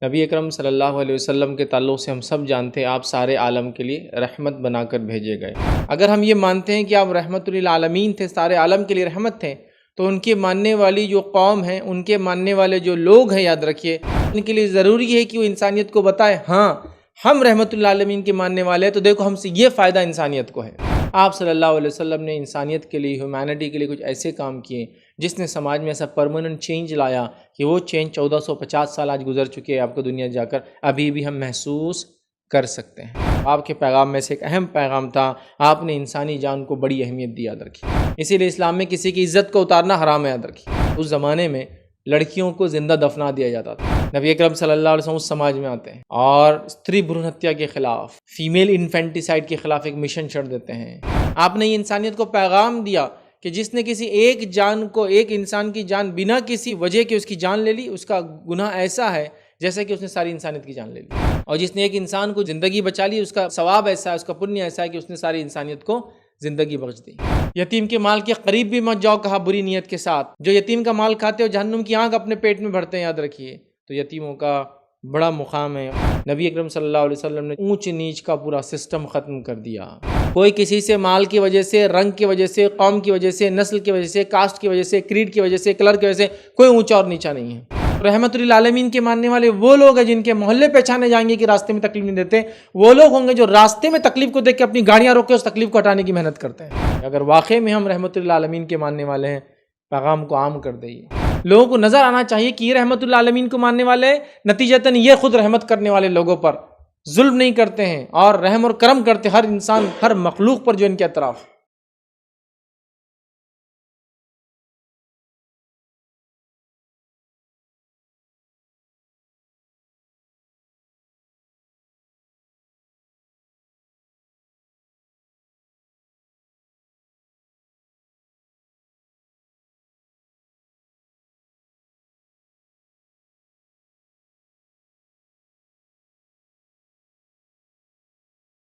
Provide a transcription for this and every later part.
نبی اکرم صلی اللہ علیہ وسلم کے تعلق سے ہم سب جانتے ہیں آپ سارے عالم کے لیے رحمت بنا کر بھیجے گئے۔ اگر ہم یہ مانتے ہیں کہ آپ رحمت للعالمین تھے، سارے عالم کے لیے رحمت تھے، تو ان کے ماننے والی جو قوم ہیں، ان کے ماننے والے جو لوگ ہیں، یاد رکھیے ان کے لیے ضروری ہے کہ وہ انسانیت کو بتائے ہاں ہم رحمت للعالمین کے ماننے والے ہیں، تو دیکھو ہم سے یہ فائدہ انسانیت کو ہے۔ آپ صلی اللہ علیہ وسلم نے انسانیت کے لیے، ہیومینٹی کے لیے کچھ ایسے کام کیے جس نے سماج میں ایسا پرماننٹ چینج لایا کہ وہ چینج 1450 سال آج گزر چکے ہیں آپ کو دنیا جا کر ابھی بھی ہم محسوس کر سکتے ہیں۔ آپ کے پیغام میں سے ایک اہم پیغام تھا، آپ نے انسانی جان کو بڑی اہمیت دی، یاد رکھی۔ اسی لیے اسلام میں کسی کی عزت کو اتارنا حرام ہے، یاد رکھی۔ اس زمانے میں لڑکیوں کو زندہ دفنا دیا جاتا تھا۔ نبی اکرم صلی اللہ علیہ وسلم اس سماج میں آتے ہیں اور استری بھرون ہتیا کے خلاف، فیمیل انفینٹیسائڈ کے خلاف ایک مشن چھڑ دیتے ہیں۔ آپ نے یہ انسانیت کو پیغام دیا کہ جس نے کسی ایک جان کو، ایک انسان کی جان بنا کسی وجہ کے اس کی جان لے لی، اس کا گناہ ایسا ہے جیسے کہ اس نے ساری انسانیت کی جان لے لی، اور جس نے ایک انسان کو زندگی بچا لی، اس کا ثواب ایسا ہے، اس کا پنیہ ایسا ہے کہ اس نے ساری انسانیت کو زندگی بخش دی۔ یتیم کے مال کے قریب بھی مت جاؤ، کہا بری نیت کے ساتھ۔ جو یتیم کا مال کھاتے ہو جہنم کی آگ اپنے پیٹ میں بھرتے ہیں، یاد رکھیے۔ تو یتیموں کا بڑا مقام ہے۔ نبی اکرم صلی اللہ علیہ وسلم نے اونچ نیچ کا پورا سسٹم ختم کر دیا۔ کوئی کسی سے مال کی وجہ سے، رنگ کی وجہ سے، قوم کی وجہ سے، نسل کی وجہ سے، کاسٹ کی وجہ سے، کریڈ کی وجہ سے، کلر کی وجہ سے کوئی اونچا اور نیچا نہیں ہے۔ رحمت للعالمین کے ماننے والے وہ لوگ ہیں جن کے محلے پہچانے جائیں گے کہ راستے میں تکلیف نہیں دیتے، وہ لوگ ہوں گے جو راستے میں تکلیف کو دیکھ کے اپنی گاڑیاں روک کے اس تکلیف کو ہٹانے کی محنت کرتے ہیں۔ اگر واقعی میں ہم رحمت للعالمین کے ماننے والے ہیں، پیغام کو عام کر دئیے۔ لوگوں کو نظر آنا چاہیے کہ یہ رحمت للعالمین کو ماننے والے ہیں، نتیجتاً یہ خود رحمت کرنے والے لوگوں پر ظلم نہیں کرتے ہیں اور رحم اور کرم کرتے ہر انسان، ہر مخلوق پر جو ان کے اطراف۔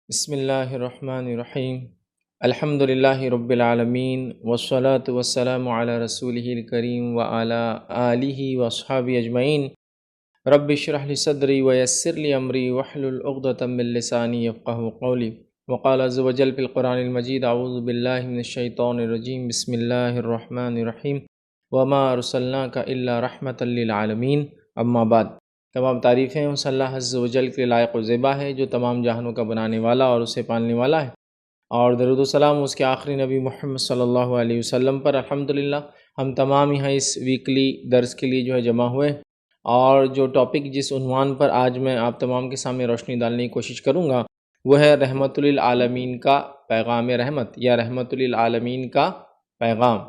بسم اللہ الرحمن الرحیم۔ الحمد للہ رب العالمین، والصلاة والسلام علی رسولہ الکریم وعلی آلہ واصحابہ اجمعین۔ رب اشرح لی صدری ویسر لی امری واحلل عقدۃ من لسانی یفقہوا قولی۔ وقال عز وجل فی القرآن المجید اعوذ باللہ من الشیطان الرجیم، بسم اللہ الرحمن الرحیم، وما ارسلناک الا رحمۃ للعالمین، اما بعد۔ تمام تعریفیں اس اللہ عز و جل کے لائق و زیبا ہے جو تمام جہانوں کا بنانے والا اور اسے پالنے والا ہے، اور درود و سلام اس کے آخری نبی محمد صلی اللہ علیہ وسلم پر۔ الحمدللہ ہم تمام یہاں اس ویکلی درس کے لیے جو جمع ہوئے، اور جو ٹاپک جس عنوان پر آج میں آپ تمام کے سامنے روشنی ڈالنے کی کوشش کروں گا وہ ہے رحمت للعالمین کا پیغام رحمت، یا رحمت للعالمین کا پیغام۔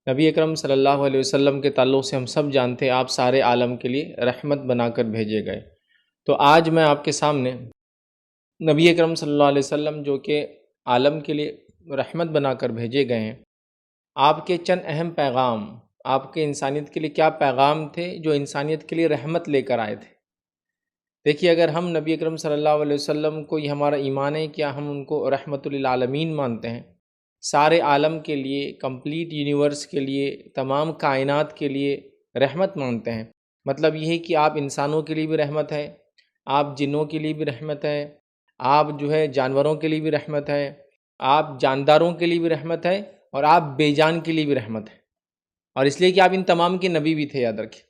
نبی اکرم صلی اللہ علیہ وسلم کے تعلق سے ہم سب جانتے ہیں آپ سارے عالم کے لیے رحمت بنا کر بھیجے گئے۔ تو آج میں آپ کے سامنے نبی اکرم صلی اللہ علیہ وسلم جو کہ عالم کے لیے رحمت بنا کر بھیجے گئے ہیں، آپ کے چند اہم پیغام، آپ کے انسانیت کے لیے کیا پیغام تھے جو انسانیت کے لیے رحمت لے کر آئے تھے۔ دیکھیے، اگر ہم نبی اکرم صلی اللہ علیہ وسلم کو، یہ ہمارا ایمان ہے کہ ہم ان کو رحمت للعالمین مانتے ہیں، سارے عالم کے لیے، کمپلیٹ یونیورس کے لیے، تمام کائنات کے لیے رحمت مانتے ہیں، مطلب یہ ہے کہ آپ انسانوں کے لیے بھی رحمت ہے، آپ جنوں کے لیے بھی رحمت ہے، آپ جانوروں کے لیے بھی رحمت ہے، آپ جانداروں کے لیے بھی رحمت ہے، اور آپ بے جان کے لیے بھی رحمت ہے، اور اس لیے کہ آپ ان تمام کے نبی بھی تھے، یاد رکھیں۔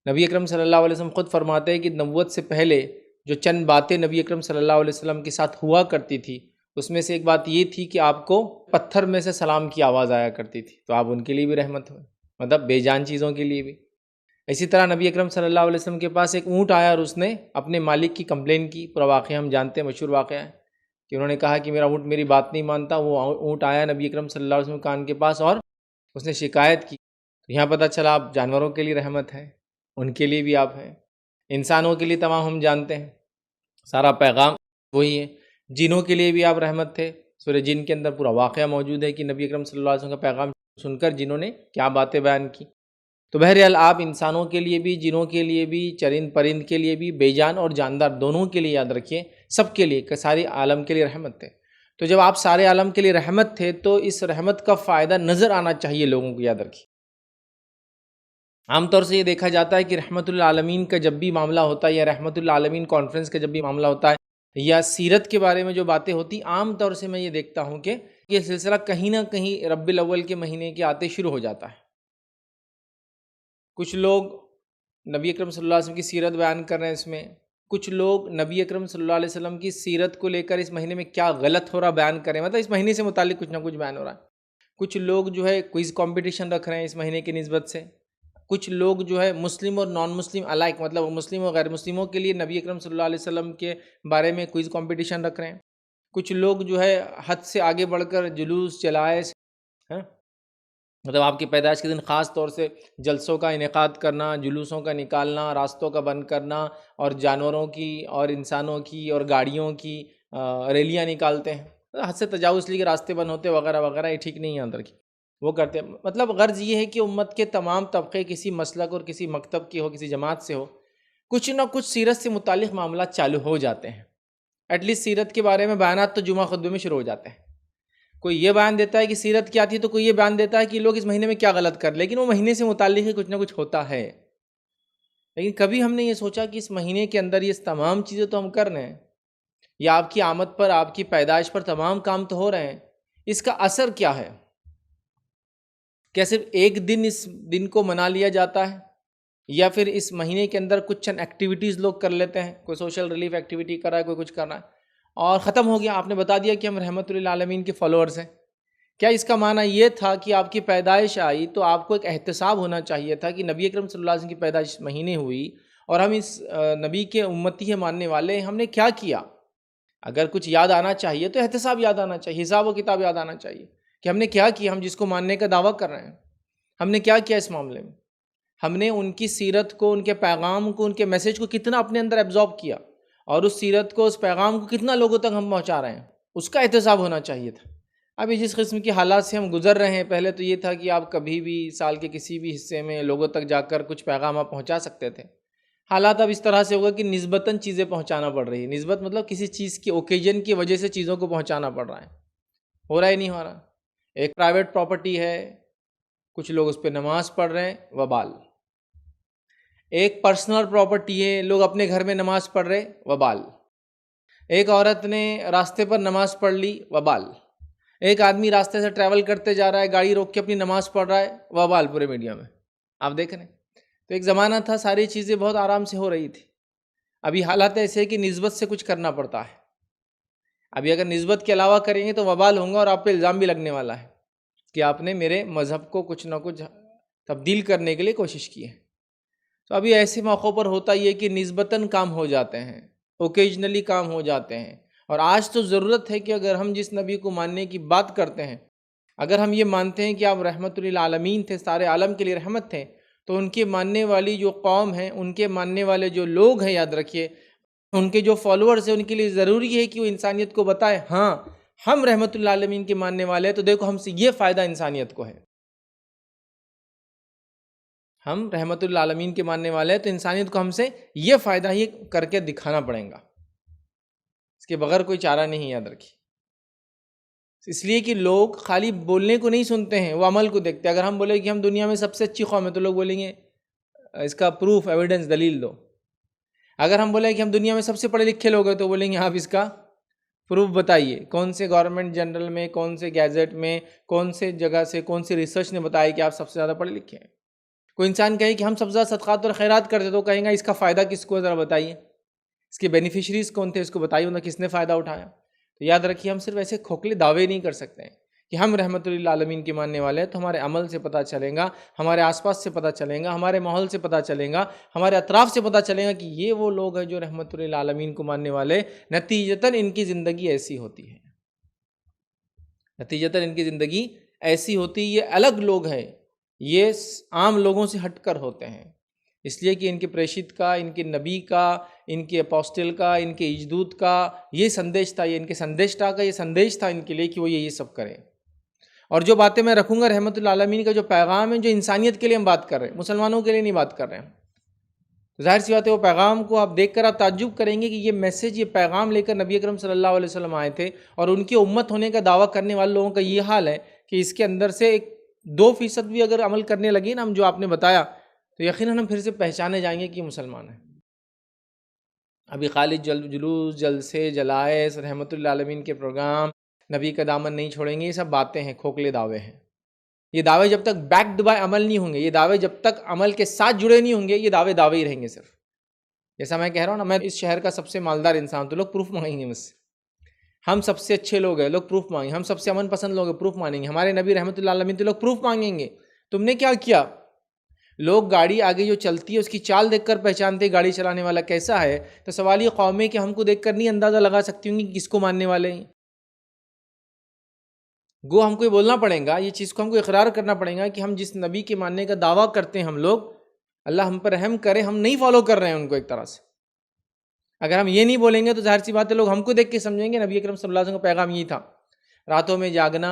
نبی اکرم صلی اللہ علیہ وسلم خود فرماتے ہیں کہ نبوت سے پہلے جو چند باتیں نبی اکرم صلی اللہ علیہ وسلم کے ساتھ ہوا کرتی تھی، اس میں سے ایک بات یہ تھی کہ آپ کو پتھر میں سے سلام کی آواز آیا کرتی تھی، تو آپ ان کے لیے بھی رحمت ہوئے، مطلب بے جان چیزوں کے لیے بھی۔ اسی طرح نبی اکرم صلی اللہ علیہ وسلم کے پاس ایک اونٹ آیا اور اس نے اپنے مالک کی کمپلین کی، پورا واقعہ ہم جانتے ہیں، مشہور واقعہ ہے کہ انہوں نے کہا کہ میرا اونٹ میری بات نہیں مانتا۔ وہ اونٹ آیا نبی اکرم صلی اللہ علیہ وسلم کان کے پاس اور اس نے شکایت کی۔ یہاں پتہ چلا آپ جانوروں کے لیے رحمت ہے، ان کے لیے بھی آپ ہیں، انسانوں کے لیے تمام ہم جانتے ہیں، سارا پیغام وہی ہے۔ جنوں کے لیے بھی آپ رحمت تھے، سورہ جن کے اندر پورا واقعہ موجود ہے کہ نبی اکرم صلی اللہ علیہ وسلم کا پیغام سن کر جنوں نے کیا باتیں بیان کی۔ تو بہرحال آپ انسانوں کے لیے بھی، جنوں کے لیے بھی، چرند پرند کے لیے بھی، بے جان اور جاندار دونوں کے لیے، یاد رکھیے، سب کے لیے، کہ سارے عالم کے لیے رحمت تھے۔ تو جب آپ سارے عالم کے لیے رحمت تھے تو اس رحمت کا فائدہ نظر آنا چاہیے لوگوں کو، یاد رکھیے۔ عام طور سے یہ دیکھا جاتا ہے کہ رحمت للعالمین کا جب بھی معاملہ ہوتا ہے یا رحمت للعالمین کانفرنس کا جب بھی معاملہ ہوتا ہے یا سیرت کے بارے میں جو باتیں ہوتی، عام طور سے میں یہ دیکھتا ہوں کہ یہ سلسلہ کہیں نہ کہیں ربیع الاول کے مہینے کے آتے شروع ہو جاتا ہے۔ کچھ لوگ نبی اکرم صلی اللہ علیہ وسلم کی سیرت بیان کر رہے ہیں اس میں، کچھ لوگ نبی اکرم صلی اللہ علیہ وسلم کی سیرت کو لے کر اس مہینے میں کیا غلط ہو رہا بیان کریں، مطلب اس مہینے سے متعلق کچھ نہ کچھ بیان ہو رہا ہے۔ کچھ لوگ جو ہے کوئز کمپٹیشن رکھ رہے ہیں اس مہینے کی نسبت سے، کچھ لوگ جو ہے مسلم اور نان مسلم الائک، مطلب مسلم اور غیر مسلموں کے لیے نبی اکرم صلی اللہ علیہ وسلم کے بارے میں کوئز کمپٹیشن رکھ رہے ہیں۔ کچھ لوگ جو ہے حد سے آگے بڑھ کر جلوس جلائس، مطلب آپ کی پیدائش کے دن خاص طور سے جلسوں کا انعقاد کرنا، جلوسوں کا نکالنا، راستوں کا بند کرنا، اور جانوروں کی اور انسانوں کی اور گاڑیوں کی ریلیاں نکالتے ہیں، حد سے تجاوز لی کے راستے بند ہوتے وغیرہ وغیرہ، یہ ٹھیک نہیں ہے اندر کی، وہ کرتے ہیں۔ مطلب غرض یہ ہے کہ امت کے تمام طبقے کسی مسلک اور کسی مکتب کی ہو، کسی جماعت سے ہو، کچھ نہ کچھ سیرت سے متعلق معاملات چالو ہو جاتے ہیں۔ ایٹ لیسٹ سیرت کے بارے میں بیانات تو جمعہ خطبے میں شروع ہو جاتے ہیں۔ کوئی یہ بیان دیتا ہے کہ سیرت کیا تھی، تو کوئی یہ بیان دیتا ہے کہ لوگ اس مہینے میں کیا غلط کر، لیکن وہ مہینے سے متعلق ہی کچھ نہ کچھ ہوتا ہے۔ لیکن کبھی ہم نے یہ سوچا کہ اس مہینے کے اندر یہ تمام چیزیں تو ہم کر رہے ہیں، یا آپ کی آمد پر، آپ کی پیدائش پر تمام کام تو ہو رہے ہیں، اس کا اثر کیا ہے؟ کیا صرف ایک دن اس دن کو منا لیا جاتا ہے، یا پھر اس مہینے کے اندر کچھ چند ایکٹیویٹیز لوگ کر لیتے ہیں، کوئی سوشل ریلیف ایکٹیویٹی کر رہا ہے، کوئی کچھ کر رہا ہے، اور ختم ہو گیا، آپ نے بتا دیا کہ ہم رحمت للعالمین کے فالوورز ہیں۔ کیا اس کا معنی یہ تھا کہ آپ کی پیدائش آئی تو آپ کو ایک احتساب ہونا چاہیے تھا کہ نبی اکرم صلی اللہ علیہ وسلم کی پیدائش مہینے ہوئی اور ہم اس نبی کے امتی ہیں، ماننے والے ہیں، ہم نے کیا کیا؟ اگر کچھ یاد آنا چاہیے تو احتساب یاد آنا چاہیے، حساب و کتاب یاد آنا چاہیے کہ ہم نے کیا کیا، ہم جس کو ماننے کا دعویٰ کر رہے ہیں، ہم نے کیا کیا اس معاملے میں، ہم نے ان کی سیرت کو، ان کے پیغام کو، ان کے میسیج کو کتنا اپنے اندر ایبزارب کیا، اور اس سیرت کو، اس پیغام کو کتنا لوگوں تک ہم پہنچا رہے ہیں، اس کا احتساب ہونا چاہیے تھا۔ ابھی جس قسم کی حالات سے ہم گزر رہے ہیں، پہلے تو یہ تھا کہ آپ کبھی بھی سال کے کسی بھی حصے میں لوگوں تک جا کر کچھ پیغام آپ پہنچا سکتے تھے۔ حالات اب اس طرح سے ہوگا کہ نسبتاً چیزیں پہنچانا پڑ رہی ہے، نسبت مطلب کسی چیز کی اوکیجن کی وجہ سے چیزوں کو پہنچانا پڑ رہا ہے، ہو رہا ہی نہیں ہو رہا۔ ایک پرائیویٹ پراپرٹی ہے، کچھ لوگ اس پہ نماز پڑھ رہے ہیں، وبال۔ ایک پرسنل پراپرٹی ہے، لوگ اپنے گھر میں نماز پڑھ رہے، وبال۔ ایک عورت نے راستے پر نماز پڑھ لی، وبال۔ ایک آدمی راستے سے ٹریول کرتے جا رہا ہے، گاڑی روک کے اپنی نماز پڑھ رہا ہے، وبال پورے میڈیا میں آپ دیکھ رہے ہیں۔ تو ایک زمانہ تھا ساری چیزیں بہت آرام سے ہو رہی تھی، ابھی حالات ایسے ہیں کہ نسبت سے کچھ کرنا پڑتا ہے۔ ابھی اگر نسبت کے علاوہ کریں گے تو وبال ہوں گا، اور آپ پہ الزام بھی لگنے والا ہے کہ آپ نے میرے مذہب کو کچھ نہ کچھ تبدیل کرنے کے لیے کوشش کی ہے۔ تو ابھی ایسے موقعوں پر ہوتا یہ کہ نسبتاً کام ہو جاتے ہیں، اوکیجنلی کام ہو جاتے ہیں، اور آج تو ضرورت ہے کہ اگر ہم جس نبی کو ماننے کی بات کرتے ہیں، اگر ہم یہ مانتے ہیں کہ آپ رحمت للعالمین تھے، سارے عالم کے لیے رحمت تھے، تو ان کے ماننے والی جو قوم ہیں، ان کے ماننے والے جو لوگ ہیں، یاد رکھیے ان کے جو فالوورز ہیں، ان کے لیے ضروری ہے کہ وہ انسانیت کو بتائیں، ہاں ہم رحمت للعالمین کے ماننے والے ہیں، تو دیکھو ہم سے یہ فائدہ انسانیت کو ہے، ہم رحمت للعالمین کے ماننے والے ہیں تو انسانیت کو ہم سے یہ فائدہ ہی کر کے دکھانا پڑے گا، اس کے بغیر کوئی چارہ نہیں، یاد رکھیے۔ اس لیے کہ لوگ خالی بولنے کو نہیں سنتے ہیں، وہ عمل کو دیکھتے ہیں۔ اگر ہم بولیں کہ ہم دنیا میں سب سے اچھی قوم ہے تو لوگ بولیں گے اس کا پروف، ایویڈنس، دلیل دو۔ اگر ہم بولیں کہ ہم دنیا میں سب سے پڑھے لکھے لوگ ہیں تو بولیں گے آپ اس کا پروف بتائیے، کون سے گورنمنٹ جنرل میں، کون سے گیزٹ میں، کون سے جگہ سے، کون سی ریسرچ نے بتایا کہ آپ سب سے زیادہ پڑھے لکھے ہیں۔ کوئی انسان کہے کہ ہم سب سے زیادہ صدقات اور خیرات کرتے تو کہیں گا اس کا فائدہ کس کو، ذرا بتائیے، اس کے بینیفیشریز کون تھے، اس کو بتائیے، انہیں کس نے فائدہ اٹھایا۔ تو یاد رکھیے ہم صرف ایسے کھوکھلے دعوے نہیں کر سکتے ہیں کہ ہم رحمت للعالمین کے ماننے والے ہیں، تو ہمارے عمل سے پتہ چلے گا، ہمارے آس پاس سے پتہ چلے گا، ہمارے ماحول سے پتہ چلے گا، ہمارے اطراف سے پتہ چلے گا کہ یہ وہ لوگ ہیں جو رحمت للعالمین کو ماننے والے، نتیجتاً ان کی زندگی ایسی ہوتی ہے، نتیجتاً ان کی زندگی ایسی ہوتی، یہ الگ لوگ ہیں، یہ عام لوگوں سے ہٹ کر ہوتے ہیں، اس لیے کہ ان کے پریشت کا، ان کے نبی کا، ان کے اپوسٹل کا، ان کے اجدود کا یہ سندیش تھا، یہ ان کے سندیشتا کا یہ سندیش تھا ان کے لیے کہ وہ یہ سب کریں۔ اور جو باتیں میں رکھوں گا رحمت للعالمین کا جو پیغام ہے، جو انسانیت کے لیے ہم بات کر رہے ہیں، مسلمانوں کے لیے نہیں بات کر رہے ہیں، تو ظاہر سی بات ہے وہ پیغام کو آپ دیکھ کر آپ تعجب کریں گے کہ یہ میسیج، یہ پیغام لے کر نبی اکرم صلی اللہ علیہ وسلم آئے تھے، اور ان کی امت ہونے کا دعویٰ کرنے والے لوگوں کا یہ حال ہے کہ اس کے اندر سے ایک 2% بھی اگر عمل کرنے لگے نا، ہم جو آپ نے بتایا تو یقیناً ہم پھر سے پہچانے جائیں گے کہ یہ مسلمان ہیں۔ ابھی خالد جلوس، جلسے، جلائس، رحمت اللہ عالمین کے پروگرام، نبی کا دامن نہیں چھوڑیں گے، یہ سب باتیں ہیں، کھوکھلے دعوے ہیں۔ یہ دعوے جب تک بیکڈ بائی عمل نہیں ہوں گے، یہ دعوے جب تک عمل کے ساتھ جڑے نہیں ہوں گے، یہ دعوے ہی رہیں گے صرف۔ جیسا میں کہہ رہا ہوں نا، میں اس شہر کا سب سے مالدار انسان، تو لوگ پروف مانگیں گے مجھ سے۔ ہم سب سے اچھے لوگ ہیں، لوگ پروف مانگیں گے۔ ہم سب سے امن پسند لوگ ہیں، پروف مانگیں گے۔ ہمارے نبی رحمت اللہ علیہ تو لوگ پروف مانگیں گے، تم نے کیا کیا؟ لوگ گاڑی آگے جو چلتی ہے اس کی چال دیکھ کر پہچانتے گاڑی چلانے والا کیسا ہے، تو سوال یہ قوم ہے کہ ہم کو دیکھ کر نہیں اندازہ لگا سکتی ہوں کہ کس کو ماننے والے ہیں۔ گو ہم کو یہ بولنا پڑے گا، یہ چیز کو ہم کو اقرار کرنا پڑے گا کہ ہم جس نبی کے ماننے کا دعویٰ کرتے ہیں ہم لوگ، اللہ ہم پر رحم کرے، ہم نہیں فالو کر رہے ہیں ان کو ایک طرح سے۔ اگر ہم یہ نہیں بولیں گے تو ظاہر سی بات ہے لوگ ہم کو دیکھ کے سمجھیں گے نبی اکرم صلی اللہ علیہ وسلم کا پیغام یہی تھا۔ راتوں میں جاگنا،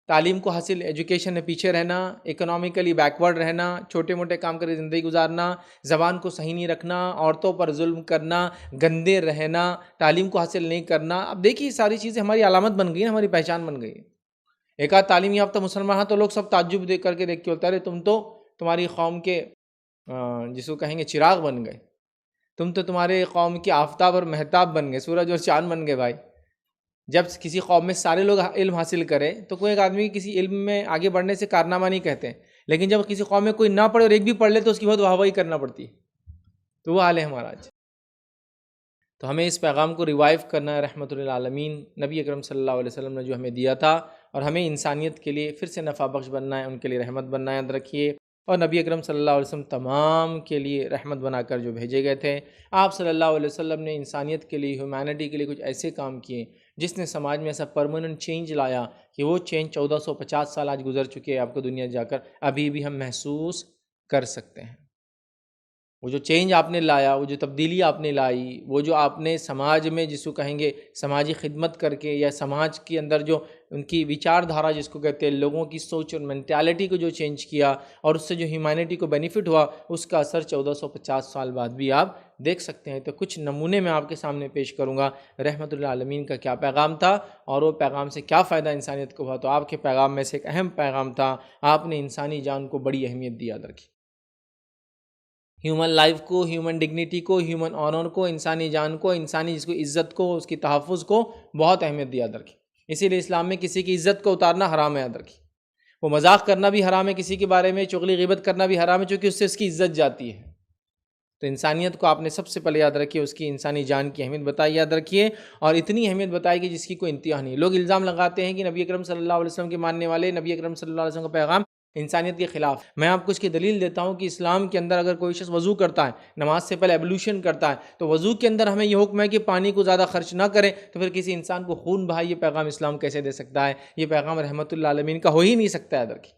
تعلیم کو حاصل، ایجوکیشن میں پیچھے رہنا، اکنامکلی بیکورڈ رہنا، چھوٹے موٹے کام کر کے زندگی گزارنا، زبان کو صحیح نہیں رکھنا، عورتوں پر ظلم کرنا، گندے رہنا، تعلیم کو حاصل نہیں کرنا۔ اب دیکھیے یہ ساری چیزیں ہماری علامت بن گئی ہیں، ہماری پہچان بن گئی ہے۔ ایک آدھ تعلیم یافتہ مسلمان ہاں تو لوگ سب تعجب دیکھ کر کے دیکھ کے بولتے ہیں ارے تم تو تمہاری قوم کے جس کو کہیں گے چراغ بن گئے، تم تو تمہارے قوم کے آفتاب اور مہتاب بن گئے، سورج اور چاند بن گئے۔ بھائی جب کسی قوم میں سارے لوگ علم حاصل کرے تو کوئی ایک آدمی کسی علم میں آگے بڑھنے سے کارنامہ نہیں کہتے ہیں، لیکن جب کسی قوم میں کوئی نہ پڑھے اور ایک بھی پڑھ لے تو اس کی بہت واہ واہی کرنا پڑتی ہے۔ تو وہ حال ہے ہمارا آج۔ تو ہمیں اس پیغام کو ریوائیو کرنا ہے، رحمت للعالمین نبی اکرم صلی اللہ علیہ وسلم نے جو ہمیں دیا تھا، اور ہمیں انسانیت کے لیے پھر سے نفع بخش بننا ہے، ان کے لیے رحمت بننا ہے، یاد رکھیے۔ اور نبی اکرم صلی اللہ علیہ وسلم تمام کے لیے رحمت بنا کر جو بھیجے گئے تھے، آپ صلی اللہ علیہ وسلم نے انسانیت کے لیے، ہیومینٹی کے لیے کچھ ایسے کام کیے جس نے سماج میں ایسا پرماننٹ چینج لایا کہ وہ چینج 1450 سال آج گزر چکے ہیں، آپ کو دنیا جا کر ابھی بھی ہم محسوس کر سکتے ہیں۔ وہ جو چینج آپ نے لایا، وہ جو تبدیلی آپ نے لائی، وہ جو آپ نے سماج میں جس کو کہیں گے سماجی خدمت کر کے، یا سماج کے اندر جو ان کی وچار دھارا جس کو کہتے ہیں، لوگوں کی سوچ اور مینٹالٹی کو جو چینج کیا اور اس سے جو ہیومینٹی کو بینیفٹ ہوا، اس کا اثر 1450 سال بعد بھی آپ دیکھ سکتے ہیں۔ تو کچھ نمونے میں آپ کے سامنے پیش کروں گا رحمت اللہ عالمین کا کیا پیغام تھا اور وہ پیغام سے کیا فائدہ انسانیت کو ہوا۔ تو آپ کے پیغام میں سے ایک اہم پیغام تھا، آپ نے انسانی جان کو بڑی اہمیت دی، یاد رکھیں۔ ہیومن لائف کو، ہیومن ڈگنیٹی کو، ہیومن آنر کو، انسانی جان کو، انسانی جس کو عزت کو، اس کی تحفظ کو بہت اہمیت دی، یاد رکھیں۔ اسی لیے اسلام میں کسی کی عزت کو اتارنا حرام ہے، یاد رکھیں۔ وہ مذاق کرنا بھی حرام ہے، کسی کے بارے میں چغلی غیبت کرنا بھی حرام ہے، چونکہ اس سے اس کی عزت جاتی ہے۔ تو انسانیت کو آپ نے سب سے پہلے یاد رکھیے، اس کی انسانی جان کی اہمیت بتائی، یاد رکھیے، اور اتنی اہمیت بتائی کہ جس کی کوئی انتہا نہیں۔ لوگ الزام لگاتے ہیں کہ نبی اکرم صلی اللہ علیہ وسلم کے ماننے والے، نبی اکرم صلی اللہ علیہ وسلم کا پیغام انسانیت کے خلاف۔ میں آپ کو اس کی دلیل دیتا ہوں کہ اسلام کے اندر اگر کوئی شخص وضو کرتا ہے، نماز سے پہلے ایبلیوشن کرتا ہے، تو وضو کے اندر ہمیں یہ حکم ہے کہ پانی کو زیادہ خرچ نہ کریں، تو پھر کسی انسان کو خون بہائے یہ پیغام اسلام کیسے دے سکتا ہے؟ یہ پیغام رحمت اللہ عالمین کا ہو ہی نہیں سکتا ہے، درکی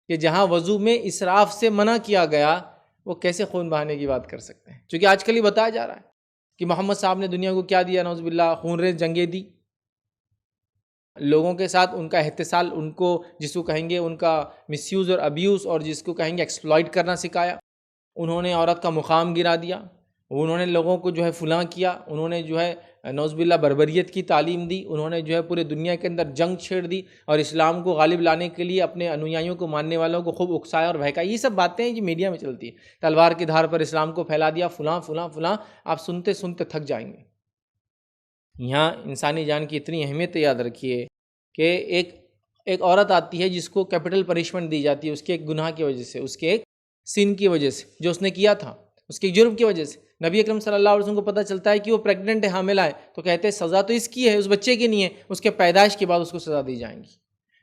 کہ جہاں وضو میں اسراف سے منع کیا گیا، وہ کیسے خون بہانے کی بات کر سکتے ہیں؟ چونکہ آج کل ہی بتایا جا رہا ہے کہ محمد صاحب نے دنیا کو کیا دیا، نعوذ باللہ، خون ریز جنگیں دی، لوگوں کے ساتھ ان کا احتسال، ان کو جس کو کہیں گے ان کا مس یوز اور ابیوز، اور جس کو کہیں گے ایکسپلائٹ کرنا سکھایا۔ انہوں نے عورت کا مقام گرا دیا، انہوں نے لوگوں کو جو ہے فلاں کیا، انہوں نے جو ہے نعوذ باللہ بربریت کی تعلیم دی، انہوں نے جو ہے پورے دنیا کے اندر جنگ چھیڑ دی، اور اسلام کو غالب لانے کے لیے اپنے انویائیوں کو، ماننے والوں کو خوب اکسایا اور بہکایا۔ یہ سب باتیں ہیں جو میڈیا میں چلتی ہے، تلوار کی دھار پر اسلام کو پھیلا دیا، فلاں فلاں فلاں، آپ سنتے سنتے تھک جائیں گے۔ یہاں انسانی جان کی اتنی اہمیت یاد رکھیے کہ ایک عورت آتی ہے جس کو کیپٹل پنشمنٹ دی جاتی ہے اس کے ایک گناہ کی وجہ سے، اس کے ایک سن کی وجہ سے جو اس نے کیا تھا، اس کے جرم کی وجہ سے۔ نبی اکرم صلی اللہ علیہ وسلم کو پتہ چلتا ہے کہ وہ پریگننٹ ہے، حاملہ ہے، تو کہتے ہیں سزا تو اس کی ہے، اس بچے کی نہیں ہے، اس کے پیدائش کے بعد اس کو سزا دی جائیں گی۔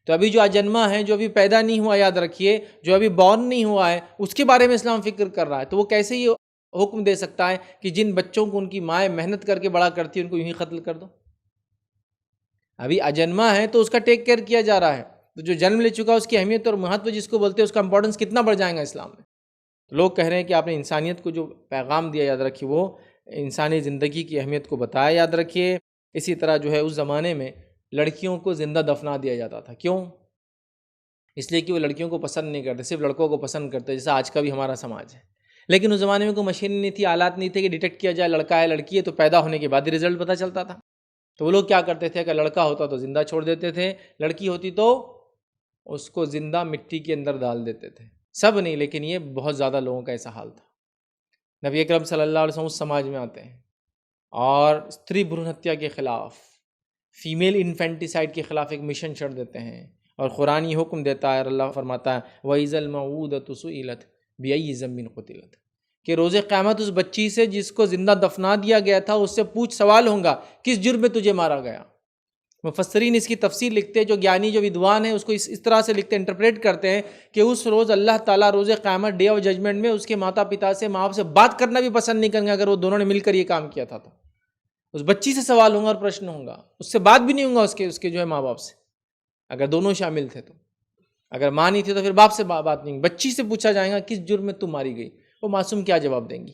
تو ابھی جو اجنما ہے، جو ابھی پیدا نہیں ہوا، یاد رکھیے، جو ابھی بورن نہیں ہوا ہے، اس کے بارے میں اسلام فکر کر رہا ہے۔ تو وہ کیسے یہ حکم دے سکتا ہے کہ جن بچوں کو ان کی مائیں محنت کر کے بڑا کرتی ہے ان کو یوں ہی قتل کر دو؟ ابھی اجنما ہے تو اس کا ٹیک کیئر کیا جا رہا ہے، تو جو جنم لے چکا اس کی اہمیت اور مہتو جس کو بولتے ہیں، اس کا امپورٹنس کتنا بڑھ جائے گا اسلام میں۔ تو لوگ کہہ رہے ہیں کہ آپ نے انسانیت کو جو پیغام دیا، یاد رکھیے، وہ انسانی زندگی کی اہمیت کو بتایا، یاد رکھیے۔ اسی طرح جو ہے اس زمانے میں لڑکیوں کو زندہ دفنا دیا جاتا تھا، کیوں؟ اس لیے کہ وہ لڑکیوں کو پسند نہیں کرتے، صرف لڑکوں کو پسند کرتے، جیسا آج کا بھی ہمارا سماج ہے۔ لیکن اس زمانے میں کوئی مشین نہیں تھی، آلات نہیں تھے کہ ڈیٹیکٹ کیا جائے لڑکا ہے لڑکی ہے، تو پیدا ہونے کے بعد ہی رزلٹ پتہ چلتا تھا۔ تو وہ لوگ کیا کرتے تھے، اگر لڑکا ہوتا تو زندہ چھوڑ دیتے تھے، لڑکی ہوتی تو اس کو زندہ مٹی کے اندر ڈال دیتے تھے۔ سب نہیں، لیکن یہ بہت زیادہ لوگوں کا ایسا حال تھا۔ نبی اکرم صلی اللہ علیہ وسلم اس سماج میں آتے ہیں اور استری بھرون ہتیا کے خلاف، فیمیل انفینٹیسائڈ کے خلاف ایک مشن چھڑ دیتے ہیں، اور قرآن یہ حکم دیتا ہے اور اللہ فرماتا ہے وَإِذَا الْمَوْءُودَةُ سُئِلَتْ بِأَيِّ ذَنبٍ قُتِلَتْ، کہ روز قیامت اس بچی سے جس کو زندہ دفنا دیا گیا تھا اس سے پوچھ سوال ہوں گا کس جرم میں تجھے مارا گیا۔ مفسرین اس کی تفسیر لکھتے ہیں، جو گیانی جو ودوان ہیں اس کو اس طرح سے لکھتے انٹرپریٹ کرتے ہیں کہ اس روز اللہ تعالیٰ روز قیامت ڈے آف ججمنٹ میں اس کے ماتا پتا سے، ماں باپ سے بات کرنا بھی پسند نہیں کریں گے اگر وہ دونوں نے مل کر یہ کام کیا تھا۔ تو اس بچی سے سوال ہوں گا اور پرشن ہوں گا، اس سے بات بھی نہیں ہوں گا اس کے جو ہے ماں باپ سے، اگر دونوں شامل تھے تو۔ اگر ماں نہیں تھی تو پھر باپ سے بات نہیں، بچی سے پوچھا جائے گا کس جرم میں تم ماری گئی، وہ معصوم کیا جواب دیں گی؟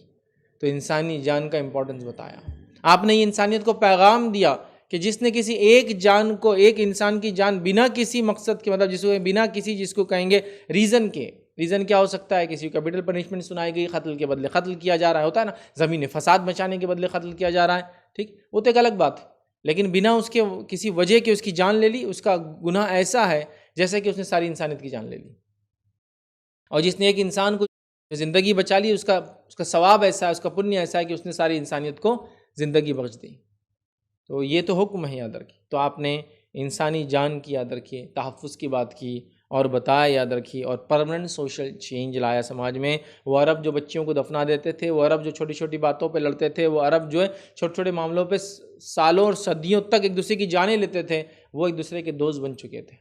تو انسانی جان کا امپورٹنس بتایا آپ نے، یہ انسانیت کو پیغام دیا کہ جس نے کسی ایک جان کو، ایک انسان کی جان بنا کسی مقصد کے، مطلب بنا کسی جس کو کہیں گے ریزن کے، ریزن کیا ہو سکتا ہے، کسی کو کیپٹل پنشمنٹ سنائی گئی، قتل کے بدلے قتل کیا جا رہا ہے، ہوتا ہے نا، زمین فساد مچانے کے بدلے قتل کیا جا رہا ہے، ٹھیک، وہ تو ایک الگ بات ہے، لیکن بنا اس کے کسی وجہ کے اس کی جان لے لی، اس کا گناہ ایسا ہے جیسے کہ اس نے ساری انسانیت کی جان لے لی۔ اور جس نے ایک انسان کو زندگی بچا لی، اس کا ثواب ایسا ہے، اس کا پنیہ ایسا ہے کہ اس نے ساری انسانیت کو زندگی بخش دی۔ تو یہ تو حکم ہے یاد رکھیے۔ تو آپ نے انسانی جان کی یاد رکھیے، تحفظ کی بات کی اور بتایا یاد رکھیے، اور پرماننٹ سوشل چینج لایا سماج میں۔ وہ عرب جو بچیوں کو دفنا دیتے تھے، وہ عرب جو چھوٹی چھوٹی باتوں پہ لڑتے تھے، وہ عرب جو ہے چھوٹے چھوٹے معاملوں پہ سالوں اور صدیوں تک ایک دوسرے کی جانیں لیتے تھے، وہ ایک دوسرے کے دوست بن چکے تھے۔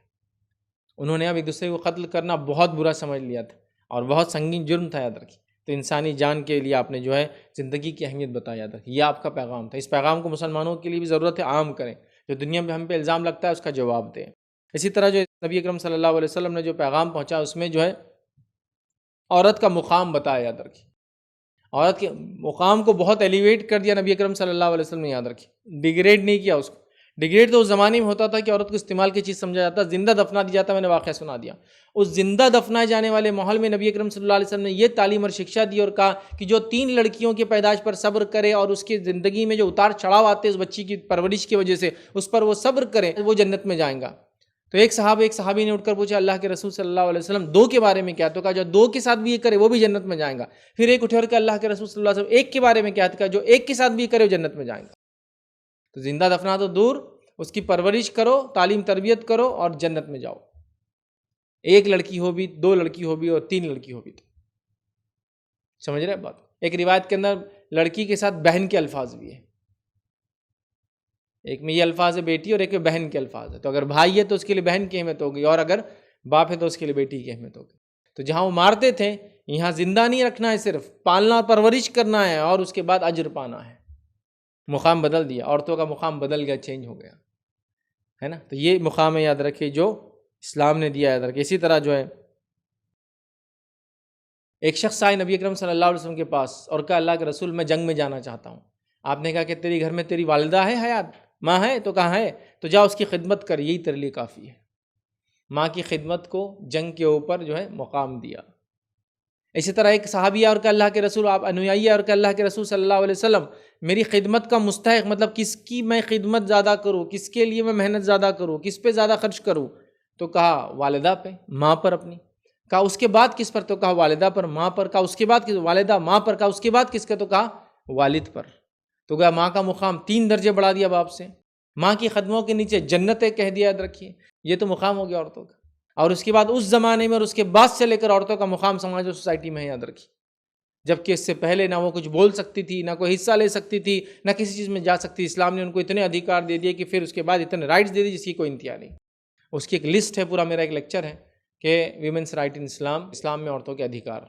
انہوں نے اب ایک دوسرے کو قتل کرنا بہت برا سمجھ لیا تھا اور بہت سنگین جرم تھا یاد رکھیے۔ تو انسانی جان کے لیے آپ نے جو ہے زندگی کی اہمیت بتایا یاد رکھیے، یہ آپ کا پیغام تھا۔ اس پیغام کو مسلمانوں کے لیے بھی ضرورت ہے عام کریں، جو دنیا میں ہم پہ الزام لگتا ہے اس کا جواب دیں۔ اسی طرح جو نبی اکرم صلی اللہ علیہ وسلم نے جو پیغام پہنچا اس میں جو ہے عورت کا مقام بتایا یاد رکھیے، عورت کے مقام کو بہت ایلیویٹ کر دیا نبی اکرم صلی اللہ علیہ وسلم نے یاد رکھیے، ڈیگریڈ نہیں کیا اس کو۔ ڈیگریڈ تو اس زمانے میں ہوتا تھا کہ عورت کو استعمال کی چیز سمجھا جاتا، زندہ دفنا دیا جاتا، میں نے واقعہ سنا دیا۔ اس زندہ دفنائے جانے والے ماحول میں نبی اکرم صلی اللہ علیہ وسلم نے یہ تعلیم اور شکشا دی اور کہا کہ جو 3 لڑکیوں کی پیدائش پر صبر کرے اور اس کی زندگی میں جو اتار چڑھاؤ آتے اس بچی کی پرورش کی وجہ سے اس پر وہ صبر کرے، وہ جنت میں جائیں گا۔ تو ایک صحابی نے اٹھ کر پوچھا اللہ کے رسول صلی اللہ علیہ وسلم 2 کے بارے میں کیا؟ تو کہا جو 2 کے ساتھ بھی یہ کرے وہ بھی جنت میں جائیں گا۔ پھر ایک اٹھے اور کہ اللہ کے رسول صلی اللہ علیہ وسلم 1 کے بارے میں کیا؟ تو کہا جو 1 کے ساتھ بھی یہ کرے وہ جنت میں جائیں گا۔ تو زندہ دفنا تو دور، اس کی پرورش کرو، تعلیم تربیت کرو اور جنت میں جاؤ۔ 1 لڑکی ہو بھی، 2 لڑکی ہو بھی اور 3 لڑکی ہو بھی، تو سمجھ رہے بات؟ ایک روایت کے اندر لڑکی کے ساتھ بہن کے الفاظ بھی ہیں، ایک میں یہ الفاظ ہے بیٹی اور ایک میں بہن کے الفاظ ہے۔ تو اگر بھائی ہے تو اس کے لیے بہن کی اہمیت ہوگی، اور اگر باپ ہے تو اس کے لیے بیٹی کی اہمیت ہوگی۔ تو جہاں وہ مارتے تھے یہاں زندہ نہیں رکھنا ہے، صرف پالنا اور پرورش کرنا ہے اور اس کے بعد اجر پانا ہے۔ مقام بدل دیا، عورتوں کا مقام بدل گیا، چینج ہو گیا ہے نا۔ تو یہ مقام یاد رکھیے جو اسلام نے دیا یاد رکھیے۔ اسی طرح جو ہے ایک شخص آئے نبی اکرم صلی اللہ علیہ وسلم کے پاس اور کہا اللہ کے رسول میں جنگ میں جانا چاہتا ہوں۔ آپ نے کہا کہ تیری گھر میں تیری والدہ ہے حیات؟ ماں ہے؟ تو کہا ہے۔ تو جا اس کی خدمت کر، یہی تیرے لیے کافی ہے۔ ماں کی خدمت کو جنگ کے اوپر جو ہے مقام دیا۔ اسی طرح ایک صحابی اور کہ اللہ کے رسول آپ انویائی اور کہ اللہ کے رسول صلی اللہ علیہ وسلم میری خدمت کا مستحق، مطلب کس کی میں خدمت زیادہ کروں، کس کے لیے میں محنت زیادہ کروں، کس پہ زیادہ خرچ کروں؟ تو کہا والدہ پہ، ماں پر اپنی۔ کہا اس کے بعد کس پر؟ تو کہا والدہ پر، ماں پر۔ کہا اس کے بعد کس؟ والدہ، ماں پر۔ کہا اس کے بعد کس کا؟ تو کہا والد پر۔ تو کہا ماں کا مقام 3 درجے بڑھا دیا باپ سے، ماں کی خدموں کے نیچے جنت کہہ دیا، یاد رکھیے یہ تو مقام ہو گیا عورتوں کا۔ اور اس کے بعد اس زمانے میں اور اس کے بعد سے لے کر عورتوں کا مقام سماج اور سوسائٹی میں ہے، یاد رکھیے۔ جبکہ اس سے پہلے نہ وہ کچھ بول سکتی تھی، نہ کوئی حصہ لے سکتی تھی، نہ کسی چیز میں جا سکتی۔ اسلام نے ان کو اتنے ادھیکار دے دیے کہ پھر اس کے بعد اتنے رائٹس دے دی جس کی کوئی انتہا نہیں۔ اس کی ایک لسٹ ہے، پورا میرا ایک لیکچر ہے کہ ویمنس رائٹ ان اسلام، اسلام میں عورتوں کے ادھیکار۔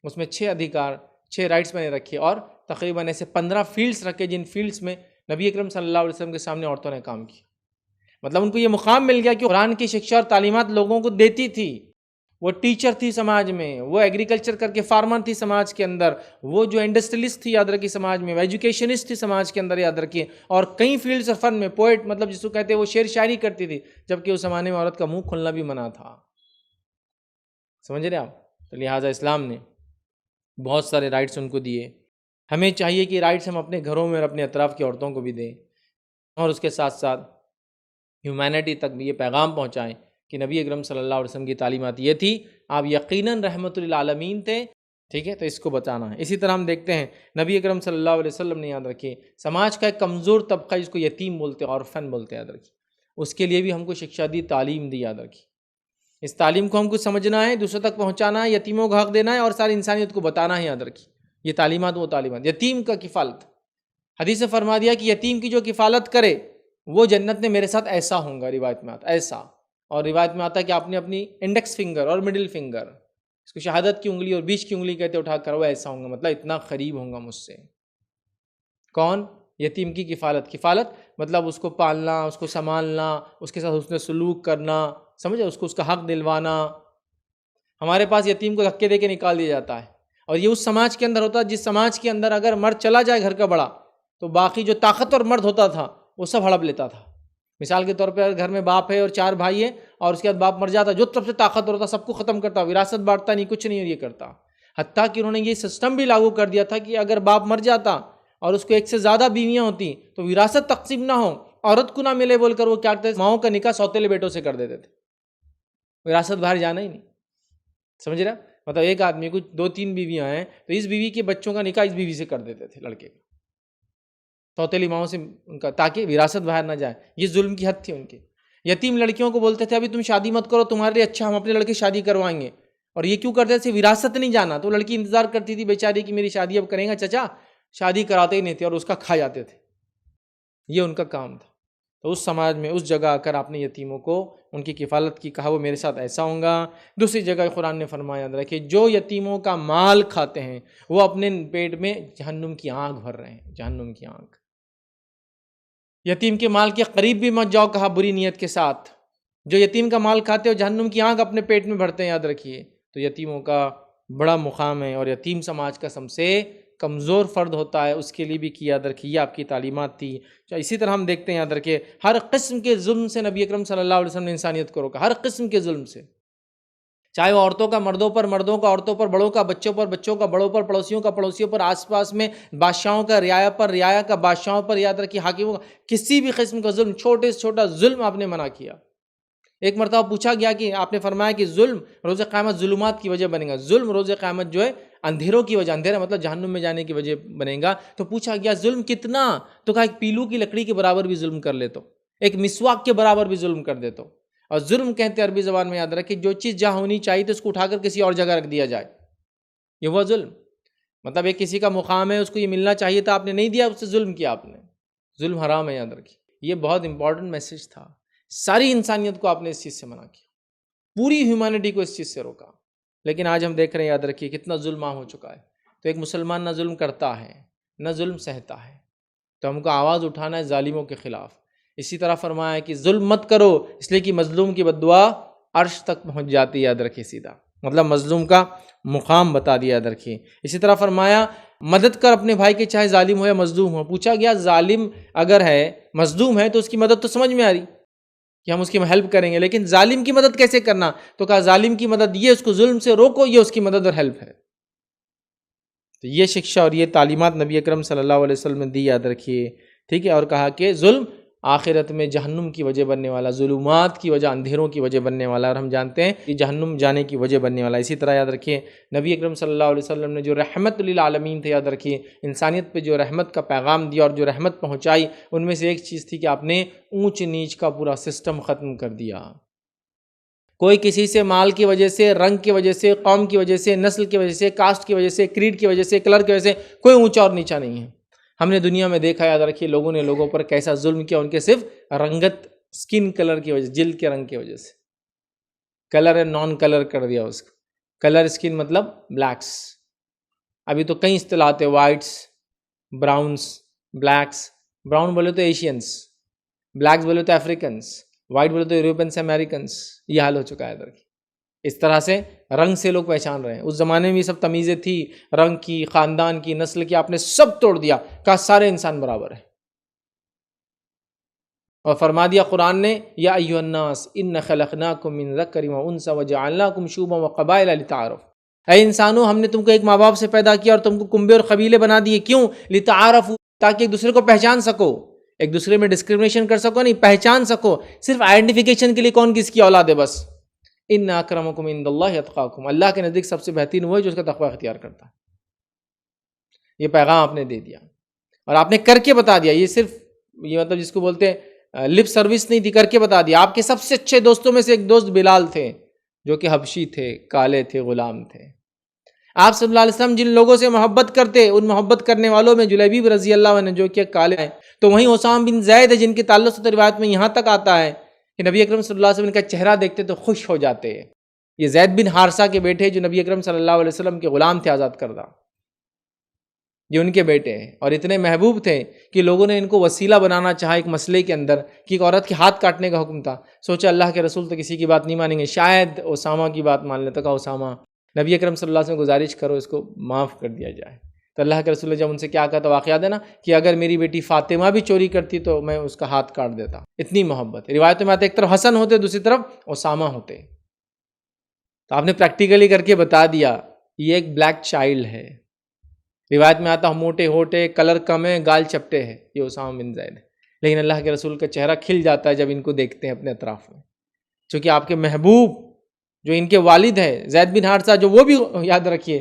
اس میں 6 ادھیکار، 6 رائٹس میں نے رکھے اور تقریباً ایسے 15 فیلڈس رکھے جن فیلڈس میں نبی اکرم صلی اللہ علیہ وسلم کے سامنے عورتوں نے کام کیا۔ مطلب ان کو یہ مقام مل گیا کہ قرآن کی شکشا اور تعلیمات لوگوں کو دیتی تھی۔ وہ ٹیچر تھی سماج میں، وہ ایگریکلچر کر کے فارمر تھی سماج کے اندر، وہ جو انڈسٹریلسٹ تھی یاد رکھیے سماج میں، وہ ایجوکیشنسٹ تھی سماج کے اندر یاد رکھیے، اور کئی فیلڈز فن میں پوئٹ، مطلب جس کو کہتے ہیں وہ شعر شاعری کرتی تھی، جبکہ اس زمانے میں عورت کا منہ کھلنا بھی منع تھا۔ سمجھ رہے آپ؟ تو لہٰذا اسلام نے بہت سارے رائٹس ان کو دیے۔ ہمیں چاہیے کہ رائٹس ہم اپنے گھروں میں اور اپنے اطراف کی عورتوں کو بھی دیں، اور اس کے ساتھ ساتھ ہیومینٹی تک بھی یہ پیغام پہنچائیں کہ نبی اکرم صلی اللہ علیہ وسلم کی تعلیمات یہ تھی، آپ یقیناً رحمت للعالمین تھے، ٹھیک ہے، تو اس کو بتانا ہے۔ اسی طرح ہم دیکھتے ہیں نبی اکرم صلی اللہ علیہ وسلم نے، یاد رکھیے، سماج کا ایک کمزور طبقہ جس کو یتیم بولتے ہیں، عرفن بولتے ہیں، یاد رکھیے، اس کے لیے بھی ہم کو شکشا دی، تعلیم دی، یاد رکھیے۔ اس تعلیم کو ہم کو سمجھنا ہے، دوسروں تک پہنچانا ہے، یتیموں کا حق دینا ہے اور ساری انسانیت کو بتانا ہے، یاد رکھیے۔ یہ تعلیمات وہ تعلیمات، یتیم کا کفالت، حدیث سے فرما دیا کہ یتیم کی جو کفالت کرے وہ جنت میں میرے ساتھ ایسا ہوں گا، روایت میں آتا ایسا، اور روایت میں آتا ہے کہ آپ نے اپنی انڈیکس فنگر اور مڈل فنگر، اس کو شہادت کی انگلی اور بیچ کی انگلی کہتے، اٹھا کر وہ ایسا ہوں گا، مطلب اتنا قریب ہوں گا مجھ سے۔ کون؟ یتیم کی کفالت۔ کفالت مطلب اس کو پالنا، اس کو سنبھالنا، اس کے ساتھ حسن سلوک کرنا، سمجھے، اس کو اس کا حق دلوانا۔ ہمارے پاس یتیم کو دھکے دے کے نکال دیا جاتا ہے، اور یہ اس سماج کے اندر ہوتا ہے جس سماج کے اندر اگر مرد چلا جائے گھر کا بڑا تو باقی جو طاقتور مرد ہوتا تھا وہ سب ہڑپ لیتا تھا۔ مثال کے طور پہ گھر میں باپ ہے اور 4 بھائی ہیں، اور اس کے بعد باپ مر جاتا، جو سب سے طاقتور ہوتا سب کو ختم کرتا، وراثت بانٹتا نہیں، کچھ نہیں، اور یہ کرتا۔ حتیٰ کہ انہوں نے یہ سسٹم بھی لاگو کر دیا تھا کہ اگر باپ مر جاتا اور اس کو ایک سے زیادہ بیویاں ہوتی تو وراثت تقسیم نہ ہو، عورت کو نہ ملے بول کر وہ کیا کرتے، ماؤں کا نکاح سوتیلے بیٹوں سے کر دیتے تھے، وراثت باہر جانا ہی نہیں، سمجھ رہا؟ مطلب ایک آدمی کو 2-3 بیویاں ہیں تو اس بیوی کے بچوں کا نکاح اس بیوی سے کر دیتے تھے، لڑکے کا، سوتیلی ماؤں سے ان کا، تاکہ وراثت باہر نہ جائے۔ یہ ظلم کی حد تھی ان کی۔ یتیم لڑکیوں کو بولتے تھے ابھی تم شادی مت کرو، تمہارے لیے اچھا، ہم اپنے لڑکے شادی کروائیں گے، اور یہ کیوں کرتے تھے؟ وراثت نہیں جانا، تو لڑکی انتظار کرتی تھی بیچاری کہ میری شادی اب کریں گا چچا، شادی کراتے ہی نہیں تھے اور اس کا کھا جاتے تھے، یہ ان کا کام تھا۔ تو اس سماج میں اس جگہ آ کر آپ نے یتیموں کو ان کی کفالت کی، کہا وہ میرے ساتھ ایسا ہوں گا۔ دوسری جگہ قرآن نے فرمایا، یاد رکھے، جو یتیموں کا مال کھاتے ہیں وہ اپنے پیٹ میں جہنم کی آگ بھر رہے ہیں، جہنم کی آگ۔ یتیم کے مال کے قریب بھی مت جاؤ، کہا بری نیت کے ساتھ۔ جو یتیم کا مال کھاتے ہو جہنم کی آگ اپنے پیٹ میں بھرتے ہیں، یاد رکھیے۔ تو یتیموں کا بڑا مقام ہے، اور یتیم سماج کا سب سے کمزور فرد ہوتا ہے، اس کے لیے بھی کی، یاد رکھیے، یہ آپ کی تعلیمات تھی۔ اسی طرح ہم دیکھتے ہیں، یاد رکھیے، ہر قسم کے ظلم سے نبی اکرم صلی اللہ علیہ وسلم نے انسانیت کو روکا، ہر قسم کے ظلم سے، چاہے وہ عورتوں کا مردوں پر، مردوں کا عورتوں پر، بڑوں کا بچوں پر، بچوں کا بڑوں پر، پڑوسیوں کا پڑوسیوں پر، آس پاس میں بادشاہوں کا رعایا پر، رعایا کا بادشاہوں پر، یاد رکھیے، حاکموں کا، کسی بھی قسم کا ظلم، چھوٹے سے چھوٹا ظلم آپ نے منع کیا۔ ایک مرتبہ پوچھا گیا کہ آپ نے فرمایا کہ ظلم روز قیامت ظلمات کی وجہ بنے گا، ظلم روز قیامت جو ہے اندھیروں کی وجہ، اندھیرا مطلب جہنم میں جانے کی وجہ بنے گا۔ تو پوچھا گیا ظلم کتنا؟ تو کہا ایک پیلو کی لکڑی کے برابر بھی ظلم کر لے تو، ایک مسواک کے برابر بھی ظلم کر دے تو۔ اور ظلم کہتے ہیں عربی زبان میں، یاد رکھیں، جو چیز جہاں ہونی چاہیے تو اس کو اٹھا کر کسی اور جگہ رکھ دیا جائے، یہ وہ ظلم۔ مطلب ایک کسی کا مقام ہے، اس کو یہ ملنا چاہیے تھا، آپ نے نہیں دیا، اس سے ظلم کیا آپ نے، ظلم حرام ہے، یاد رکھیے۔ یہ بہت امپورٹنٹ میسج تھا، ساری انسانیت کو آپ نے اس چیز سے منع کیا، پوری ہیومینٹی کو اس چیز سے روکا۔ لیکن آج ہم دیکھ رہے ہیں، یاد رکھیے، کتنا ظلم عام ہو چکا ہے۔ تو ایک مسلمان نہ ظلم کرتا ہے نہ ظلم سہتا ہے، تو ہم کو آواز اٹھانا ہے ظالموں کے خلاف۔ اسی طرح فرمایا ہے کہ ظلم مت کرو، اس لیے کہ مظلوم کی بد دعا عرش تک پہنچ جاتی ہے، یاد رکھیے، سیدھا مطلب مظلوم کا مقام بتا دیا، یاد رکھیے۔ اسی طرح فرمایا مدد کر اپنے بھائی کے، چاہے ظالم ہو یا مظلوم ہو۔ پوچھا گیا ظالم اگر ہے، مظلوم ہے، تو اس کی مدد تو سمجھ میں آ رہی کہ ہم اس کی ہیلپ کریں گے، لیکن ظالم کی مدد کیسے کرنا؟ تو کہا ظالم کی مدد یہ، اس کو ظلم سے روکو، یہ اس کی مدد اور ہیلپ ہے۔ تو یہ شکشا اور یہ تعلیمات نبی اکرم صلی اللہ علیہ وسلم نے دی، یاد رکھیے، ٹھیک ہے۔ اور کہا کہ ظلم آخرت میں جہنم کی وجہ بننے والا، ظلمات کی وجہ، اندھیروں کی وجہ بننے والا، اور ہم جانتے ہیں کہ جہنم جانے کی وجہ بننے والا۔ اسی طرح یاد رکھیے، نبی اکرم صلی اللہ علیہ وسلم نے جو رحمت للعالمین تھے، یاد رکھیے، انسانیت پہ جو رحمت کا پیغام دیا اور جو رحمت پہنچائی، ان میں سے ایک چیز تھی کہ آپ نے اونچ نیچ کا پورا سسٹم ختم کر دیا۔ کوئی کسی سے مال کی وجہ سے، رنگ کی وجہ سے، قوم کی وجہ سے، نسل کی وجہ سے، کاسٹ کی وجہ سے، کریڈ کی وجہ سے، کلر کی وجہ سے کوئی اونچا اور نیچا نہیں ہے۔ ہم نے دنیا میں دیکھا، یاد رکھیے، لوگوں نے لوگوں پر کیسا ظلم کیا، ان کے صرف رنگت، سکن کلر کی وجہ، جلد کے رنگ کی وجہ سے، کلر ہے نان کلر کر دیا اس کو، کلر سکن مطلب بلیکس۔ ابھی تو کئی اصطلاحات ہیں، وائٹس، براؤنس، بلیکس۔ براؤن بولے تو ایشینس، بلیکس بولے تو افریکنس، وائٹ بولے تو یوروپینس، امریکنس۔ یہ حال ہو چکا ہے ادھر کی۔ اس طرح سے رنگ سے لوگ پہچان رہے ہیں۔ اس زمانے میں یہ سب تمیزیں تھی، رنگ کی، خاندان کی، نسل کی، آپ نے سب توڑ دیا، کہا سارے انسان برابر ہیں۔ اور فرما دیا قرآن نے، یا ایھا الناس ان خلقناکم من ذکر و انثی وجعلناکم شعوبا وقبائل لتعارفوا۔ اے انسانوں، ہم نے تم کو ایک ماں باپ سے پیدا کیا اور تم کو کنبے اور قبیلے بنا دیے، کیوں؟ لتعارفوا، تاکہ ایک دوسرے کو پہچان سکو۔ ایک دوسرے میں ڈسکریمنیشن کر سکو نہیں، پہچان سکو، صرف آئیڈینٹیفیکیشن کے لیے کون کس کی اولاد ہے بس. ان اکرمکم عند اللہ اتقاکم، اللہ کے نزدیک سب سے بہترین وہ ہے جو اس کا تقوی اختیار کرتا ہے. یہ پیغام آپ نے دے دیا اور آپ نے کر کے بتا دیا. یہ صرف یہ مطلب جس کو بولتے ہیں لپ سروس نہیں تھی، کر کے بتا دیا. آپ کے سب سے اچھے دوستوں میں سے ایک دوست بلال تھے جو کہ حبشی تھے، کالے تھے، غلام تھے. آپ صلی اللہ علیہ وسلم جن لوگوں سے محبت کرتے، ان محبت کرنے والوں میں جلیبیب رضی اللہ عنہ جو کہ کالے ہیں، تو وہیں اسامہ بن زید ہے جن کے تعلق سے روایت میں یہاں تک آتا ہے کہ نبی اکرم صلی اللہ علیہ وسلم کا چہرہ دیکھتے تو خوش ہو جاتے. یہ زید بن حارثہ کے بیٹے جو نبی اکرم صلی اللہ علیہ وسلم کے غلام تھے، آزاد کردہ، یہ ان کے بیٹے ہیں. اور اتنے محبوب تھے کہ لوگوں نے ان کو وسیلہ بنانا چاہا ایک مسئلے کے اندر کہ ایک عورت کے ہاتھ کاٹنے کا حکم تھا. سوچا اللہ کے رسول تو کسی کی بات نہیں مانیں گے، شاید اسامہ کی بات مان لیں. تو کہا اسامہ، نبی اکرم صلی اللہ علیہ وسلم گزارش کرو اس کو معاف کر دیا جائے. تو اللہ کے رسول نے جب ان سے کیا کہا تو واقعہ ہے نا کہ اگر میری بیٹی فاطمہ بھی چوری کرتی تو میں اس کا ہاتھ کاٹ دیتا. اتنی محبت. روایتوں میں آتے ایک طرف حسن ہوتے، دوسری طرف اسامہ ہوتے. تو آپ نے پریکٹیکلی کر کے بتا دیا یہ ایک بلیک چائلڈ ہے. روایت میں آتا موٹے ہوٹے، کلر کم ہے، گال چپٹے ہے، یہ اسامہ بن زید ہے. لیکن اللہ کے رسول کا چہرہ کھل جاتا ہے جب ان کو دیکھتے ہیں اپنے اطراف میں، چونکہ آپ کے محبوب جو ان کے والد ہیں زید بن حارثہ، جو وہ بھی یاد رکھیے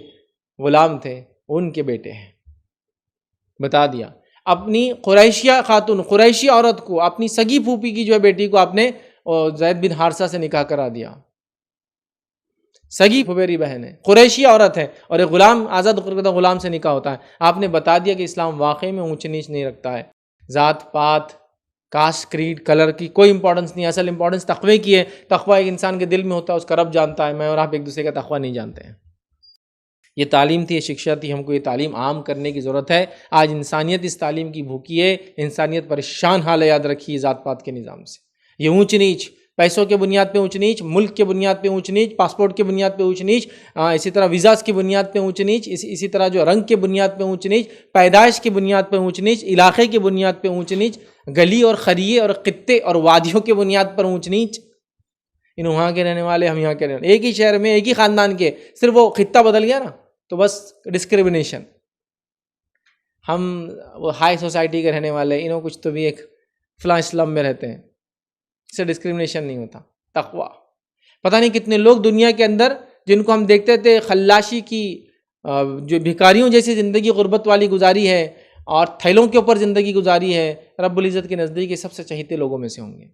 غلام تھے، ان کے بیٹے ہیں. بتا دیا. اپنی قریشیہ خاتون، قریشی عورت کو، اپنی سگی پھوپھی کی جو ہے بیٹی کو آپ نے زید بن حارثہ سے نکاح کرا دیا. سگی پھوپھیری بہن ہے، قریشی عورت ہے، اور ایک غلام، آزاد کردہ غلام سے نکاح ہوتا ہے. آپ نے بتا دیا کہ اسلام واقعی میں اونچ نیچ نہیں رکھتا ہے. ذات پات، کاسٹ، کریڈ، کلر کی کوئی امپورٹنس نہیں. اصل امپورٹنس تقوی کی ہے. تقوی ایک انسان کے دل میں ہوتا ہے، اس کا رب جانتا ہے. میں اور آپ ایک دوسرے کا تقوی نہیں جانتے ہیں. یہ تعلیم تھی، یہ شکشا تھی. ہم کو یہ تعلیم عام کرنے کی ضرورت ہے. آج انسانیت اس تعلیم کی بھوکی ہے. انسانیت پریشان حال ہے، یاد رکھیے، ذات پات کے نظام سے. یہ اونچ نیچ، پیسوں کے بنیاد پہ اونچ نیچ، ملک کے بنیاد پہ اونچ نیچ، پاسپورٹ کے بنیاد پہ اونچ نیچ، اسی طرح ویزاز کی بنیاد پہ اونچ نیچ، اسی طرح جو رنگ کے بنیاد پہ اونچ نیچ، پیدائش کی بنیاد پہ اونچ نیچ، علاقے کی بنیاد پہ اونچ نیچ، گلی اور خریے اور خطے اور وادیوں کے بنیاد پر اونچ نیچ. ان وہاں کے رہنے والے، ہم یہاں کے رہنے والے، ایک ہی شہر میں ایک ہی خاندان کے، صرف وہ خطہ بدل گیا نا تو بس ڈسکریمنیشن. ہم وہ ہائی سوسائٹی کے رہنے والے، انہوں کچھ تو بھی ایک فلاں اسلم میں رہتے ہیں، اس سے ڈسکریمنیشن نہیں ہوتا. تقوی. پتہ نہیں کتنے لوگ دنیا کے اندر جن کو ہم دیکھتے تھے خلاشی کی جو بھکاریوں جیسی زندگی غربت والی گزاری ہے اور تھیلوں کے اوپر زندگی گزاری ہے، رب العزت کے نزدیک یہ سب سے چہیتے لوگوں میں سے ہوں گے نا.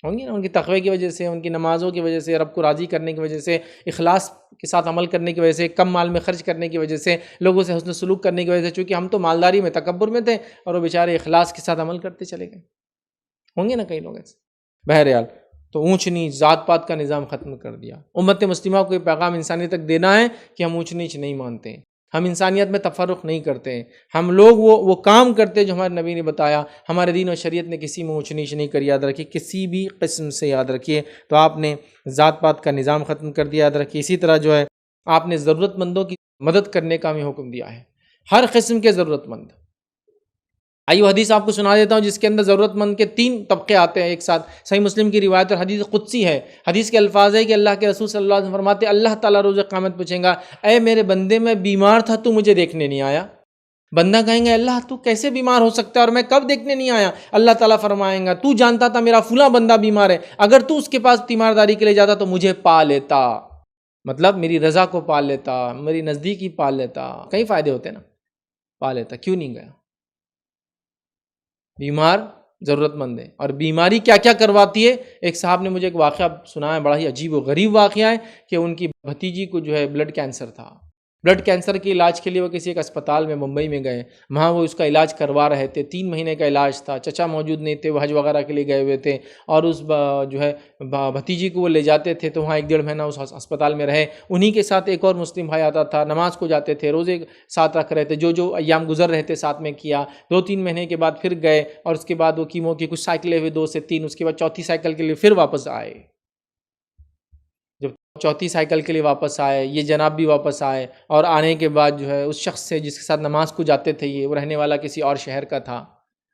ان کی تقوی کی وجہ سے، ان کی نمازوں کی وجہ سے، رب کو راضی کرنے کی وجہ سے، اخلاص کے ساتھ عمل کرنے کی وجہ سے، کم مال میں خرچ کرنے کی وجہ سے، لوگوں سے حسن سلوک کرنے کی وجہ سے. چونکہ ہم تو مالداری میں، تکبر میں تھے اور وہ بیچارے اخلاص کے ساتھ عمل کرتے چلے گئے. ہوں گے نا کئی لوگ ایسے. بہرحال تو اونچ نیچ، ذات پات کا نظام ختم کر دیا. امت مسلمہ کو یہ پیغام انسانیت تک دینا ہے کہ ہم اونچ نیچ نہیں مانتے ہیں، ہم انسانیت میں تفرق نہیں کرتے ہیں. ہم لوگ وہ کام کرتے جو ہمارے نبی نے بتایا. ہمارے دین و شریعت نے کسی میں اونچ نیچ نہیں کری، یاد رکھیے، کسی بھی قسم سے. یاد رکھیے تو آپ نے ذات پات کا نظام ختم کر دیا، یاد رکھیے. اسی طرح جو ہے آپ نے ضرورت مندوں کی مدد کرنے کا ہمیں حکم دیا ہے، ہر قسم کے ضرورت مند. آئیے حدیث آپ کو سنا دیتا ہوں جس کے اندر ضرورت مند کے 3 طبقے آتے ہیں ایک ساتھ. صحیح مسلم کی روایت اور حدیث قدسی ہے. حدیث کے الفاظ ہے کہ اللہ کے رسول صلی اللہ علیہ وسلم فرماتے ہیں اللہ تعالیٰ روز قیامت پوچھیں گا، اے میرے بندے میں بیمار تھا تو مجھے دیکھنے نہیں آیا. بندہ کہیں گے اللہ تو کیسے بیمار ہو سکتا ہے اور میں کب دیکھنے نہیں آیا؟ اللہ تعالیٰ فرمائیں گا تو جانتا تھا میرا فلاں بندہ بیمار ہے، اگر تو اس کے پاس تیمارداری کے لیے جاتا تو مجھے پا لیتا، مطلب میری رضا کو پال لیتا، میری نزدیکی پال لیتا. کئی فائدے ہوتے نا، پا لیتا. کیوں نہیں گیا؟ بیمار ضرورت مند ہے. اور بیماری کیا کیا کرواتی ہے؟ ایک صاحب نے مجھے ایک واقعہ سنا ہے، بڑا ہی عجیب و غریب واقعہ ہے کہ ان کی بھتیجی کو جو ہے بلڈ کینسر تھا. بلڈ کینسر کے علاج کے لیے وہ کسی ایک اسپتال میں ممبئی میں گئے. وہاں وہ اس کا علاج کروا رہے تھے. 3 مہینے کا علاج تھا. چچا موجود نہیں تھے، وہ حج وغیرہ کے لیے گئے ہوئے تھے. اور اس جو ہے بھتیجی کو وہ لے جاتے تھے تو وہاں 1-1.5 مہینہ اس اسپتال میں رہے. انہی کے ساتھ ایک اور مسلم بھائی آتا تھا، نماز کو جاتے تھے، روزے ساتھ رکھ رہے تھے، جو ایام گزر رہے تھے ساتھ میں کیا. 2-3 مہینے کے بعد پھر گئے اور اس کے بعد وہ کیمو کی کچھ سائیکلیں ہوئے، 2 سے 3. اس کے بعد چوتھی سائیکل کے لیے پھر واپس آئے. جب چوتھی سائیکل کے لیے واپس آئے، یہ جناب بھی واپس آئے. اور آنے کے بعد جو ہے اس شخص سے جس کے ساتھ نماز کو جاتے تھے، یہ وہ رہنے والا کسی اور شہر کا تھا،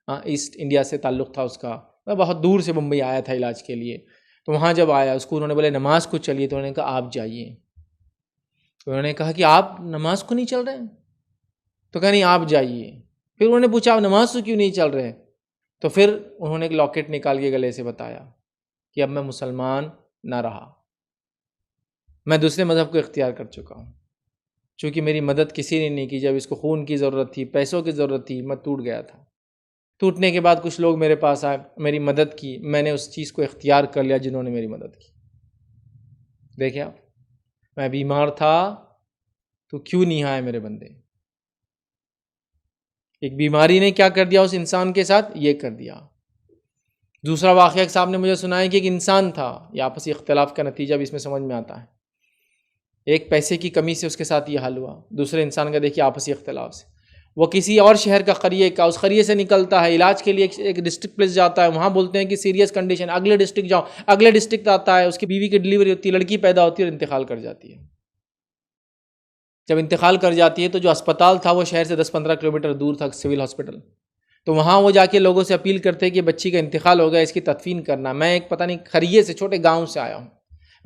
ایسٹ انڈیا سے تعلق تھا اس کا، بہت دور سے ممبئی آیا تھا علاج کے لیے. تو وہاں جب آیا اس کو انہوں نے بولے نماز کو چلیے، تو انہوں نے کہا آپ جائیے. تو انہوں نے کہا کہ آپ نماز کو نہیں چل رہے ہیں؟ تو کہا نہیں آپ جائیے. پھر انہوں نے پوچھا آپ نماز کو کیوں نہیں چل رہے ہیں؟ تو پھر انہوں نے ایک لاکٹ نکال کے گلے سے بتایا کہ اب میں مسلمان نہ رہا، میں دوسرے مذہب کو اختیار کر چکا ہوں، چونکہ میری مدد کسی نے نہیں کی، جب اس کو خون کی ضرورت تھی، پیسوں کی ضرورت تھی، میں ٹوٹ گیا تھا۔ ٹوٹنے کے بعد کچھ لوگ میرے پاس آئے، میری مدد کی، میں نے اس چیز کو اختیار کر لیا جنہوں نے میری مدد کی۔ دیکھیں آپ، میں بیمار تھا تو کیوں نہیں آئے میرے بندے؟ ایک بیماری نے کیا کر دیا اس انسان کے ساتھ؟ یہ کر دیا۔ دوسرا واقعہ ایک صاحب نے مجھے سنایا کہ ایک انسان تھا، یہ آپسی اختلاف کا نتیجہ بھی اس میں سمجھ میں آتا ہے۔ ایک پیسے کی کمی سے اس کے ساتھ یہ حال ہوا، دوسرے انسان کا دیکھیے آپسی اختلاف سے، وہ کسی اور شہر کا قریے کا، اس قریے سے نکلتا ہے علاج کے لیے، ایک ڈسٹرکٹ پلیس جاتا ہے، وہاں بولتے ہیں کہ سیریس کنڈیشن، اگلے ڈسٹرکٹ جاؤ، اگلے ڈسٹرکٹ آتا ہے، اس کی بیوی کی ڈلیوری ہوتی ہے، لڑکی پیدا ہوتی ہے اور انتقال کر جاتی ہے۔ جب انتقال کر جاتی ہے تو جو اسپتال تھا وہ شہر سے 10-15 کلومیٹر دور تھا، سول ہاسپٹل، تو وہاں وہ جا کے لوگوں سے اپیل کرتے کہ بچی کا انتقال ہو گیا، اس کی تدفین کرنا۔ میں ایک پتہ نہیں خریے سے، چھوٹے گاؤں سے آیا ہوں،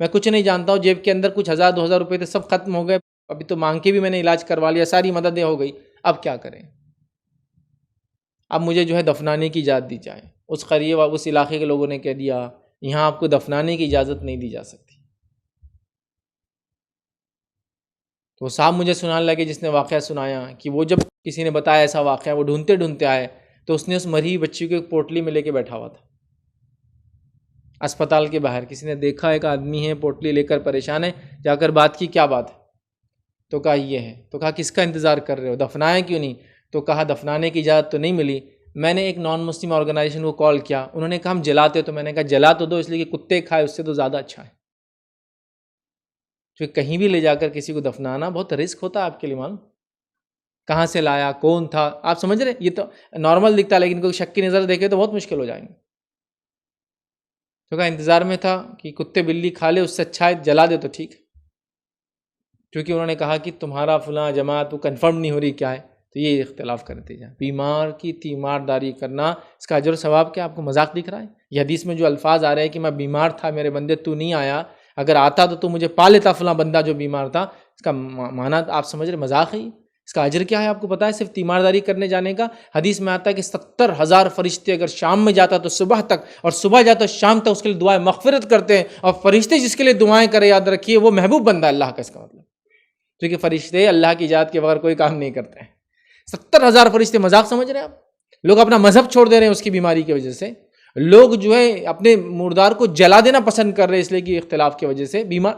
میں کچھ نہیں جانتا ہوں، جیب کے اندر کچھ 1000-2000 روپے تھے، سب ختم ہو گئے، ابھی تو مانگ کے بھی میں نے علاج کروا لیا، ساری مددیں ہو گئی، اب کیا کریں؟ اب مجھے جو ہے دفنانے کی اجازت دی جائے۔ اس قریے و اس علاقے کے لوگوں نے کہہ دیا یہاں آپ کو دفنانے کی اجازت نہیں دی جا سکتی۔ تو صاحب مجھے سنانے لگے، جس نے واقعہ سنایا، کہ وہ جب کسی نے بتایا ایسا واقعہ، وہ ڈھونڈتے ڈھونڈتے آئے تو اس نے اس مری بچی کو ایک پوٹلی میں لے کے بیٹھا ہوا تھا اسپتال کے باہر۔ کسی نے دیکھا ایک آدمی ہے پوٹلی لے کر پریشان ہے، جا کر بات کی، کیا بات ہے؟ تو کہا یہ ہے۔ تو کہا کس کا انتظار کر رہے ہو، دفنائیں کیوں نہیں؟ تو کہا دفنانے کی اجازت تو نہیں ملی، میں نے ایک نان مسلم آرگنائزیشن کو کال کیا، انہوں نے کہا ہم جلاتے، تو میں نے کہا جلا تو دو، اس لیے کہ کتے کھائے اس سے تو زیادہ اچھا ہے۔ کیونکہ کہیں بھی لے جا کر کسی کو دفنانا بہت رسک ہوتا ہے، آپ کے لیے معلوم، کہاں سے لایا، کون تھا، آپ سمجھ رہے؟ یہ تو نارمل دکھتا ہے، لیکن کوئی شک کی نظر دیکھے تو بہت مشکل ہو جائیں گے۔ تو کہا انتظار میں تھا کہ کتے بلی کھا لے، اس سے اچھا ہے جلا دے تو ٹھیک ہے۔ کیونکہ انہوں نے کہا کہ تمہارا فلاں جماعت وہ کنفرم نہیں ہو رہی کیا ہے، تو یہ اختلاف کا نتیجہ۔ بیمار کی تیمارداری کرنا، اس کا اجر و ثواب کیا آپ کو مذاق دکھ رہا ہے؟ یہ حدیث میں جو الفاظ آ رہے ہیں کہ میں بیمار تھا میرے بندے تو نہیں آیا، اگر آتا تو مجھے پا لیتا فلاں بندہ جو بیمار تھا، اس کا معنی آپ سمجھ رہے مذاق ہے؟ اس کا اجر کیا ہے آپ کو پتہ ہے؟ صرف تیمارداری کرنے جانے کا حدیث میں آتا ہے کہ 70,000 فرشتے اگر شام میں جاتا تو صبح تک، اور صبح جاتا تو شام تک اس کے لیے دعائیں مغفرت کرتے ہیں، اور فرشتے جس کے لیے دعائیں کرے یاد رکھیے وہ محبوب بندہ اللہ کا، اس کا مطلب، کیونکہ فرشتے اللہ کی اجازت کے بغیر کوئی کام نہیں کرتے ہیں۔ 70,000 فرشتے مذاق سمجھ رہے ہیں آپ؟ لوگ اپنا مذہب چھوڑ دے رہے ہیں اس کی بیماری کی وجہ سے، لوگ جو ہے اپنے مردار کو جلا دینا پسند کر رہے ہیں اس لیے کہ اختلاف کی وجہ سے بیمار،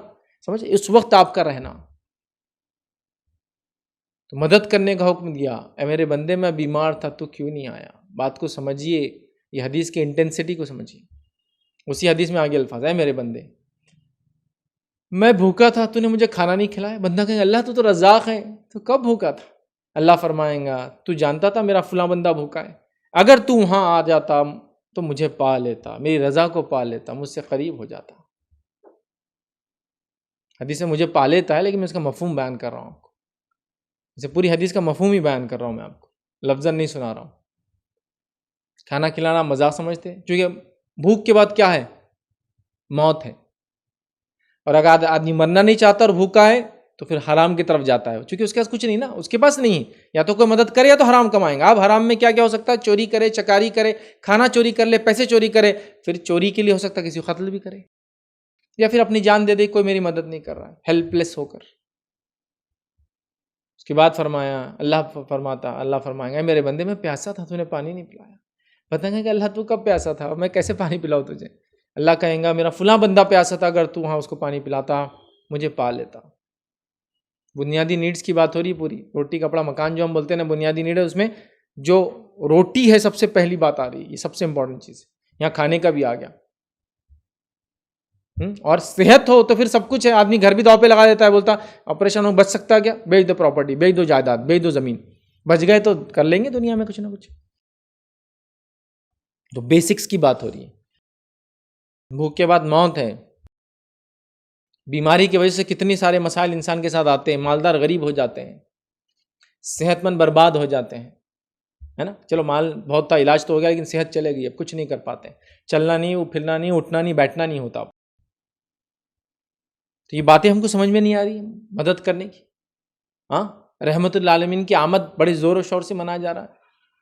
سمجھ اس وقت آپ کا رہنا تو مدد کرنے کا حکم دیا، اے میرے بندے میں بیمار تھا تو کیوں نہیں آیا؟ بات کو سمجھیے، یہ حدیث کی انٹینسٹی کو سمجھیے۔ اسی حدیث میں آگے الفاظ ہے، میرے بندے میں بھوکا تھا تو نے مجھے کھانا نہیں کھلایا۔ بندہ کہے اللہ تو رزاق ہے، تو کب بھوکا تھا؟ اللہ فرمائیں گا تو جانتا تھا میرا فلاں بندہ بھوکا ہے، اگر تو وہاں آ جاتا تو مجھے پا لیتا، میری رضا کو پا لیتا، مجھ سے قریب ہو جاتا۔ حدیث میں مجھے پا لیتا ہے، لیکن میں اس کا مفہوم بیان کر رہا ہوں آپ کو، اسے پوری حدیث کا مفہوم ہی بیان کر رہا ہوں میں آپ کو، لفظاً نہیں سنا رہا ہوں۔ کھانا کھلانا مذاق سمجھتے ہیں، کیونکہ بھوک کے بعد کیا ہے؟ موت ہے، اور اگر آدمی مرنا نہیں چاہتا اور بھوکا ہے تو پھر حرام کی طرف جاتا ہے، چونکہ اس کے پاس کچھ نہیں نا، اس کے پاس نہیں ہے، یا تو کوئی مدد کرے یا تو حرام کمائیں گا۔ اب حرام میں کیا کیا ہو سکتا ہے؟ چوری کرے، چکاری کرے، کھانا چوری کر لے، پیسے چوری کرے، پھر چوری کے لیے ہو سکتا ہے کسی کو قتل بھی کرے، یا پھر اپنی جان دے دے، کوئی میری مدد نہیں کر رہا ہے، ہیلپ لیس ہو کر۔ اس کے بعد فرمایا، اللہ فرمائیں گا میرے بندے میں پیاسا تھا تو نے پانی نہیں پلایا۔ بتائیں گے کہ اللہ تو کب پیاسا تھا، میں کیسے پانی پلاؤں تجھے؟ اللہ کہیں گا میرا فلاں بندہ پیاسا تھا، اگر تو وہاں اس کو پانی پلاتا مجھے پا لیتا۔ بنیادی نیڈز کی بات ہو رہی پوری، روٹی کپڑا مکان جو ہم بولتے ہیں نا بنیادی نیڈ ہے، اس میں جو روٹی ہے سب سے پہلی بات آ رہی ہے، یہ سب سے امپورٹنٹ چیز ہے، یہاں کھانے کا بھی آ گیا۔ اور صحت ہو تو پھر سب کچھ ہے، آدمی گھر بھی داؤ پہ لگا دیتا ہے، بولتا آپریشن ہو بچ سکتا ہے کیا؟ بیچ دو پراپرٹی، بیچ دو جائیداد، بیچ دو زمین، بچ گئے تو کر لیں گے دنیا میں کچھ نہ کچھ۔ تو بیسکس کی بات ہو رہی ہے۔ بھوک کے بعد موت ہے، بیماری کی وجہ سے کتنی سارے مسائل انسان کے ساتھ آتے ہیں، مالدار غریب ہو جاتے ہیں، صحت مند برباد ہو جاتے ہیں، ہے نا؟ چلو مال بہت تھا، علاج تو ہو گیا، لیکن صحت چلے گئی، اب کچھ نہیں کر پاتے، چلنا نہیں، پھرنا نہیں، اٹھنا نہیں، بیٹھنا نہیں ہوتا۔ تو یہ باتیں ہم کو سمجھ میں نہیں آ رہی ہیں مدد کرنے کی۔ ہاں، رحمت اللہ عالمین کی آمد بڑے زور و شور سے منایا جا رہا ہے،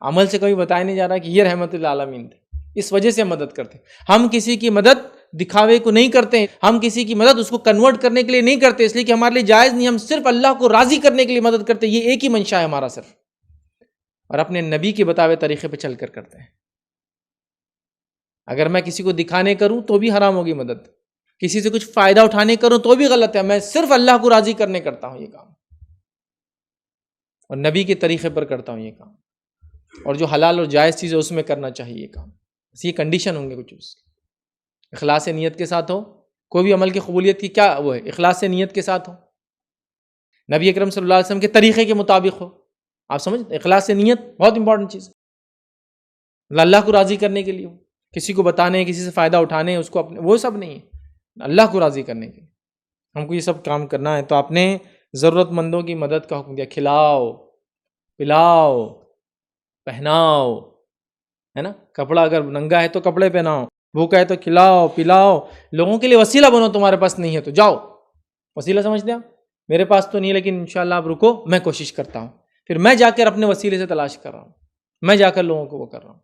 عمل سے کبھی بتایا نہیں جا رہا کہ یہ رحمت للعالمین تھے، اس وجہ سے مدد کرتے ہیں۔ ہم کسی کی مدد دکھاوے کو نہیں کرتے ہیں، ہم کسی کی مدد اس کو کنورٹ کرنے کے لیے نہیں کرتے، اس لیے کہ ہمارے لیے جائز نہیں، ہم صرف اللہ کو راضی کرنے کے لیے مدد کرتے ہیں، یہ ایک ہی منشا ہے ہمارا صرف، اور اپنے نبی کے بتاوے طریقے پہ چل کر کرتے ہیں۔ اگر میں کسی کو دکھانے کروں تو بھی حرام ہوگی مدد، کسی سے کچھ فائدہ اٹھانے کروں تو بھی غلط ہے، میں صرف اللہ کو راضی کرنے کرتا ہوں یہ کام، اور نبی کے طریقے پر کرتا ہوں یہ کام، اور جو حلال اور جائز چیز ہے اس میں کرنا چاہیے یہ کام، بس یہ کنڈیشن ہوں گے کچھ اس کے، اخلاص نیت کے ساتھ ہو، کوئی بھی عمل کی قبولیت کی کیا وہ ہے، اخلاص نیت کے ساتھ ہو، نبی اکرم صلی اللہ علیہ وسلم کے طریقے کے مطابق ہو، آپ سمجھ، اخلاص نیت بہت امپورٹنٹ چیز ہے، اللہ کو راضی کرنے کے لیے ہو، کسی کو بتانے، کسی سے فائدہ اٹھانے، اس کو اپنے وہ سب نہیں ہے، اللہ کو راضی کرنے کے لیے ہم کو یہ سب کام کرنا ہے۔ تو آپ نے ضرورت مندوں کی مدد کا حکم دیا، کھلاؤ پلاؤ پہناؤ، ہے نا، کپڑا اگر ننگا ہے تو کپڑے پہناؤ، بھوکا ہے تو کھلاؤ پلاؤ، لوگوں کے لیے وسیلہ بنو، تمہارے پاس نہیں ہے تو جاؤ، وسیلہ سمجھتے ہیں، میرے پاس تو نہیں لیکن انشاءاللہ آپ رکو، میں کوشش کرتا ہوں، پھر میں جا کر اپنے وسیلے سے تلاش کر رہا ہوں، میں جا کر لوگوں کو وہ کر رہا ہوں۔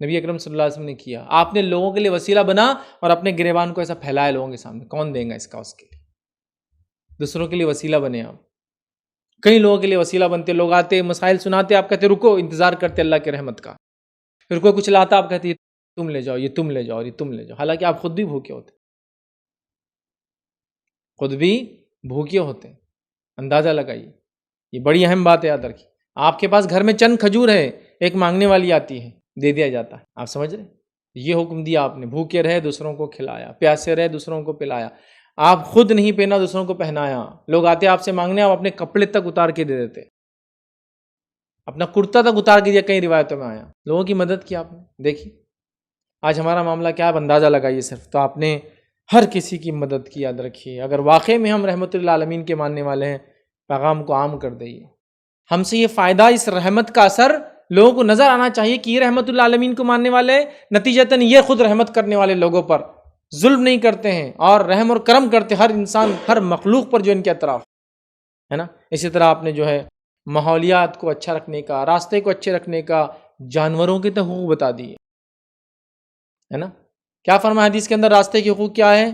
نبی اکرم صلی اللہ علیہ وسلم نے کیا، آپ نے لوگوں کے لیے وسیلہ بنا اور اپنے گریبان کو ایسا پھیلایا لوگوں کے سامنے، کون دیں گا اس کا، اس کے لیے دوسروں کے لیے وسیلہ بنے آپ، کئی لوگوں کے لیے وسیلہ بنتے، لوگ آتے مسائل سناتے، آپ کہتے رکو، انتظار کرتے اللہ کے رحمت کا، پھر کوئی کچھ لاتا، آپ کہتے تم لے جاؤ، یہ تم لے جاؤ، یہ تم لے جاؤ، حالانکہ آپ خود بھی بھوکے ہوتے، خود بھی بھوکے ہوتے، اندازہ لگائیے، یہ بڑی اہم بات ہے یاد رکھیے، آپ کے پاس گھر میں چند کھجور ہے، ایک مانگنے والی آتی ہے، دے دیا جاتا ہے، آپ سمجھ رہے، یہ حکم دیا آپ نے، بھوکے رہے دوسروں کو کھلایا، پیاسے رہے دوسروں کو پلایا، آپ خود نہیں پہنا دوسروں کو پہنایا، لوگ آتے آپ سے مانگنے، آپ اپنے کپڑے تک اتار کے دے دیتے، اپنا کرتا تک اتار کے دیا، کئی روایتوں میں آیا، لوگوں کی مدد کی آپ نے، دیکھیے آج ہمارا معاملہ کیا ہے، اندازہ لگائیے صرف، تو آپ نے ہر کسی کی مدد کی، یاد رکھیے، اگر واقعی میں ہم رحمت للعالمین کے ماننے والے ہیں، پیغام کو عام کر دئیے، ہم سے یہ فائدہ، اس رحمت کا اثر لوگوں کو نظر آنا چاہیے کہ یہ رحمت للعالمین کو ماننے والے، نتیجتاً یہ خود رحمت کرنے والے لوگوں پر ظلم نہیں کرتے ہیں، اور رحم اور کرم کرتے ہر انسان، ہر مخلوق پر جو ان کے اطراف ہے نا۔ اسی طرح آپ نے جو ہے ماحولیات کو اچھا رکھنے کا، راستے کو اچھے رکھنے کا، جانوروں کے تو حقوق بتا دیے، ہے نا، کیا فرمایا حدیث کے اندر، راستے کے حقوق کیا ہے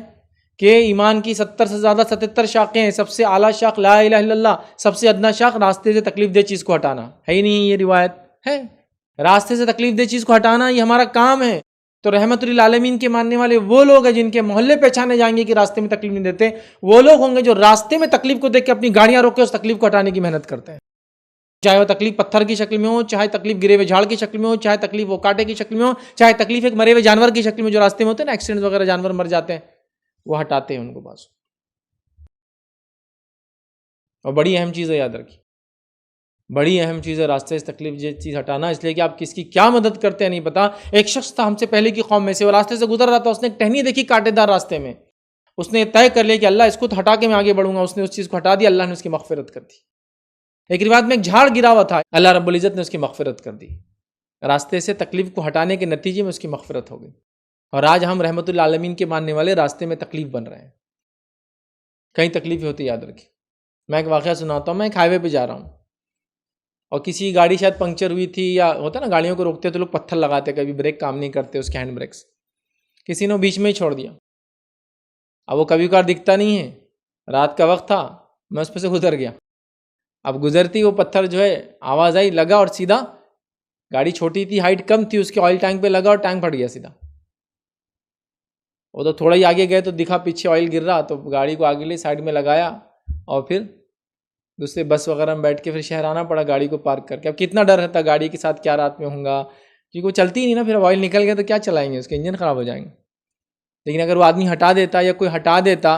کہ ایمان کی 70 سے زیادہ 77 شاخیں ہیں، سب سے اعلیٰ شاخ لا الہ الا اللہ، سب سے ادنا شاخ راستے سے تکلیف دہ چیز کو ہٹانا ہے، ہی نہیں یہ روایت ہے، راستے سے تکلیف دہ چیز کو ہٹانا یہ ہمارا کام ہے۔ تو رحمت للعالمین کے ماننے والے وہ لوگ ہیں جن کے محلے پہچانے جائیں گے کہ راستے میں تکلیف نہیں دیتے، وہ لوگ ہوں گے جو راستے میں تکلیف کو دیکھ کے اپنی گاڑیاں روک کے اس تکلیف کو ہٹانے کی محنت کرتے ہیں، چاہے وہ تکلیف پتھر کی شکل میں ہو، چاہے تکلیف گرے ہوئے جھاڑ کی شکل میں ہو، چاہے تکلیف وہ کانٹے کی شکل میں ہو، چاہے تکلیف ایک مرے ہوئے جانور کی شکل میں جو راستے میں ہوتے ہیں نا، ایکسیڈنٹ وغیرہ جانور مر جاتے ہیں، وہ ہٹاتے ہیں ان کو پاس۔ اور بڑی اہم چیز ہے، یاد رکھیے، بڑی اہم چیز ہے راستے سے تکلیف یہ چیز ہٹانا، اس لیے کہ آپ کس کی کیا مدد کرتے ہیں نہیں پتا۔ ایک شخص تھا ہم سے پہلے کی قوم میں سے، وہ راستے سے گزر رہا تھا، اس نے ایک ٹہنی دیکھی کانٹے دار راستے میں، اس نے طے کر لیا کہ اللہ اس کو ہٹا کے میں آگے بڑھوں گا، اس نے اس چیز کو ہٹا دیا، اللہ نے اس کی مغفرت کر دی۔ ایک روایت میں ایک جھاڑ گرا ہوا تھا، اللہ رب العزت نے اس کی مغفرت کر دی، راستے سے تکلیف کو ہٹانے کے نتیجے میں اس کی مغفرت ہو گئی۔ اور آج ہم رحمت للعالمین کے ماننے والے راستے میں تکلیف بن رہے ہیں، کئی تکلیفیں ہوتی یاد رکھیں۔ میں ایک واقعہ سناتا ہوں، میں ایک ہائی وے پہ جا رہا ہوں اور کسی گاڑی شاید پنکچر ہوئی تھی، یا ہوتا ہے نا گاڑیوں کو روکتے تو لوگ پتھر لگاتے، کبھی بریک کام نہیں کرتے اس کے ہینڈ بریکس، کسی نے بیچ میں ہی چھوڑ دیا، اب وہ کبھی کبھار دکھتا نہیں ہے، رات کا وقت تھا، میں اس پہ سے گزر گیا، اب گزرتی وہ پتھر جو ہے آواز آئی، لگا اور سیدھا، گاڑی چھوٹی تھی، ہائٹ کم تھی، اس کے آئل ٹینک پہ لگا اور ٹینک پھٹ گیا سیدھا۔ وہ تو تھوڑا ہی آگے گئے تو دکھا پیچھے آئل گر رہا، تو گاڑی کو آگے لے سائڈ میں لگایا اور پھر دوسرے بس وغیرہ میں بیٹھ کے پھر شہر آنا پڑا گاڑی کو پارک کر کے۔ اب کتنا ڈر رہتا گاڑی کے ساتھ، کیا رات میں ہوں گا، کیونکہ وہ چلتی نہیں نا، پھر آئل نکل گیا تو کیا چلائیں گے، اس کے انجن خراب ہو جائیں گے۔ لیکن اگر وہ آدمی ہٹا دیتا یا کوئی ہٹا دیتا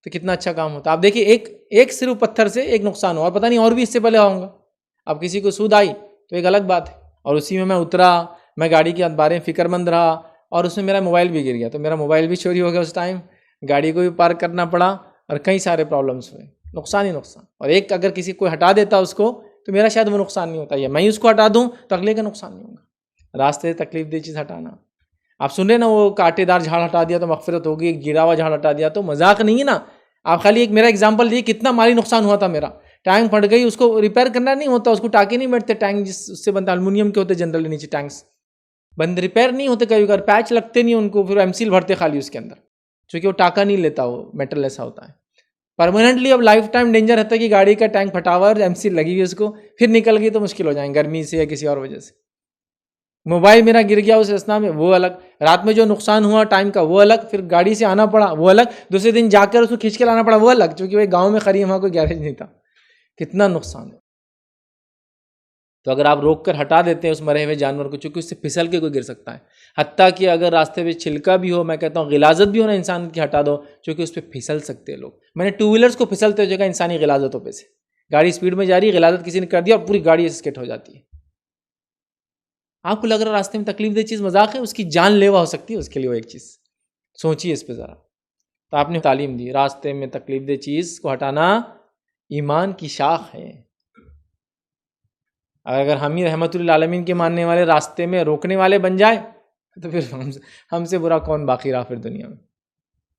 تو کتنا اچھا کام ہوتا۔ آپ دیکھیے ایک صرف پتھر سے ایک نقصان ہوا، اور پتہ نہیں اور بھی اس سے پہلے ہوں گا، اب کسی کو سود آئی تو ایک الگ بات ہے۔ اور اسی میں اترا، میں گاڑی کے بارے میں فکر مند رہا، اور اس میں میرا موبائل بھی گر گیا، تو میرا موبائل بھی چوری ہو گیا اس ٹائم، گاڑی کو بھی پارک کرنا پڑا، اور کئی سارے پرابلمس ہوئے، نقصان ہی نقصان۔ اور ایک اگر کسی کو ہٹا دیتا اس کو تو میرا شاید وہ نقصان نہیں ہوتا، یا میں اس کو ہٹا دوں تو اگلے کا نقصان نہیں ہوگا۔ راستے سے تکلیف دہ چیز ہٹانا، آپ سن رہے نا، وہ کانٹے دار جھاڑ ہٹا دیا تو مغفرت ہوگی، ایک گرا ہوا جھاڑ ہٹا دیا تو مذاق نہیں ہے نا۔ آپ خالی ایک میرا اگزامپل دیے، کتنا مالی نقصان ہوا تھا میرا، ٹینک پھٹ گئی، اس کو ریپیئر کرنا نہیں ہوتا، اس کو ٹانکے نہیں بیٹھتے، ٹینک جس اس سے بنتا الومنیم کے ہوتے جنرلی نیچے ٹینکس بند ریپیئر نہیں ہوتے، کبھی کبھار پیچ لگتے نہیں ان کو، پھر ایم سیل بھرتے خالی اس کے اندر، چونکہ وہ ٹاکا نہیں لیتا، وہ میٹل ایسا ہوتا ہے پرماننٹلی۔ اب لائف ٹائم ڈینجر رہتا ہے کہ گاڑی کا ٹینک پھٹا ہوا ہے اور ایم سیل لگی ہوئی اس کو، پھر نکل گئی تو مشکل ہو جائیں گرمی سے یا کسی اور وجہ سے۔ موبائل میرا گر گیا اس اسنا میں، وہ الگ، رات میں جو نقصان ہوا ٹائم کا وہ الگ، پھر گاڑی سے آنا پڑا وہ الگ، دوسرے دن جا کر اس کو کھینچ کے لانا پڑا وہ الگ، چونکہ وہ گاؤں میں خری وہاں کوئی گیرج نہیں تھا، کتنا نقصان ہے۔ تو اگر آپ روک کر ہٹا دیتے ہیں اس مرے ہوئے جانور کو، چونکہ اس سے پھسل کے کوئی گر سکتا ہے، حتیٰ کہ اگر راستے میں چھلکا بھی ہو، میں کہتا ہوں غلاظت بھی ہو نا انسان کی، ہٹا دو، چونکہ اس پہ پھسل سکتے ہیں لوگ۔ میں نے 2 ویلرز کو پھسلتے ہوئے دیکھا انسانی غلاظتوں پہ سے، گاڑی اسپیڈ میں جا رہی ہے، غلاظت کسی نے کر دیا اور پوری گاڑی اسکٹ ہو جاتی ہے۔ آپ کو لگ رہا راستے میں تکلیف دہ چیز مذاق ہے، اس کی جان لیوا ہو سکتی ہے اس کے لیے وہ ایک چیز، سوچیے اس پہ ذرا۔ تو آپ نے تعلیم دی، راستے میں تکلیف دہ چیز کو ہٹانا ایمان کی شاخ ہے۔ اگر ہم ہی رحمت للعالمین کے ماننے والے راستے میں روکنے والے بن جائے تو پھر ہم سے برا کون باقی رہا پھر دنیا میں؟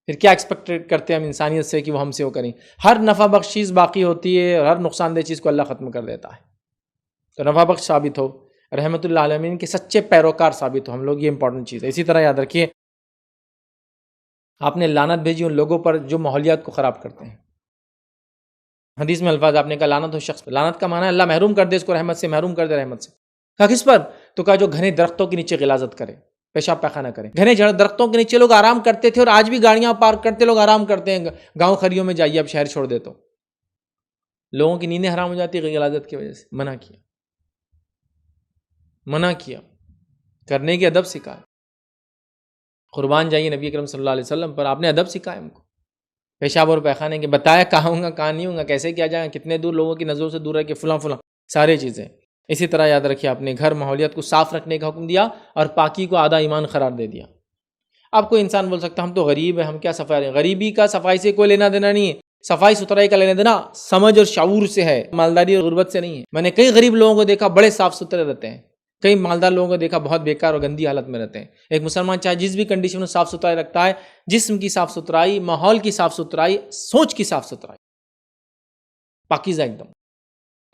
پھر کیا ایکسپیکٹ کرتے ہیں ہم انسانیت سے کہ وہ ہم سے وہ کریں؟ ہر نفع بخش چیز باقی ہوتی ہے اور ہر نقصان دہ چیز کو اللہ ختم کر دیتا ہے۔ تو نفع بخش ثابت ہو، رحمت للعالمین کے سچے پیروکار ثابت ہو ہم لوگ، یہ امپورٹنٹ چیز ہے۔ اسی طرح یاد رکھیے، آپ نے لعنت بھیجی ان لوگوں پر جو ماحولیات کو خراب کرتے ہیں۔ حدیث میں الفاظ آپ نے کہا لعنت ہو شخص، لعنت کا معنی ہے اللہ محروم کر دے اس کو رحمت سے، محروم کر دے رحمت سے۔ کہا کس پر؟ تو کہا جو گھنے درختوں کے نیچے غلاظت کرے، پیشاب پیخانہ کرے۔ گھنے درختوں کے نیچے لوگ آرام کرتے تھے، اور آج بھی گاڑیاں پارک کرتے لوگ آرام کرتے ہیں، گاؤں خریوں میں جائیے اب شہر چھوڑ دے تو لوگوں کی نیندیں حرام ہو جاتی ہے غلاظت کی وجہ سے۔ منع کیا، کرنے کی ادب سکھائے۔ قربان جائیے نبی اکرم صلی اللہ علیہ وسلم پر، آپ نے ادب سکھائے ہم کو، پیشاب اور پیخانے کے بتایا کہاں ہوں گا کہاں نہیں ہوں گا، کیسے کیا جائے گا، کتنے دور لوگوں کی نظروں سے دور رہ کے فلاں ساری چیزیں۔ اسی طرح یاد رکھیے آپ نے گھر ماحولیات کو صاف رکھنے کا حکم دیا اور پاکی کو آدھا ایمان قرار دے دیا۔ اب کوئی انسان بول سکتا ہے ہم تو غریب ہیں، ہم کیا صفائی رہیں؟ غریبی کا صفائی سے کوئی لینا دینا نہیں ہے، صفائی ستھرائی کا لینا دینا سمجھ اور شعور سے ہے، مالداری اور غربت سے نہیں ہے۔ میں نے کئی غریب لوگوں کو دیکھا بڑے صاف ستھرے رہتے ہیں، کئی مالدار لوگوں کو دیکھا بہت بیکار اور گندی حالت میں رہتے ہیں۔ ایک مسلمان چاہے جس بھی کنڈیشن میں صاف ستھرائی رکھتا ہے، جسم کی صاف ستھرائی، ماحول کی صاف ستھرائی، سوچ کی صاف ستھرائی، پاکیزہ ایک دم۔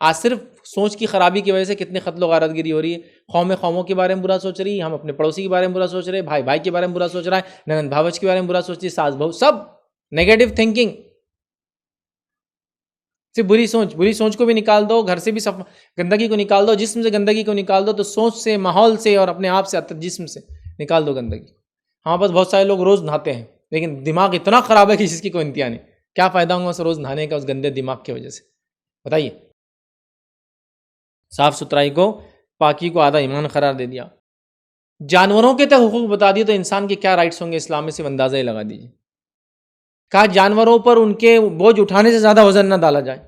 آج صرف سوچ کی خرابی کی وجہ سے کتنے قتل و غارت گری ہو رہی ہے، قوموں کے بارے میں برا سوچ رہی ہے، ہم اپنے پڑوسی کے بارے میں برا سوچ رہے ہیں، بھائی بھائی کے بارے میں برا سوچ رہا ہے، نند بھاوچ کے بارے میں برا سوچ رہی ہے، ساس بہو، سب نیگیٹو تھنکنگ، صرف بری سوچ کو بھی نکال دو، گھر سے بھی گندگی کو نکال دو، جسم سے گندگی کو نکال دو، تو سوچ سے، ماحول سے اور اپنے آپ سے، جسم سے نکال دو گندگی۔ ہاں بس بہت سارے لوگ روز نہاتے ہیں لیکن دماغ اتنا خراب ہے کہ جس کی کوئی انتہا نہیں، کیا فائدہ ہوگا اسے روز نہانے کا اس گندے دماغ کی وجہ سے؟ بتائیے۔ صاف ستھرائی کو، پاکی کو آدھا ایمان قرار دے دیا۔ جانوروں کے تک حقوق بتا دیے تو انسان کے کیا رائٹس ہوں گے اسلام میں، سے اندازہ ہی لگا دیجیے۔ کہا جانوروں پر ان کے بوجھ اٹھانے سے زیادہ وزن نہ ڈالا جائے،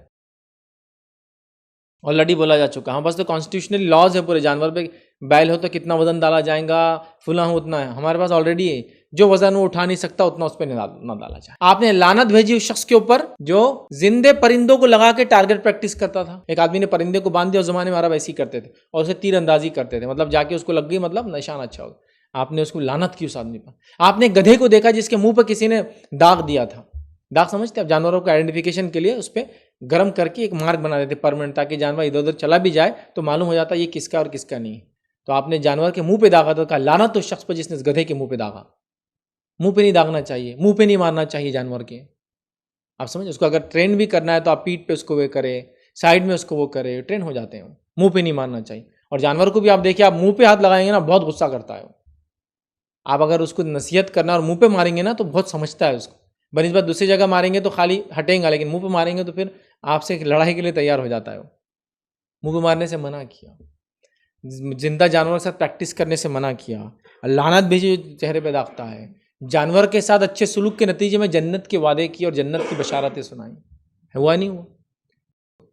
آلریڈی بولا جا چکا۔ ہاں بس تو کانسٹیٹیوشنل لاز ہے پورے، جانور پہ بیل ہو تو کتنا وزن ڈالا جائے گا، فلاں ہو اتنا ہے، ہمارے پاس آلریڈی ہے، جو وزن وہ اٹھا نہیں سکتا اتنا اس پہ نہ ڈالا جائے۔ آپ نے لعنت بھیجی اس شخص کے اوپر جو زندے پرندوں کو لگا کے ٹارگٹ پریکٹس کرتا تھا۔ ایک آدمی نے پرندے کو باندھ دیا، اس زمانے میں عرب ایسے ہی کرتے تھے، اور اسے تیر اندازی کرتے تھے، مطلب جا کے اس کو لگ گئی، مطلب نشان اچھا ہوگا۔ آپ نے اس کو لعنت کی اس آدمی پر۔ آپ نے گدھے کو دیکھا جس کے منہ پہ کسی نے داغ دیا تھا، داغ سمجھتے ہیں جانوروں کو آئیڈینٹیفیکیشن کے لیے، اس پہ گرم کر کے ایک مارک بنا دیتے پرماننٹ، تاکہ جانور ادھر ادھر چلا بھی جائے تو معلوم ہو جاتا ہے یہ کس کا اور کس کا نہیں ہے۔ تو آپ نے جانور کے منہ پہ داغا تو کہا لعنت اس شخص پر جس نے اس گدھے کے منہ پہ داغا۔ منہ پہ نہیں داغنا چاہیے، منہ پہ نہیں مارنا چاہیے جانور کے۔ آپ سمجھ، اس کو اگر ٹرین بھی کرنا ہے تو آپ پیٹھ پہ اس کو وہ کرے، سائڈ میں اس کو وہ کرے، ٹرین ہو جاتے ہیں۔ منہ پہ نہیں مارنا چاہیے۔ اور جانور کو بھی آپ دیکھیں، آپ منہ پہ ہاتھ لگائیں گے نا بہت غصہ کرتا ہے وہ۔ آپ اگر اس کو نصیحت کرنا اور منہ پہ ماریں گے نا تو بہت سمجھتا ہے اس کو، بنسبت دوسری جگہ ماریں گے تو خالی ہٹیں گا، لیکن منہ پہ ماریں گے تو پھر آپ سے لڑائی کے لیے تیار ہو جاتا ہے وہ۔ منہ پہ مارنے سے منع کیا، زندہ جانور کے ساتھ پریکٹس کرنے سے منع کیا، لعنت بھیجی چہرے پہ داغتا ہے، جانور کے ساتھ اچھے سلوک کے نتیجے میں جنت کے وعدے کی اور جنت کی بشارتیں سنائیں، ہوا نہیں ہوا؟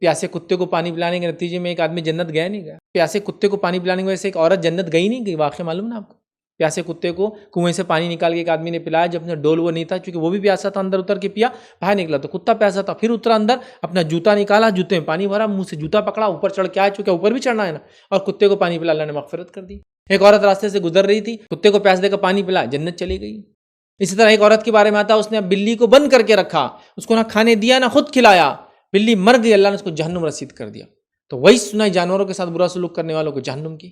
پیاسے کتے کو پانی پلانے کے نتیجے میں ایک آدمی جنت گیا نہیں گیا؟ پیاسے کتے کو پانی پلانے کی وجہ سے ایک عورت جنت گئی نہیں گئی؟ واقعہ معلوم نا آپ کو؟ پیاسے کتے کو کنویں سے پانی نکال کے ایک آدمی نے پلایا، جب ڈول وہ نہیں تھا چونکہ وہ بھی پیاسا تھا، اندر اتر کے پیا، باہر نکلا تو کتا پیاسا تھا، پھر اترا اندر، اپنا جوتا نکالا، جوتے میں پانی بھرا، منہ سے جوتا پکڑا، اوپر چڑھ کے آیا چونکہ اوپر بھی چڑھنا ہے نا، اور کتے کو پانی پلا، اللہ نے مغفرت کر دی۔ ایک عورت راستے سے گزر رہی تھی، کتے کو پیاس دے کر پانی پلا، جنت چلی گئی۔ اسی طرح ایک عورت کے بارے میں آتا، اس نے بلی کو بند کر کے رکھا، اس کو نہ کھانے دیا نہ خود کھلایا، بلی مر گئی، اللہ نے اس کو جہنم رسید کر دیا. تو وہی سنائی جانوروں کے ساتھ برا سلوک کرنے والوں کو جہنم کی.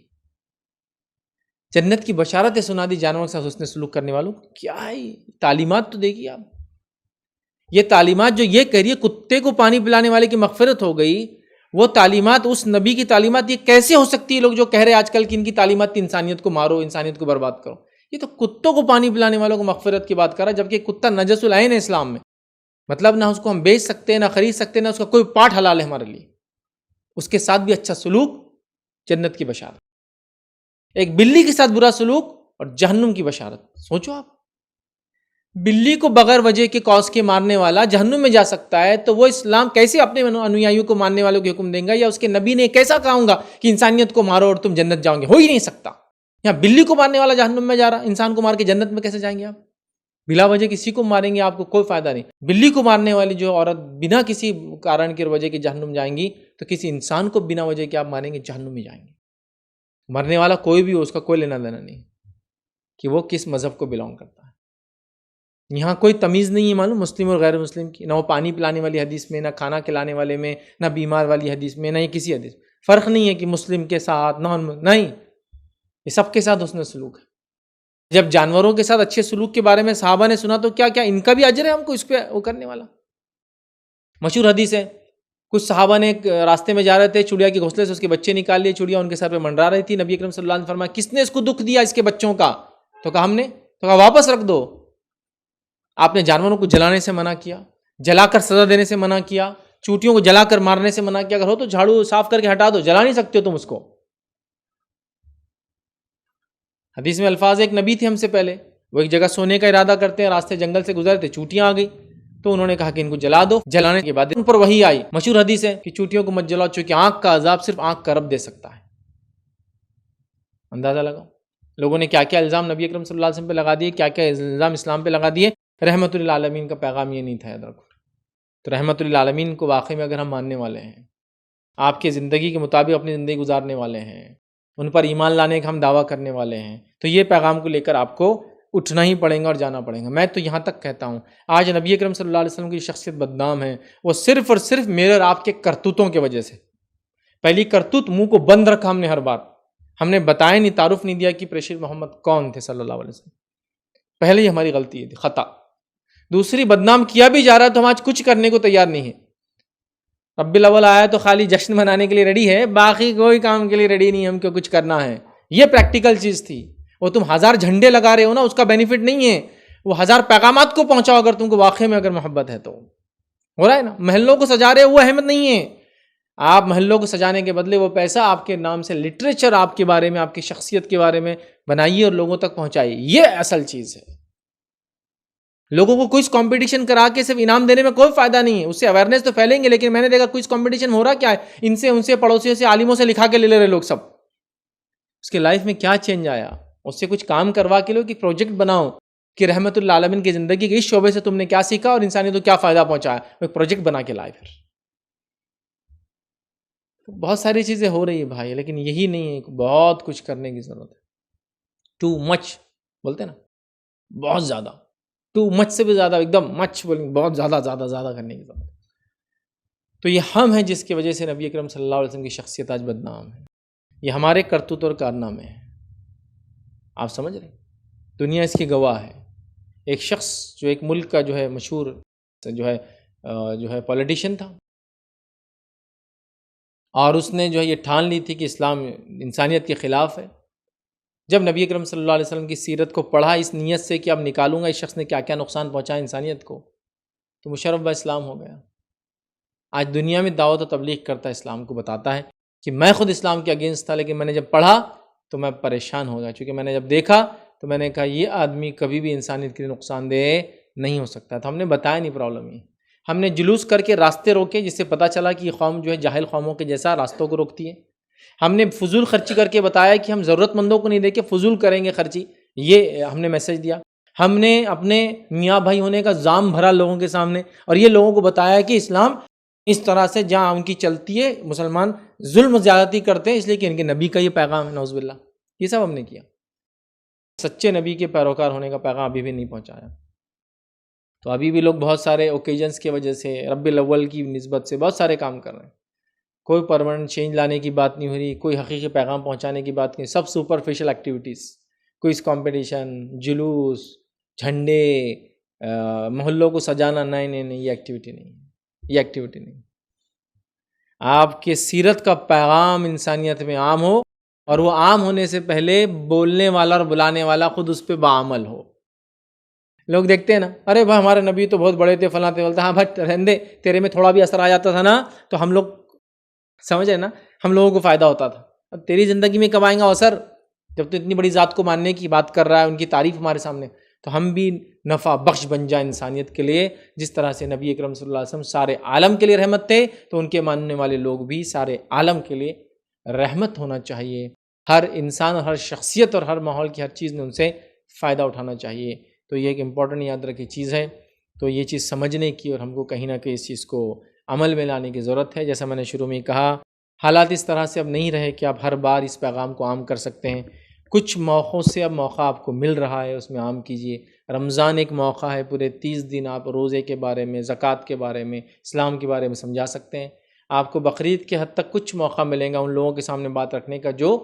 جنت کی بشارتیں سنا دی جانوروں کے ساتھ حسن سلوک کرنے والوں کو. کیا ہے تعلیمات تو دیکھیے آپ. یہ تعلیمات جو یہ کہہ رہی ہے کتے کو پانی پلانے والے کی مغفرت ہو گئی، وہ تعلیمات اس نبی کی تعلیمات یہ کیسے ہو سکتی ہے؟ لوگ جو کہہ رہے ہیں آج کل کی ان کی تعلیمات تھی انسانیت کو مارو، انسانیت کو برباد کرو. یہ تو کتوں کو پانی پلانے والوں کو مغفرت کی بات کر رہا ہے، جبکہ کتا نجس العین ہے اسلام میں. مطلب نہ اس کو ہم بیچ سکتے ہیں، نہ خرید سکتے ہیں، نہ اس کا کوئی پارٹ حلال ہے ہمارے لیے. اس کے ساتھ بھی اچھا سلوک، جنت کی بشارت. ایک بلی کے ساتھ برا سلوک اور جہنم کی بشارت. سوچو آپ، بلی کو بغیر وجہ کے کاز کے مارنے والا جہنم میں جا سکتا ہے، تو وہ اسلام کیسے اپنے انویائیوں کو ماننے والوں کو حکم دیں گا؟ یا اس کے نبی نے کیسا کہوں گا کہ انسانیت کو مارو اور تم جنت جاؤ گے؟ ہو ہی نہیں سکتا. یہاں بلی کو مارنے والا جہنم میں جا رہا، انسان کو مار کے جنت میں کیسے جائیں گے آپ؟ بلا وجہ کسی کو ماریں گے آپ کو کوئی فائدہ نہیں. بلی کو مارنے والی جو عورت بنا کسی کارن کی وجہ کے جہنم جائیں گی، تو کسی انسان کو بنا وجہ کے آپ ماریں گے جہنم میں جائیں گے. مرنے والا کوئی بھی ہو، اس کا کوئی لینا دینا نہیں کہ وہ کس مذہب کو بلانگ کرتا ہے. یہاں کوئی تمیز نہیں ہے معلوم مسلم اور غیر مسلم کی، نہ وہ پانی پلانے والی حدیث میں، نہ کھانا کھلانے والے میں، نہ بیمار والی حدیث میں، نہ یہ کسی حدیث. فرق نہیں ہے کہ مسلم کے ساتھ نہیں، یہ سب کے ساتھ حسن سلوک ہے. جب جانوروں کے ساتھ اچھے سلوک کے بارے میں صحابہ نے سنا تو کیا ان کا بھی اجر ہے ہم کو اس پہ وہ کرنے والا. مشہور حدیث ہے، کچھ صحابہ نے ایک راستے میں جا رہے تھے، چڑیا کے گھونسلے سے اس کے بچے نکال لیے، چڑیا ان کے سر پہ منڈرا رہی تھی. نبی اکرم صلی اللہ علیہ وسلم نے فرمایا کس نے اس کو دکھ دیا اس کے بچوں کا؟ تو کہا ہم نے. تو کہا واپس رکھ دو. آپ نے جانوروں کو جلانے سے منع کیا، جلا کر سزا دینے سے منع کیا، چوٹیوں کو جلا کر مارنے سے منع کیا. اگر ہو تو جھاڑو صاف کر کے ہٹا دو، جلا نہیں سکتے ہو تم اس کو. حدیث میں الفاظ ایک نبی تھے ہم سے پہلے، وہ ایک جگہ سونے کا ارادہ کرتے ہیں، راستے جنگل سے گزرے تھے، چوٹیاں آ گئی تو انہوں نے کہا کہ ان کو جلا دو. جلانے کے بعد ان پر وحی آئی. مشہور حدیث ہے کہ چوٹیوں کو مت جلاؤ، چونکہ آنکھ کا عذاب صرف آنکھ کا رب دے سکتا ہے. اندازہ لگاؤ لوگوں نے کیا کیا الزام نبی اکرم صلی اللہ علیہ وسلم پہ لگا دیے، کیا کیا الزام اسلام پہ لگا دیے. رحمت للعالمین کا پیغام یہ نہیں تھا، یاد رکھو. تو رحمت للعالمین کو واقعی میں اگر ہم ماننے والے ہیں، آپ کی زندگی کے مطابق اپنی زندگی گزارنے والے ہیں، ان پر ایمان لانے کا ہم دعویٰ کرنے والے ہیں، تو یہ پیغام کو لے کر آپ کو اٹھنا ہی پڑے گا اور جانا پڑے گا. میں تو یہاں تک کہتا ہوں آج نبی اکرم صلی اللہ علیہ وسلم کی شخصیت بدنام ہے، وہ صرف اور صرف میرے اور آپ کے کرتوتوں کی وجہ سے. پہلی کرتوت، منہ کو بند رکھا ہم نے ہر بار، ہم نے بتایا نہیں، تعارف نہیں دیا کہ پریشر محمد کون تھے صلی اللہ علیہ وسلم. پہلے ہی ہماری غلطی ہے، خطا. دوسری، بدنام کیا بھی جا رہا ہے تو ہم آج کچھ کرنے کو تیار نہیں ہے. ربیع الاول آیا تو خالی جشن منانے کے لیے ریڈی ہے، باقی کوئی کام کے لیے ریڈی نہیں، ہم کو کچھ کرنا ہے. یہ پریکٹیکل چیز تھی. وہ تم 1000 جھنڈے لگا رہے ہو نا، اس کا بینیفٹ نہیں ہے. وہ 1000 پیغامات کو پہنچاؤ اگر تم کو واقعی میں اگر محبت ہے تو. ہو رہا ہے نا، محلوں کو سجا رہے ہو، وہ احمد نہیں ہے. آپ محلوں کو سجانے کے بدلے وہ پیسہ آپ کے نام سے لٹریچر آپ کے بارے میں، آپ کی شخصیت کے بارے میں بنائیے اور لوگوں تک پہنچائیے. یہ اصل چیز ہے. لوگوں کو کوئز کمپٹیشن کرا کے صرف انعام دینے میں کوئی فائدہ نہیں ہے. اس سے اویئرنیس تو پھیلیں گے، لیکن میں نے دیکھا کوئز کمپٹیشن ہو رہا کیا ہے، ان سے پڑوسیوں سے عالموں سے لکھا کے لے رہے لوگ سب. اس کے لائف میں کیا چینج آیا؟ اس سے کچھ کام کروا کے لو کہ پروجیکٹ بناؤ کہ رحمت اللہ عالمین کی زندگی کے اس شعبے سے تم نے کیا سیکھا اور انسانیت کو کیا فائدہ پہنچایا. وہ پروجیکٹ بنا کے لائے. پھر بہت ساری چیزیں ہو رہی ہیں بھائی، لیکن یہی نہیں ہے، بہت کچھ کرنے کی ضرورت ہے. ٹو مچ بولتے نا، بہت زیادہ. ٹو مچ سے بھی زیادہ، ایک دم مچ بولیں، بہت زیادہ کرنے کی ضرورت ہے. تو یہ ہم ہیں جس کی وجہ سے نبی اکرم صلی اللہ علیہ وسلم کی شخصیت آج بدنام ہے. یہ ہمارے کرتوت اور کارنامے ہیں. آپ سمجھ رہے ہیں؟ دنیا اس کی گواہ ہے. ایک شخص جو ایک ملک کا جو ہے مشہور جو ہے پولیٹیشین تھا، اور اس نے جو ہے یہ ٹھان لی تھی کہ اسلام انسانیت کے خلاف ہے. جب نبی اکرم صلی اللہ علیہ وسلم کی سیرت کو پڑھا اس نیت سے کہ اب نکالوں گا اس شخص نے کیا کیا نقصان پہنچایا انسانیت کو، تو مشرف با اسلام ہو گیا. آج دنیا میں دعوت و تبلیغ کرتا ہے، اسلام کو بتاتا ہے کہ میں خود اسلام کے اگینسٹ تھا، لیکن میں نے جب پڑھا تو میں پریشان ہو گیا، چونکہ میں نے جب دیکھا تو میں نے کہا یہ آدمی کبھی بھی انسانیت کے لیے نقصان دہ نہیں ہو سکتا. تو ہم نے بتایا نہیں پرابلم یہ، ہم نے جلوس کر کے راستے روکے جس سے پتہ چلا کہ یہ قوم جو ہے جاہل قوموں کے جیسا راستوں کو روکتی ہے. ہم نے فضول خرچی کر کے بتایا کہ ہم ضرورت مندوں کو نہیں دے کے فضول کریں گے خرچی، یہ ہم نے میسج دیا. ہم نے اپنے میاں بھائی ہونے کا زام بھرا لوگوں کے سامنے، اور یہ لوگوں کو بتایا کہ اسلام اس طرح سے جہاں ان کی چلتی ہے مسلمان ظلم زیادتی کرتے ہیں، اس لیے کہ ان کے نبی کا یہ پیغام ہے، نعوذ باللہ. یہ سب ہم نے کیا. سچے نبی کے پیروکار ہونے کا پیغام ابھی بھی نہیں پہنچایا. تو ابھی بھی لوگ بہت سارے اوکیجنس کی وجہ سے ربیع الاول کی نسبت سے بہت سارے کام کر رہے ہیں. کوئی پرماننٹ چینج لانے کی بات نہیں ہو رہی، کوئی حقیقی پیغام پہنچانے کی بات نہیں، سب سپرفیشل ایکٹیویٹیز. کوئز کمپٹیشن، جلوس، جھنڈے، محلوں کو سجانا، نہیں، یہ ایکٹیویٹی نہیں. آپ کے سیرت کا پیغام انسانیت میں عام ہو، اور وہ عام ہونے سے پہلے بولنے والا اور بلانے والا خود اس پہ بعمل ہو. لوگ دیکھتے ہیں نا، ارے بھائی ہمارے نبی تو بہت بڑے تھے، فلاں تھے، بولتے ہاں بھائی رہنے دے، تیرے میں تھوڑا بھی اثر آ جاتا تھا نا تو ہم لوگ سمجھ رہے نا، ہم لوگوں کو فائدہ ہوتا تھا. اب تیری زندگی میں کب آئیں گا اثر؟ جب تو اتنی بڑی ذات کو ماننے کی بات کر رہا ہے، ان کی تعریف ہمارے سامنے، تو ہم بھی نفع بخش بن جائیں انسانیت کے لیے. جس طرح سے نبی اکرم صلی اللہ علیہ وسلم سارے عالم کے لیے رحمت تھے، تو ان کے ماننے والے لوگ بھی سارے عالم کے لیے رحمت ہونا چاہیے. ہر انسان اور ہر شخصیت اور ہر ماحول کی ہر چیز میں ان سے فائدہ اٹھانا چاہیے. تو یہ ایک امپورٹنٹ یاد رکھی چیز ہے. تو یہ چیز سمجھنے کی اور ہم کو کہیں نہ کہیں اس چیز کو عمل میں لانے کی ضرورت ہے. جیسا میں نے شروع میں کہا، حالات اس طرح سے اب نہیں رہے کہ آپ ہر بار اس پیغام کو عام کر سکتے ہیں. کچھ موقعوں سے اب موقع آپ کو مل رہا ہے، اس میں عام کیجیے. رمضان ایک موقع ہے، پورے 30 دن آپ روزے کے بارے میں، زکوٰۃ کے بارے میں، اسلام کے بارے میں سمجھا سکتے ہیں. آپ کو بقرعید کے حد تک کچھ موقع ملے گا ان لوگوں کے سامنے بات رکھنے کا جو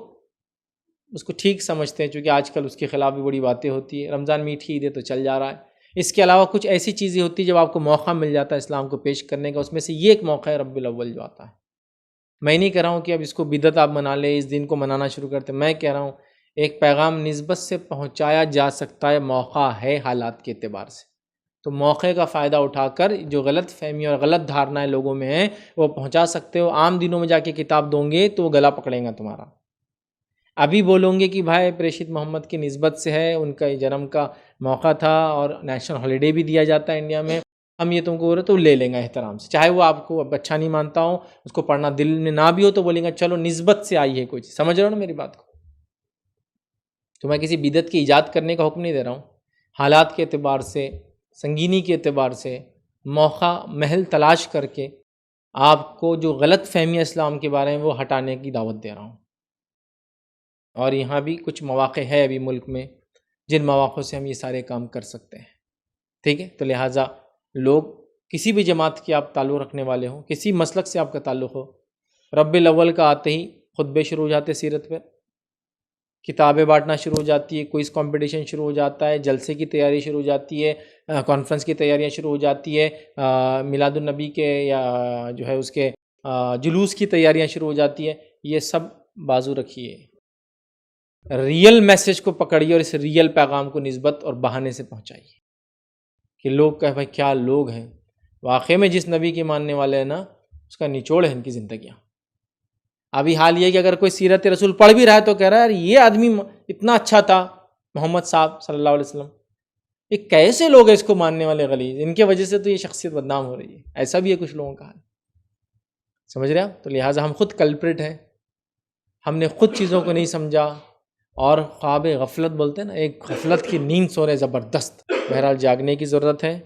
اس کو ٹھیک سمجھتے ہیں، چونکہ آج کل اس کے خلاف بھی بڑی باتیں ہوتی ہیں. رمضان میٹھی عید ہے تو چل جا رہا ہے. اس کے علاوہ کچھ ایسی چیزیں ہوتی ہیں جب آپ کو موقع مل جاتا ہے اسلام کو پیش کرنے کا. اس میں سے یہ ایک موقع ہے ربیع الاول جو آتا ہے. میں نہیں کہہ رہا ہوں کہ اب اس کو بدعت آپ منا لیں، اس دن کو منانا شروع کرتے. میں کہہ رہا ہوں ایک پیغام نسبت سے پہنچایا جا سکتا ہے، موقع ہے حالات کے اعتبار سے. تو موقع کا فائدہ اٹھا کر جو غلط فہمی اور غلط دھارنائیں لوگوں میں ہیں وہ پہنچا سکتے ہو. عام دنوں میں جا کے کتاب دوں گے تو وہ گلا پکڑیں گا تمہارا. ابھی بولوں گے کہ بھائی پریشت محمد کی نسبت سے ہے، ان کا جنم کا موقع تھا اور نیشنل ہالیڈے بھی دیا جاتا ہے انڈیا میں، ہم یہ تم کو بولے تو لے لیں گا احترام سے. چاہے وہ آپ کو اب اچھا نہیں مانتا ہوں، اس کو پڑھنا دل میں نہ بھی ہو تو بولیں گا چلو نسبت سے آئی ہے کوئی چیز. سمجھ رہے ہو نا میری بات کو؟ تو میں کسی بدعت کی ایجاد کرنے کا حکم نہیں دے رہا ہوں. حالات کے اعتبار سے، سنگینی کے اعتبار سے موقع محل تلاش کر کے آپ کو جو غلط فہمی اسلام کے بارے میں وہ ہٹانے کی دعوت دے رہا ہوں. اور یہاں بھی کچھ مواقع ہے ابھی ملک میں جن مواقع سے ہم یہ سارے کام کر سکتے ہیں. ٹھیک ہے؟ تو لہٰذا لوگ کسی بھی جماعت کے آپ تعلق رکھنے والے ہوں، کسی مسلک سے آپ کا تعلق ہو، ربیع الاول کا آتے ہی خطبے شروع ہو جاتے سیرت پہ، کتابیں بانٹنا شروع ہو جاتی ہے، کوئز کمپٹیشن شروع ہو جاتا ہے، جلسے کی تیاری شروع ہو جاتی ہے، کانفرنس کی تیاریاں شروع ہو جاتی ہے، میلاد النبی کے یا جو ہے اس کے جلوس کی تیاریاں شروع ہو جاتی ہے. یہ سب بازو رکھیے، ریئل میسج کو پکڑیے اور اس ریئل پیغام کو نسبت اور بہانے سے پہنچائیے کہ لوگ کہے بھائی کیا لوگ ہیں. واقعے میں جس نبی کے ماننے والے ہیں نا، اس کا نچوڑ ہے ان کی زندگیاں. ابھی حال یہ کہ اگر کوئی سیرت رسول پڑھ بھی رہا ہے تو کہہ رہا ہے یہ آدمی اتنا اچھا تھا محمد صاحب صلی اللہ علیہ وسلم. یہ کیسے لوگ ہیں اس کو ماننے والے غلیظ، ان کی وجہ سے تو یہ شخصیت بدنام ہو رہی ہے. ایسا بھی ہے کچھ لوگوں کا حال. سمجھ رہے آپ؟ تو لہٰذا ہم خود کلپریٹ ہیں، ہم نے خود چیزوں کو نہیں سمجھا اور خواب غفلت بولتے ہیں نا، ایک غفلت کی نیند سو رہے زبردست. بہرحال جاگنے کی ضرورت ہے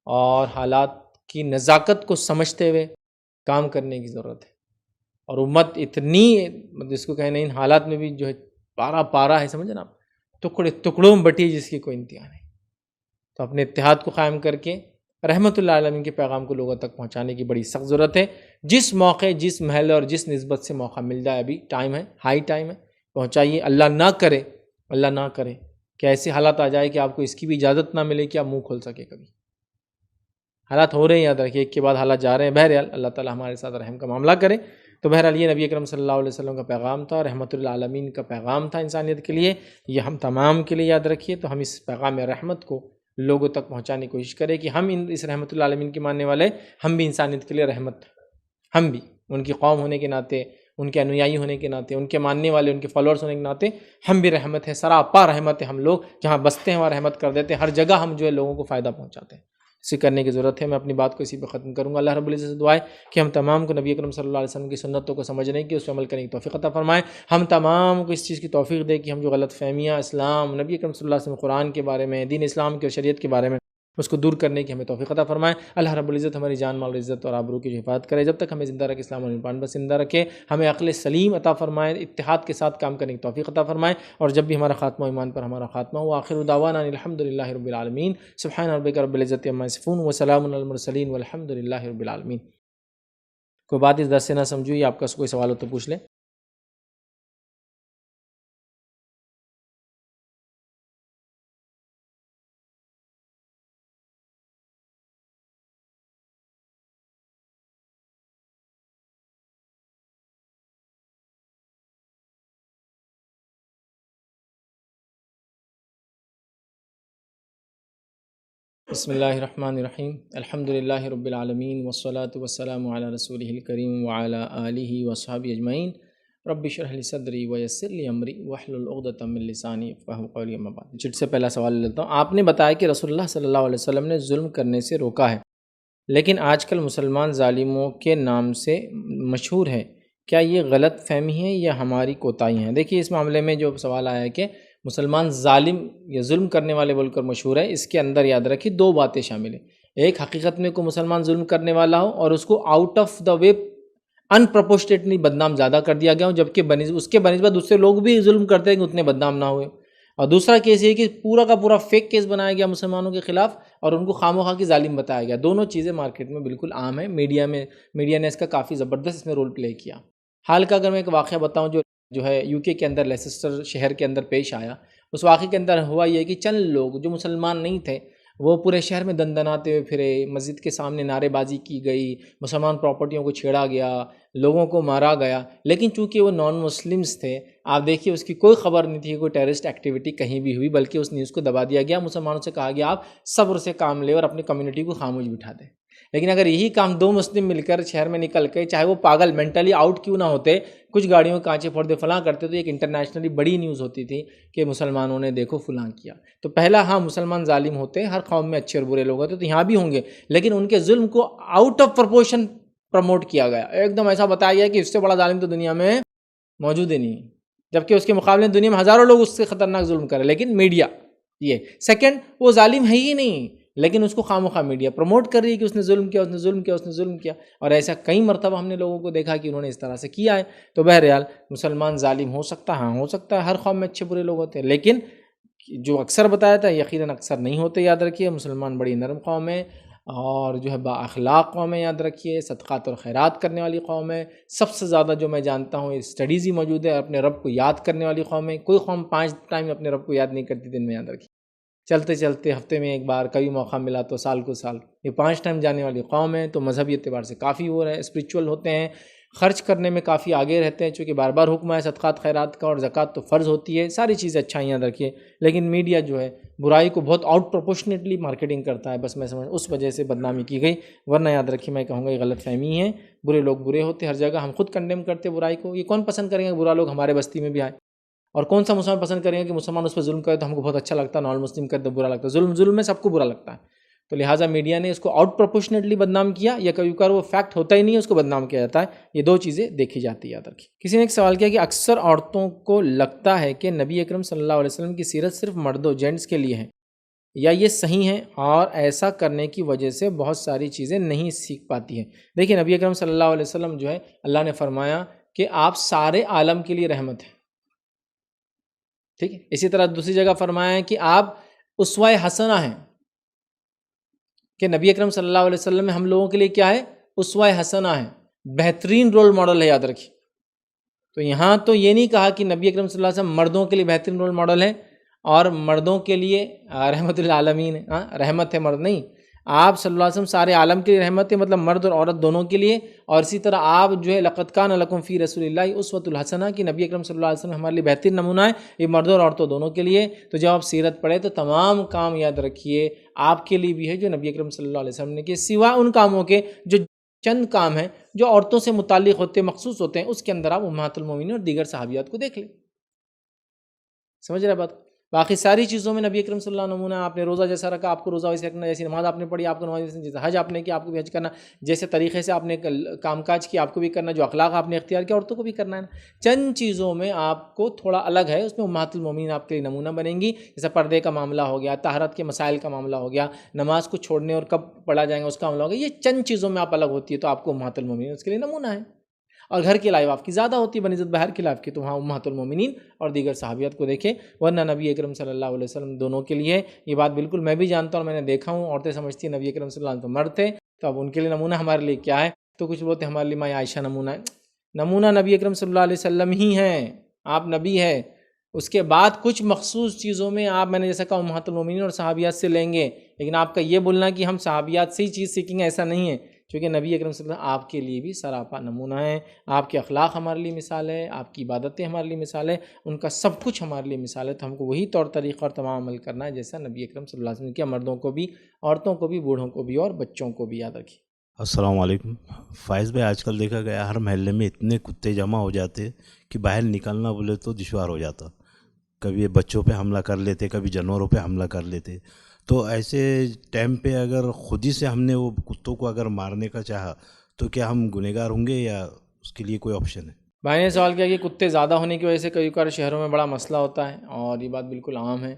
اور حالات کی نزاکت کو سمجھتے ہوئے کام کرنے کی ضرورت ہے. اور امت اتنی جس کو کہیں ان حالات میں بھی جو ہے پارا ہے، سمجھے نا آپ، ٹکڑوں میں بٹی جس کی کوئی انتہا نہیں. تو اپنے اتحاد کو قائم کر کے رحمت اللہ عالمین کے پیغام کو لوگوں تک پہنچانے کی بڑی سخت ضرورت ہے. جس موقع، جس محل اور جس نسبت سے موقع مل جائے، ابھی ٹائم ہے، ہائی ٹائم ہے، پہنچائیے. اللہ نہ کرے کہ ایسے حالات آ جائے کہ آپ کو اس کی بھی اجازت نہ ملے کہ آپ منہ کھول سکے. کبھی حالات ہو رہے ہیں، یاد رکھیے، ایک کے بعد حالات جا رہے ہیں. بہرحال اللہ تعالی ہمارے ساتھ رحم کا معاملہ کرے. تو بہرحال یہ نبی اکرم صلی اللہ علیہ وسلم کا پیغام تھا، رحمت للعالمین کا پیغام تھا انسانیت کے لیے. یہ ہم تمام کے لیے یاد رکھیے. تو ہم اس پیغام رحمت کو لوگوں تک پہنچانے کی کوشش کریں کہ ہم اس رحمت للعالمین کے ماننے والے، ہم بھی انسانیت کے لیے رحمت، ہم بھی ان کی قوم ہونے کے ناطے، ان کے انویائی ہونے کے ناطے، ان کے ماننے والے، ان کے فالوورز ہونے کے ناطے ہم بھی رحمت ہے، سراپا رحمت ہے. ہم لوگ جہاں بستے ہیں وہاں رحمت کر دیتے ہیں. ہر جگہ ہم جو ہے لوگوں کو فائدہ پہنچاتے ہیں. اسی کرنے کی ضرورت ہے. میں اپنی بات کو اسی پہ ختم کروں گا. اللہ رب العزت سے دعا ہے کہ ہم تمام کو نبی اکرم صلی اللہ علیہ وسلم کی سنتوں کو سمجھنے کی، اس پہ عمل کرنے کی توفیق عطا فرمائے. ہم تمام کو اس چیز کی توفیق دے کہ ہم جو غلط فہمیاں اسلام، نبی اکرم صلی اللہ علیہ وسلم قرآن کے بارے میں، دین اسلام کے اور شریعت کے بارے میں اس کو دور کرنے کی ہمیں توفیق عطا فرمائے۔ اللہ رب العزت ہماری جان مال عزت اور آبرو کی حفاظت کرے، جب تک ہمیں زندہ رکھے اسلام اور ایمان پر زندہ رکھے، ہمیں عقل سلیم عطا فرمائے، اتحاد کے ساتھ کام کرنے کی توفیق عطا فرمائے، اور جب بھی ہمارا خاتمہ ایمان پر ہمارا خاتمہ ہو، آخر دعوانا الحمدللہ رب العالمین، سبحان ربک رب العزت عما یصفون وسلام علی المرسلین والحمدللہ رب العالمین۔ کوئی بات اس درس سے نہ سمجھو یا آپ کا کوئی سوال ہو تو پوچھ لیں۔ بسم اللہ الرحمن الرحیم، الحمدللہ رب العالمین والصلاة والسلام علی رسولہ الکریم وعلی آلہ وصحبہ اجمعین، رب اشرح لی صدری ویسر لی امری واحلل عقدۃ من لسانی یفقہوا قولی، اما بعد۔ جٹ سے پہلا سوال لیتا ہوں۔ آپ نے بتایا کہ رسول اللہ صلی اللہ علیہ وسلم نے ظلم کرنے سے روکا ہے، لیکن آج کل مسلمان ظالموں کے نام سے مشہور ہے، کیا یہ غلط فہمی ہے یا ہماری کوتاہی ہیں؟ دیکھیے اس معاملے میں جو سوال آیا ہے کہ مسلمان ظالم یا ظلم کرنے والے بول کر مشہور ہے، اس کے اندر یاد رکھیے دو باتیں شامل ہیں۔ ایک، حقیقت میں کوئی مسلمان ظلم کرنے والا ہو اور اس کو out of the way in proportionately بدنام زیادہ کر دیا گیا ہو، جبکہ اس کے بنسبت دوسرے لوگ بھی ظلم کرتے ہیں کہ اتنے بدنام نہ ہوئے۔ اور دوسرا کیس یہ کہ پورا کا پورا فیک کیس بنایا گیا مسلمانوں کے خلاف اور ان کو خواہ کی ظالم بتایا گیا۔ دونوں چیزیں مارکیٹ میں بالکل عام ہیں، میڈیا نے اس کا کافی زبردست اس میں رول پلے کیا۔ حال کا اگر میں ایک واقعہ بتاؤں جو ہے یو کے اندر لیسسٹر شہر کے اندر پیش آیا، اس واقعے کے اندر ہوا یہ کہ چند لوگ جو مسلمان نہیں تھے وہ پورے شہر میں دندناتے ہوئے پھرے، مسجد کے سامنے نعرے بازی کی گئی، مسلمان پراپرٹیوں کو چھیڑا گیا، لوگوں کو مارا گیا، لیکن چونکہ وہ نان مسلمز تھے، آپ دیکھیے اس کی کوئی خبر نہیں تھی کہ کوئی ٹیررسٹ ایکٹیویٹی کہیں بھی ہوئی، بلکہ اس نیوز کو دبا دیا گیا۔ مسلمانوں سے کہا گیا آپ صبر سے کام لے اور اپنی کمیونٹی کو خاموش بٹھا دیں۔ لیکن اگر یہی کام دو مسلم مل کر شہر میں نکل کے، چاہے وہ پاگل مینٹلی آؤٹ کیوں نہ ہوتے، کچھ گاڑیوں کانچے پھوڑ دے فلاں کرتے، تو ایک انٹرنیشنلی بڑی نیوز ہوتی تھی کہ مسلمانوں نے دیکھو فلاں کیا۔ تو پہلا، ہاں مسلمان ظالم ہوتے ہیں، ہر قوم میں اچھے اور برے لوگ ہوتے، تو یہاں بھی ہوں گے، لیکن ان کے ظلم کو آؤٹ آف پرپورشن پروموٹ کیا گیا، ایک دم ایسا بتایا گیا کہ اس سے بڑا ظالم تو دنیا میں موجود ہی نہیں، جبکہ اس کے مقابلے دنیا میں ہزاروں لوگ اس سے خطرناک ظلم کریں، لیکن میڈیا یہ سیکنڈ، وہ ظالم ہے ہی نہیں، لیکن اس کو خواہ میڈیا پروموٹ کر رہی ہے کہ اس نے ظلم کیا، اس نے ظلم کیا، اس نے ظلم کیا، اور ایسا کئی مرتبہ ہم نے لوگوں کو دیکھا کہ انہوں نے اس طرح سے کیا ہے۔ تو بہرحال مسلمان ظالم ہو سکتا ہے، ہاں ہو سکتا ہے، ہر قوم میں اچھے برے لوگ ہوتے ہیں، لیکن جو اکثر بتایا تھا یقیناً اکثر نہیں ہوتے، یاد رکھیے۔ مسلمان بڑی نرم قوم ہے اور جو ہے با اخلاق قوم ہے، یاد رکھیے، صدقات اور خیرات کرنے والی قوم ہے۔ سب سے زیادہ جو میں جانتا ہوں اسٹڈیز ہی موجود ہے، اپنے رب کو یاد کرنے والی قوم ہے۔ کوئی قوم 5 ٹائم اپنے رب کو یاد نہیں کرتی دن میں، یاد رکھیے۔ چلتے چلتے ہفتے میں ایک بار، کبھی موقع ملا تو سال کو سال، یہ 5 ٹائم جانے والی قوم ہے۔ تو مذہبی اعتبار سے کافی وہ ہے، اسپریچول ہوتے ہیں، خرچ کرنے میں کافی آگے رہتے ہیں، چونکہ بار بار حکم ہے صدقات خیرات کا، اور زکوٰۃ تو فرض ہوتی ہے، ساری چیزیں اچھائیاں یاد رکھیے۔ لیکن میڈیا جو ہے برائی کو بہت آؤٹ پروپورشنیٹلی مارکیٹنگ کرتا ہے، بس میں سمجھ اس وجہ سے بدنامی کی گئی، ورنہ یاد رکھیے میں کہوں گا یہ غلط فہمی ہے۔ برے لوگ برے ہوتے ہر جگہ، ہم خود کنڈیم کرتے برائی کو، یہ کون پسند کریں گے برا لوگ ہمارے بستی میں بھی آئے؟ اور کون سا مسلمان پسند کریں گے کہ مسلمان اس پہ ظلم کرے تو ہم کو بہت اچھا لگتا ہے، نان مسلم کرے تو برا لگتا ہے؟ ظلم میں سب کو برا لگتا ہے۔ تو لہٰذا میڈیا نے اس کو آؤٹ پروپورشنیٹلی بدنام کیا، یا کبھی کبھار وہ فیکٹ ہوتا ہی نہیں ہے اس کو بدنام کیا جاتا ہے، یہ دو چیزیں دیکھی جاتی ہے، یاد رکھیے۔ کسی نے ایک سوال کیا کہ اکثر عورتوں کو لگتا ہے کہ نبی اکرم صلی اللہ علیہ وسلم کی سیرت صرف مرد و جینٹس کے لیے ہے، یا یہ صحیح ہے، اور ایسا کرنے کی وجہ سے بہت ساری چیزیں نہیں سیکھ پاتی ہیں؟ دیکھیے نبی اکرم صلی اللہ علیہ وسلم جو ہے اللہ نے فرمایا کہ آپ سارے عالم کے لیے رحمت ہیں، ٹھیک ہے۔ اسی طرح دوسری جگہ فرمایا ہے کہ آپ اسوہ حسنہ ہیں، کہ نبی اکرم صلی اللہ علیہ وسلم ہم لوگوں کے لیے کیا ہے؟ اسوہ حسنہ ہے، بہترین رول ماڈل ہے، یاد رکھیے۔ تو یہاں تو یہ نہیں کہا کہ نبی اکرم صلی اللہ علیہ وسلم مردوں کے لیے بہترین رول ماڈل ہے اور مردوں کے لیے رحمت للعالمین ہے، رحمت ہے مرد نہیں، آپ صلی اللہ علیہ وسلم سارے عالم کے لیے رحمت ہے، مطلب مرد اور عورت دونوں کے لیے۔ اور اسی طرح آپ جو ہے لقد کان لکم فی رسول اللہ اسوۃ الحسنہ، کہ نبی اکرم صلی اللہ علیہ وسلم ہمارے لیے بہترین نمونہ ہے، یہ مردوں اور عورتوں دونوں کے لیے۔ تو جب آپ سیرت پڑھیں تو تمام کام یاد رکھیے آپ کے لیے بھی ہے جو نبی اکرم صلی اللہ علیہ وسلم نے کیے، سوائے ان کاموں کے جو چند کام ہیں جو عورتوں سے متعلق ہوتے ہیں، مخصوص ہوتے ہیں، اس کے اندر آپ امہات المومنین اور دیگر صحابیات کو دیکھ لیں۔ سمجھ رہے بات؟ باقی ساری چیزوں میں نبی اکرم صلی اللہ علیہ وسلم نمونہ. آپ نے روزہ جیسا رکھا آپ کو روزہ ویسے رکھنا، جیسی نماز آپ نے پڑھی آپ کو نماز ویسے، جیسے حج آپ نے کیا آپ کو بھی حج کرنا، جیسے طریقے سے آپ نے کام کاج کیا آپ کو بھی کرنا، جو اخلاق آپ نے اختیار کیا عورتوں کو بھی کرنا ہے. چند چیزوں میں آپ کو تھوڑا الگ ہے، اس میں امہات المومنین آپ کے لیے نمونہ بنیں گی. جیسے پردے کا معاملہ ہو گیا، طہارت کے مسائل کا معاملہ ہو گیا، نماز کو چھوڑنے اور کب پڑھا جائے گا اس کا معاملہ ہو گیا. یہ چند چیزوں میں آپ الگ ہوتی ہے تو آپ کو امہات المومنین اس کے لیے نمونہ ہے. اور گھر کی لائف آپ کی زیادہ ہوتی ہے بنسبت باہر کی لائف کی، تو وہاں امہات المومنین اور دیگر صحابیات کو دیکھیں. ورنہ نبی اکرم صلی اللہ علیہ وسلم دونوں کے لیے یہ بات بالکل میں بھی جانتا ہوں، میں نے دیکھا ہوں. عورتیں سمجھتی ہیں نبی اکرم صلی اللہ علیہ وسلم تو مرد تھے، تو اب ان کے لیے نمونہ ہمارے لیے کیا ہے؟ تو کچھ بولتے ہیں ہمارے لیے ماں عائشہ نمونہ ہے. نمونہ نبی اکرم صلی اللہ علیہ وسلم ہی ہیں، آپ نبی ہے. اس کے بعد کچھ مخصوص چیزوں میں آپ، میں نے جیسا کہا، امہات المومنین اور صحابیات سے لیں گے. لیکن آپ کا یہ بولنا کہ ہم صحابیات سے ہی چیز سیکھیں گے، ایسا نہیں ہے. کیونکہ نبی اکرم صلی اللہ علیہ وسلم آپ کے لیے بھی سراپا نمونہ ہے. آپ کے اخلاق ہمارے لیے مثال ہے، آپ کی عبادتیں ہمارے لیے مثال ہے، ان کا سب کچھ ہمارے لیے مثال ہے. تو ہم کو وہی طور طریقہ اور تمام عمل کرنا ہے جیسا نبی اکرم صلی اللہ علیہ وسلم کیا. مردوں کو بھی، عورتوں کو بھی، بوڑھوں کو بھی اور بچوں کو بھی. یاد رکھیے. السلام علیکم. فائز بھائی، آج کل دیکھا گیا ہر محلے میں اتنے کتے جمع ہو جاتے کہ باہر نکلنا بولے تو دشوار ہو جاتا. کبھی بچوں پہ حملہ کر لیتے، کبھی جانوروں پہ حملہ کر لیتے. تو ایسے ٹائم پہ اگر خود ہی سے ہم نے وہ کتوں کو اگر مارنے کا چاہا تو کیا ہم گنہگار ہوں گے یا اس کے لیے کوئی آپشن ہے؟ بھائی نے سوال کیا کہ کتے زیادہ ہونے کی وجہ سے کئی بار شہروں میں بڑا مسئلہ ہوتا ہے، اور یہ بات بالکل عام ہے.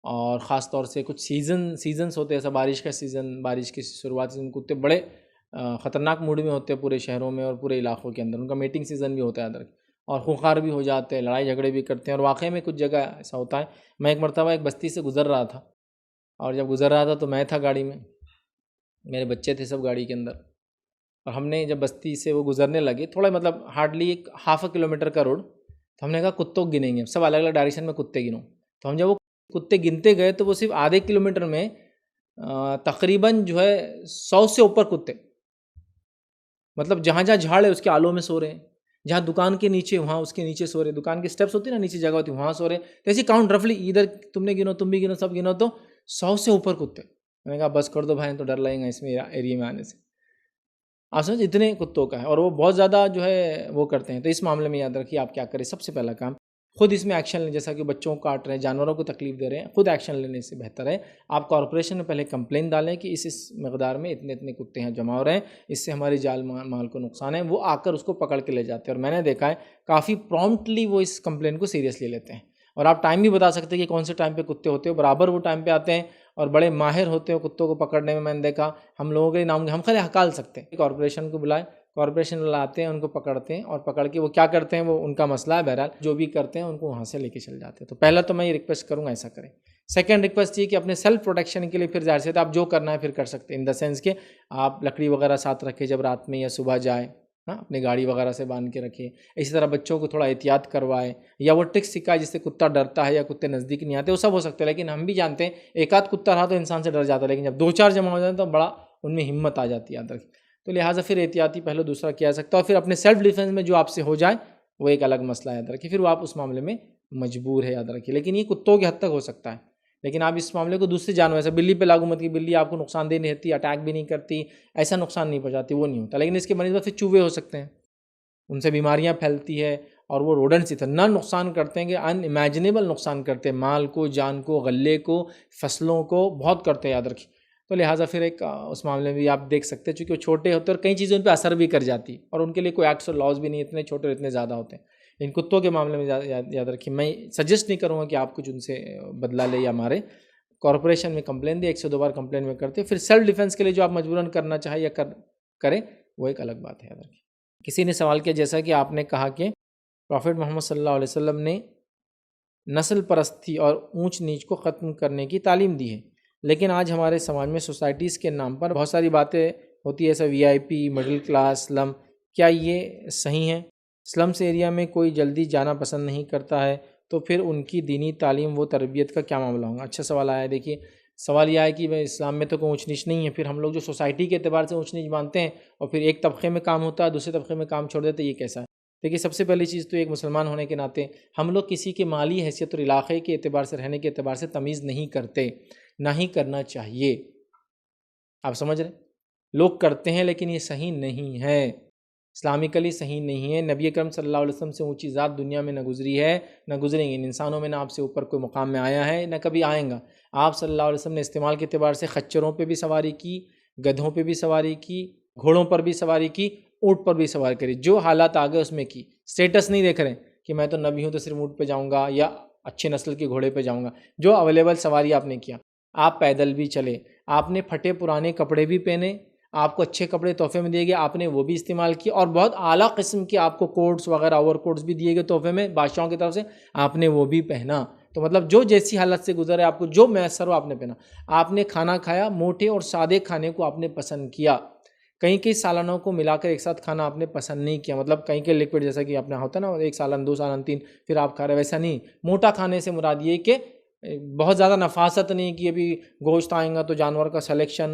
اور خاص طور سے کچھ سیزنز ہوتے ہیں، ایسا بارش کا سیزن، بارش کی شروعات سے کتے بڑے خطرناک موڈ میں ہوتے ہیں پورے شہروں میں اور پورے علاقوں کے اندر. ان کا میٹنگ سیزن بھی ہوتا ہے ادھر، اور خونخوار بھی ہو جاتے ہیں، لڑائی جھگڑے بھی کرتے ہیں. اور واقعی میں کچھ جگہ ایسا ہوتا ہے. میں ایک مرتبہ ایک بستی سے گزر رہا تھا، اور جب گزر رہا تھا تو میں تھا گاڑی میں، میرے بچے تھے سب گاڑی کے اندر. اور ہم نے جب بستی سے وہ گزرنے لگے، تھوڑا مطلب ہارڈلی ایک ½ کلومیٹر کا روڈ، تو ہم نے کہا کتوں کو گنیں گے سب، الگ الگ ڈائریکشن میں کتے گنو. تو ہم جب وہ کتے گنتے گئے تو وہ صرف ½ کلومیٹر میں تقریباً جو ہے 100 سے اوپر کتے. مطلب جہاں جہاں جھاڑ ہے اس کے آلوں میں سو رہے ہیں، جہاں دکان کے نیچے وہاں اس کے نیچے سو رہے، دکان کے سٹیپس ہوتی ہیں نا نیچے جگہ ہوتی ہے وہاں سو رہے. تو ایسی کاؤنٹ رفلی ادھر تم نے گنو، تم بھی گنو، سب گنو، تو 100 سے اوپر کتے. میں نے کہا بس کر دو بھائی، تو ڈر لگے گا اس میں ایریے میں آنے سے. آپ سمجھ اتنے کتوں کا ہے، اور وہ بہت زیادہ جو ہے وہ کرتے ہیں. تو اس معاملے میں یاد رکھیے آپ کیا کریں. سب سے پہلا کام خود اس میں ایکشن لیں. جیسا کہ بچوں کو کاٹ رہے ہیں، جانوروں کو تکلیف دے رہے ہیں، خود ایکشن لینے سے بہتر ہے آپ کارپوریشن میں پہلے کمپلین ڈالیں کہ اس مقدار میں اتنے اتنے کتے ہیں جمع ہو رہے ہیں، اس سے ہماری جال مال کو نقصان ہے. وہ آ کر اس کو پکڑ کے لے جاتے ہیں، اور میں نے دیکھا ہے کافی پرومپٹلی وہ اس کمپلین کو سیریسلی لیتے ہیں. اور آپ ٹائم بھی بتا سکتے ہیں کہ کون سے ٹائم پہ کتے ہوتے ہیں، برابر وہ ٹائم پہ آتے ہیں اور بڑے ماہر ہوتے ہیں کتوں کو پکڑنے میں. میں نے دیکھا ہم لوگوں کے نام ہم خالی ہکال سکتے ہیں. کارپوریشن کو بلائیں، کارپوریشن لاتے ہیں، ان کو پکڑتے ہیں، اور پکڑ کے وہ کیا کرتے ہیں وہ ان کا مسئلہ ہے. بہرحال جو بھی کرتے ہیں ان کو وہاں سے لے کے چل جاتے ہیں. تو پہلا تو میں یہ ریکویسٹ کروں گا ایسا کریں. سیکنڈ ریکویسٹ یہ کہ اپنے سیلف پروٹیکشن کے لیے پھر ظاہر سے آپ جو کرنا ہے پھر کر سکتے ہیں. ان دا سینس کہ آپ لکڑی وغیرہ ساتھ رکھیں جب رات میں یا صبح جائیں، اپنی گاڑی وغیرہ سے باندھ کے رکھیں. اسی طرح بچوں کو تھوڑا احتیاط کروائیں، یا وہ ٹرک سکھائے جس سے کتا ڈرتا ہے یا کتے نزدیک نہیں آتے. وہ سب ہو سکتا ہے، لیکن ہم بھی جانتے ہیں ایک آدھ کتا رہا تو انسان سے ڈر جاتا ہے، لیکن جب 2-4 جمع ہو جاتے ہیں تو بڑا ان میں ہمت آ جاتی ہے. تو لہٰذا پھر احتیاطی پہلو دوسرا کیا جا سکتا ہے. اور پھر اپنے سیلف ڈیفینس میں جو آپ سے ہو جائے وہ ایک الگ مسئلہ ہے. یاد رکھیے پھر وہ آپ اس معاملے میں مجبور ہے. یاد رکھیے لیکن یہ کتوں کی حد تک ہو سکتا ہے. لیکن آپ اس معاملے کو دوسرے جانور سے بلی پہ لاگو مت کی. بلی آپ کو نقصان دہ نہیں رہتی، اٹیک بھی نہیں کرتی، ایسا نقصان نہیں پہنچاتی، وہ نہیں ہوتا. لیکن اس کے بنسبت پھر چوہے ہو سکتے ہیں، ان سے بیماریاں پھیلتی ہے، اور وہ روڈنٹس اتنا نقصان کرتے ہیں کہ ان امیجنیبل نقصان کرتے ہیں، مال کو، جان کو، غلے کو، فصلوں کو بہت کرتے ہیں. یاد رکھیے. تو لہٰذا پھر ایک اس معاملے میں بھی آپ دیکھ سکتے ہیں، چونکہ وہ چھوٹے ہوتے ہیں اور کئی چیزیں ان پہ اثر بھی کر جاتی، اور ان کے لیے کوئی ایکٹس اور لاز بھی نہیں، اتنے چھوٹے اور اتنے زیادہ ہوتے ہیں. ان کتوں کے معاملے میں یاد رکھیے میں سجیسٹ نہیں کروں گا کہ آپ کچھ ان سے بدلہ لے یا مارے. کارپوریشن میں کمپلین دے، 102 بار کمپلین میں کرتے. پھر سیلف ڈیفینس کے لیے جو آپ مجبوراً کرنا چاہے یا کریں وہ ایک الگ بات ہے. یاد رکھیے. کسی نے سوال کیا جیسا کہ آپ نے کہا کہ پروفیٹ محمد صلی اللہ علیہ وسلم نے نسل پرستی اور اونچ نیچ کو ختم کرنے کی تعلیم دی ہے، لیکن آج ہمارے سماج میں سوسائٹیز کے نام پر بہت ساری باتیں ہوتی ہے، ایسا VIP، مڈل کلاس، سلم. کیا یہ صحیح ہے؟ سلمس ایریا میں کوئی جلدی جانا پسند نہیں کرتا ہے، تو پھر ان کی دینی تعلیم و تربیت کا کیا معاملہ ہوگا؟ اچھا سوال آیا ہے. دیکھیے سوال یہ ہے کہ بھائی اسلام میں تو کوئی اونچ نیچ نہیں ہے، پھر ہم لوگ جو سوسائٹی کے اعتبار سے اونچ نیچ مانتے ہیں اور پھر ایک طبقے میں کام ہوتا ہے دوسرے طبقے میں کام چھوڑ دیتے، یہ کیسا ہے؟ دیکھیے سب سے پہلی چیز تو ایک مسلمان ہونے کے ناطے ہم لوگ کسی کے مالی حیثیت اور علاقے کے اعتبار سے، رہنے کے اعتبار سے تمیز نہیں کرتے، نہ ہی کرنا چاہیے. آپ سمجھ رہے؟ لوگ کرتے ہیں لیکن یہ صحیح نہیں ہے. اسلامکلی صحیح نہیں ہے. نبی اکرم صلی اللہ علیہ وسلم سے اونچی ذات دنیا میں نہ گزری ہے نہ گزریں گی. انسانوں میں نہ آپ سے اوپر کوئی مقام میں آیا ہے نہ کبھی آئیں گا. آپ صلی اللہ علیہ وسلم نے استعمال کے اعتبار سے خچروں پہ بھی سواری کی, گدھوں پہ بھی سواری کی, گھوڑوں پر بھی سواری کی, اونٹ پر بھی سواری کری. جو حالات آ گئے اس میں کی. اسٹیٹس نہیں دیکھ رہے کہ میں تو نبی ہوں تو صرف اونٹ پہ جاؤں گا یا اچھے نسل کے گھوڑے پہ جاؤں گا. جو اویلیبل سواری آپ نے کیا. آپ پیدل بھی چلے, آپ نے پھٹے پرانے کپڑے بھی پہنے, آپ کو اچھے کپڑے تحفے میں دیے گئے, آپ نے وہ بھی استعمال کیے, اور بہت اعلیٰ قسم کے آپ کو کوٹس وغیرہ اوور کوٹس بھی دیے گئے تحفے میں بادشاہوں کی طرف سے, آپ نے وہ بھی پہنا. تو مطلب جو جیسی حالت سے گزرے, آپ کو جو میسر ہو آپ نے پہنا. آپ نے کھانا کھایا, موٹے اور سادے کھانے کو آپ نے پسند کیا. کئی سالانوں کو ملا کر ایک ساتھ کھانا آپ نے پسند نہیں کیا. مطلب کہیں لکوڈ جیسا کہ آپ نے ہوتا نا 1 سالن 2 سالن 3 پھر آپ کھا رہے, ویسا نہیں. موٹا کھانے سے مراد یہ کہ بہت زیادہ نفاست نہیں کہ ابھی گوشت آئیں گا تو جانور کا سلیکشن,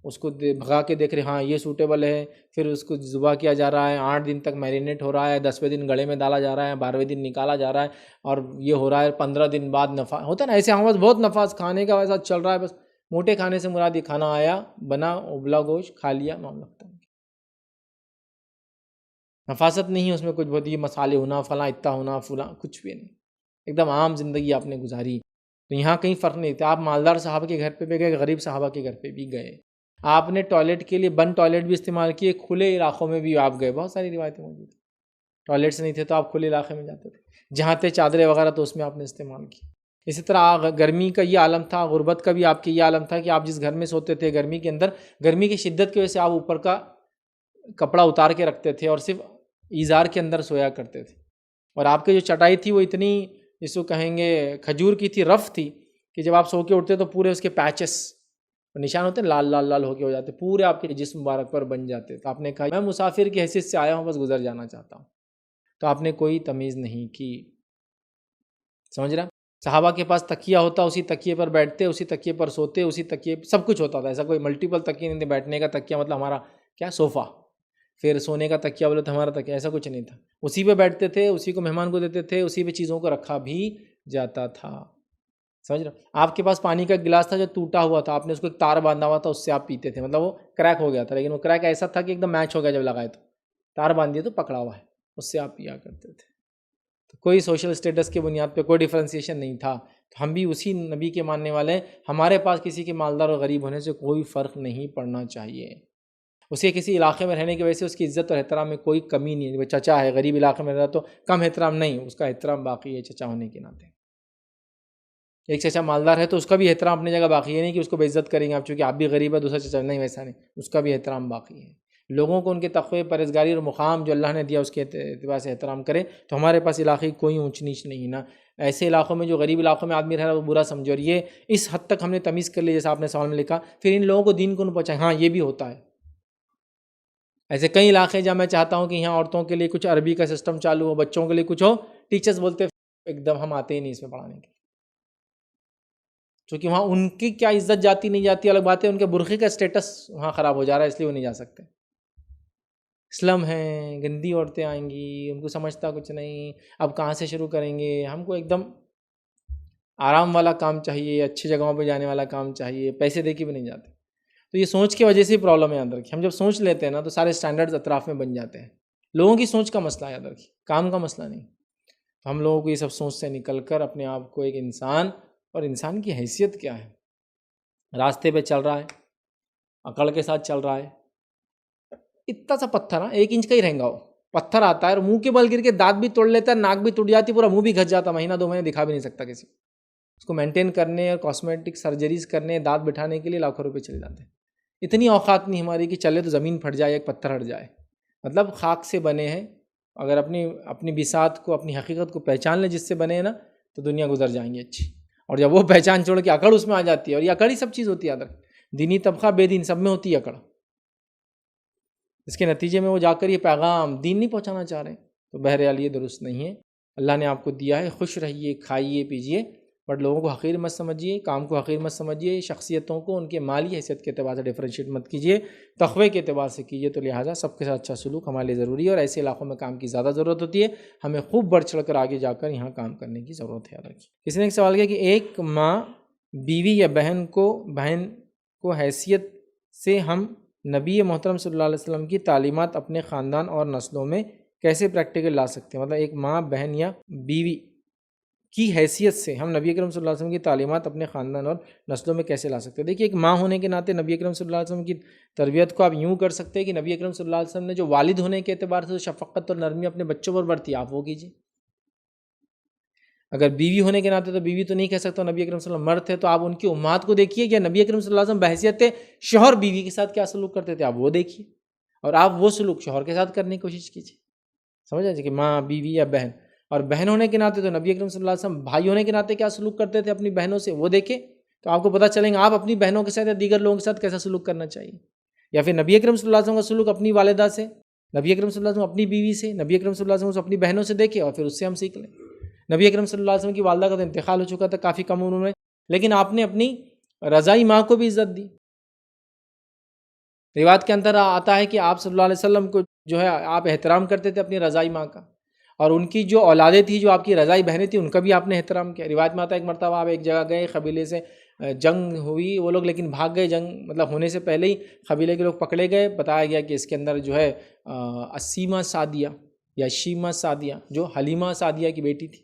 اس کو بھگا کے دیکھ رہے ہاں یہ سوٹیبل ہے, پھر اس کو ذبح کیا جا رہا ہے, 8 دن تک میرینیٹ ہو رہا ہے, 10ویں دن گڑے میں ڈالا جا رہا ہے, 12ویں دن نکالا جا رہا ہے, اور یہ ہو رہا ہے 15 دن بعد نفاس ہوتا ہے نا. ایسے ہم بس بہت نفاس کھانے کا ویسا چل رہا ہے. بس موٹے کھانے سے مراد یہ کھانا آیا, بنا, ابلا گوشت کھا لیا, معاملہ ختم. نفاست نہیں ہے اس میں کچھ, بہت یہ مسالے ہونا, فلاں اتنا ہونا, فلاں کچھ بھی نہیں. ایک دم عام زندگی آپ نے گزاری. تو یہاں کہیں فرق نہیں تھا. آپ مالدار صحابہ کے گھر پہ بھی گئے, غریب صحابہ کے گھر پہ بھی گئے. آپ نے ٹوائلٹ کے لیے بند ٹوائلٹ بھی استعمال کیے, کھلے علاقوں میں بھی آپ گئے. بہت ساری روایتیں موجود ہیں. ٹوائلٹس نہیں تھے تو آپ کھلے علاقے میں جاتے تھے. جہاں تھے چادریں وغیرہ تو اس میں آپ نے استعمال کی. اسی طرح گرمی کا یہ عالم تھا, غربت کا بھی آپ کے یہ عالم تھا کہ آپ جس گھر میں سوتے تھے گرمی کے اندر, گرمی کی شدت کی وجہ سے آپ اوپر کا کپڑا اتار کے رکھتے تھے اور صرف ایزار کے اندر سویا کرتے تھے. اور آپ کی جو چٹائی تھی وہ اتنی, جس کو کہیں گے کھجور کی تھی, رف تھی, کہ جب آپ سو کے اٹھتے تو پورے اس کے پیچز نشان ہوتے ہیں لال لال لال ہو کے ہو جاتے, پورے آپ کے جسم مبارک پر بن جاتے. تو آپ نے کہا میں مسافر کی حیثیت سے آیا ہوں, بس گزر جانا چاہتا ہوں. تو آپ نے کوئی تمیز نہیں کی. سمجھ رہا؟ صحابہ کے پاس تکیہ ہوتا, اسی تکیے پر بیٹھتے, اسی تکیے پر سوتے, اسی تکیے سب کچھ ہوتا تھا. ایسا کوئی ملٹیپل تکیے نہیں تھے. بیٹھنے کا تکیہ مطلب ہمارا کیا صوفہ, پھر سونے کا تکیہ بولے تو ہمارا تکیہ, ایسا کچھ نہیں تھا. اسی پہ بیٹھتے تھے, اسی کو مہمان کو دیتے تھے, اسی پہ چیزوں کو رکھا بھی جاتا تھا. سمجھ رہے؟ آپ کے پاس پانی کا گلاس تھا جو ٹوٹا ہوا تھا, آپ نے اس کو ایک تار باندھا ہوا تھا, اس سے آپ پیتے تھے. مطلب وہ کریک ہو گیا تھا, لیکن وہ کریک ایسا تھا کہ ایک دم میچ ہو گیا, جب لگائے تو تار باندھ دیے تو پکڑا ہوا ہے, اس سے آپ پیا کرتے تھے. تو کوئی سوشل اسٹیٹس کے بنیاد پہ کوئی ڈیفرینسیشن نہیں تھا. تو ہم بھی اسی نبی کے ماننے والے ہیں. ہمارے پاس کسی کے مالدار اور غریب ہونے سے کوئی فرق نہیں پڑنا چاہیے. اسے کسی علاقے میں رہنے کی وجہ سے اس کی عزت اور احترام میں کوئی کمی نہیں ہے. وہ چچا ہے, غریب علاقے میں رہا تو کم احترام نہیں, اس کا احترام باقی ہے چچا ہونے کے ناطے. ایک چچا مالدار ہے تو اس کا بھی احترام اپنی جگہ باقی ہے, نہیں کہ اس کو بے عزت کریں گے آپ چونکہ آپ بھی غریب ہے, دوسرا چچا نہیں, ویسا نہیں. اس کا بھی احترام باقی ہے. لوگوں کو ان کے تقوی, پرہیزگاری اور مقام جو اللہ نے دیا اس کے اعتبار سے احترام کرے. تو ہمارے پاس علاقے کی کوئی اونچ نیچ نہیں نا. ایسے علاقوں میں جو غریب علاقوں میں آدمی رہ رہا ہے وہ برا سمجھے, اور یہ اس حد تک ہم نے تمیز کر لی جیسا آپ نے سوال میں لکھا, پھر ان لوگوں کو دین کو نہ پہنچائے. ہاں یہ بھی ہوتا ہے. ایسے کئی علاقے جہاں میں چاہتا ہوں کہ یہاں عورتوں کے لیے کچھ عربی کا سسٹم چالو ہو, بچوں کے لیے کچھ ہو, ٹیچرز بولتے ایک دم ہم آتے ہی نہیں اس میں پڑھانے کے, چونکہ وہاں ان کی کیا عزت جاتی نہیں جاتی الگ بات ہے, ان کے برقعے کا اسٹیٹس وہاں خراب ہو جا رہا ہے, اس لیے وہ نہیں جا سکتے. اسلم ہیں, گندی عورتیں آئیں گی, ان کو سمجھتا کچھ نہیں, اب کہاں سے شروع کریں گے. ہم کو ایک دم آرام والا کام چاہیے, اچھی جگہوں پہ جانے والا کام چاہیے, پیسے دے کے بھی نہیں جاتے. تو یہ سوچ کی وجہ سے پرابلم ہے یاد رکھیے. ہم جب سوچ لیتے ہیں نا تو سارے اسٹینڈرڈز اطراف میں بن جاتے ہیں. لوگوں کی سوچ کا مسئلہ یاد رکھیے, کام کا مسئلہ نہیں. تو ہم لوگوں کو یہ سب سوچ سے نکل کر اپنے آپ کو ایک انسان, اور انسان کی حیثیت کیا ہے, راستے پہ چل رہا ہے, عقل کے ساتھ چل رہا ہے, اتنا سا پتھر, 1 انچ کا ہی رہیں گا وہ پتھر آتا ہے اور منہ کے بل گر کے دانت بھی توڑ لیتا ہے, ناک بھی ٹوٹ جاتی, پورا منہ بھی گھس جاتا, مہینہ 2 مہینے دکھا بھی نہیں سکتا کسی. اس کو مینٹین کرنے اور کاسمیٹک سرجریز کرنے, دانت بٹھانے کے لیے لاکھوں روپے چلے جاتے ہیں. اتنی اوقات نہیں ہماری کہ چلے تو زمین پھٹ جائے, ایک پتھر ہٹ جائے. مطلب خاک سے بنے ہیں, اگر اپنی بساط کو, اپنی حقیقت کو پہچان لیں جس سے بنے ہیں نا, تو دنیا گزر جائیں گی اچھی. اور جب وہ پہچان چھوڑ کے اکڑ اس میں آ جاتی ہے, اور یہ اکڑ ہی سب چیز ہوتی ہے, دینی طبقہ بے دین سب میں ہوتی ہے اکڑ. اس کے نتیجے میں وہ جا کر یہ پیغام دین نہیں پہنچانا چاہ رہے ہیں. تو بہرحال یہ درست نہیں ہے. اللہ نے آپ کو دیا ہے, خوش رہیے, کھائیے پیجیے, بٹ لوگوں کو حقیر مت سمجھیے, کام کو حقیر مت سمجھیے, شخصیتوں کو ان کے مالی حیثیت کے اعتبار سے ڈیفرینشیٹ مت کیجیے, تقوی کے اعتبار سے کیجیے. تو لہٰذا سب کے ساتھ اچھا سلوک ہمارے لیے ضروری ہے, اور ایسے علاقوں میں کام کی زیادہ ضرورت ہوتی ہے. ہمیں خوب بڑھ چڑھ کر آگے جا کر یہاں کام کرنے کی ضرورت ہے. کسی نے ایک سوال کیا کہ ایک ماں بیوی یا بہن کو حیثیت سے ہم نبی محترم صلی اللہ علیہ وسلم کی تعلیمات اپنے خاندان اور نسلوں میں کیسے پریکٹیکل لا سکتے ہیں؟ مطلب ایک ماں، بہن یا بیوی کی حیثیت سے ہم نبی اکرم صلی اللہ علیہ وسلم کی تعلیمات اپنے خاندان اور نسلوں میں کیسے لا سکتے ہیں؟ دیکھیے، ایک ماں ہونے کے ناطے نبی اکرم صلی اللہ علیہ وسلم کی تربیت کو آپ یوں کر سکتے ہیں کہ نبی اکرم صلی اللہ علیہ وسلم نے جو والد ہونے کے اعتبار سے جو شفقت اور نرمی اپنے بچوں پر برتی، آپ وہ کیجیے۔ اگر بیوی ہونے کے ناطے، تو بیوی تو نہیں کہہ سکتا نبی اکرم صلی اللہ علیہ وسلم مرد تھے، تو آپ ان کی امہات کو دیکھیے کہ نبی اکرم صلی اللہ علیہ وسلم بحیثیت شوہر بیوی کے ساتھ کیا سلوک کرتے تھے، آپ وہ دیکھیے، اور آپ وہ سلوک شوہر کے ساتھ کرنے کی کوشش کیجیے۔ سمجھ آئے کہ ماں، بیوی یا بہن، اور بہن ہونے کے ناطے تو نبی اکرم صلی اللہ علیہ وسلم بھائی ہونے کے ناطے کیا سلوک کرتے تھے اپنی بہنوں سے، وہ دیکھیں، تو آپ کو پتہ چلیں گا آپ اپنی بہنوں کے ساتھ یا دیگر لوگوں کے ساتھ کیسا سلوک کرنا چاہیے۔ یا پھر نبی اکرم صلی اللہ علیہ وسلم کا سلوک اپنی والدہ سے، نبی اکرم صلی اللہ علیہ وسلم اپنی بیوی سے، نبی اکرم صلی اللہ علیہ وسلم اپنی بہنوں سے دیکھیں، اور پھر اس سے ہم سیکھ لیں۔ نبی اکرم صلی اللہ علیہ وسلم کی والدہ کا تو انتقال ہو چکا تھا کافی کم عمر میں، لیکن آپ نے اپنی رضائی ماں کو بھی عزت دی۔ روایت کے اندر آتا ہے کہ آپ صلی اللہ علیہ وسلم کو جو ہے آپ احترام کرتے تھے اپنی رضائی ماں کا، اور ان کی جو اولادیں تھیں، جو آپ کی رضائی بہنیں تھیں، ان کا بھی آپ نے احترام کیا۔ روایت میں آتا ہے ایک مرتبہ آپ ایک جگہ گئے، قبیلے سے جنگ ہوئی، وہ لوگ لیکن بھاگ گئے، جنگ مطلب ہونے سے پہلے ہی قبیلے کے لوگ پکڑے گئے، بتایا گیا کہ اس کے اندر جو ہے اسیمہ سعدیہ یا شیمہ سعدیہ، جو حلیمہ سعدیہ کی بیٹی تھی،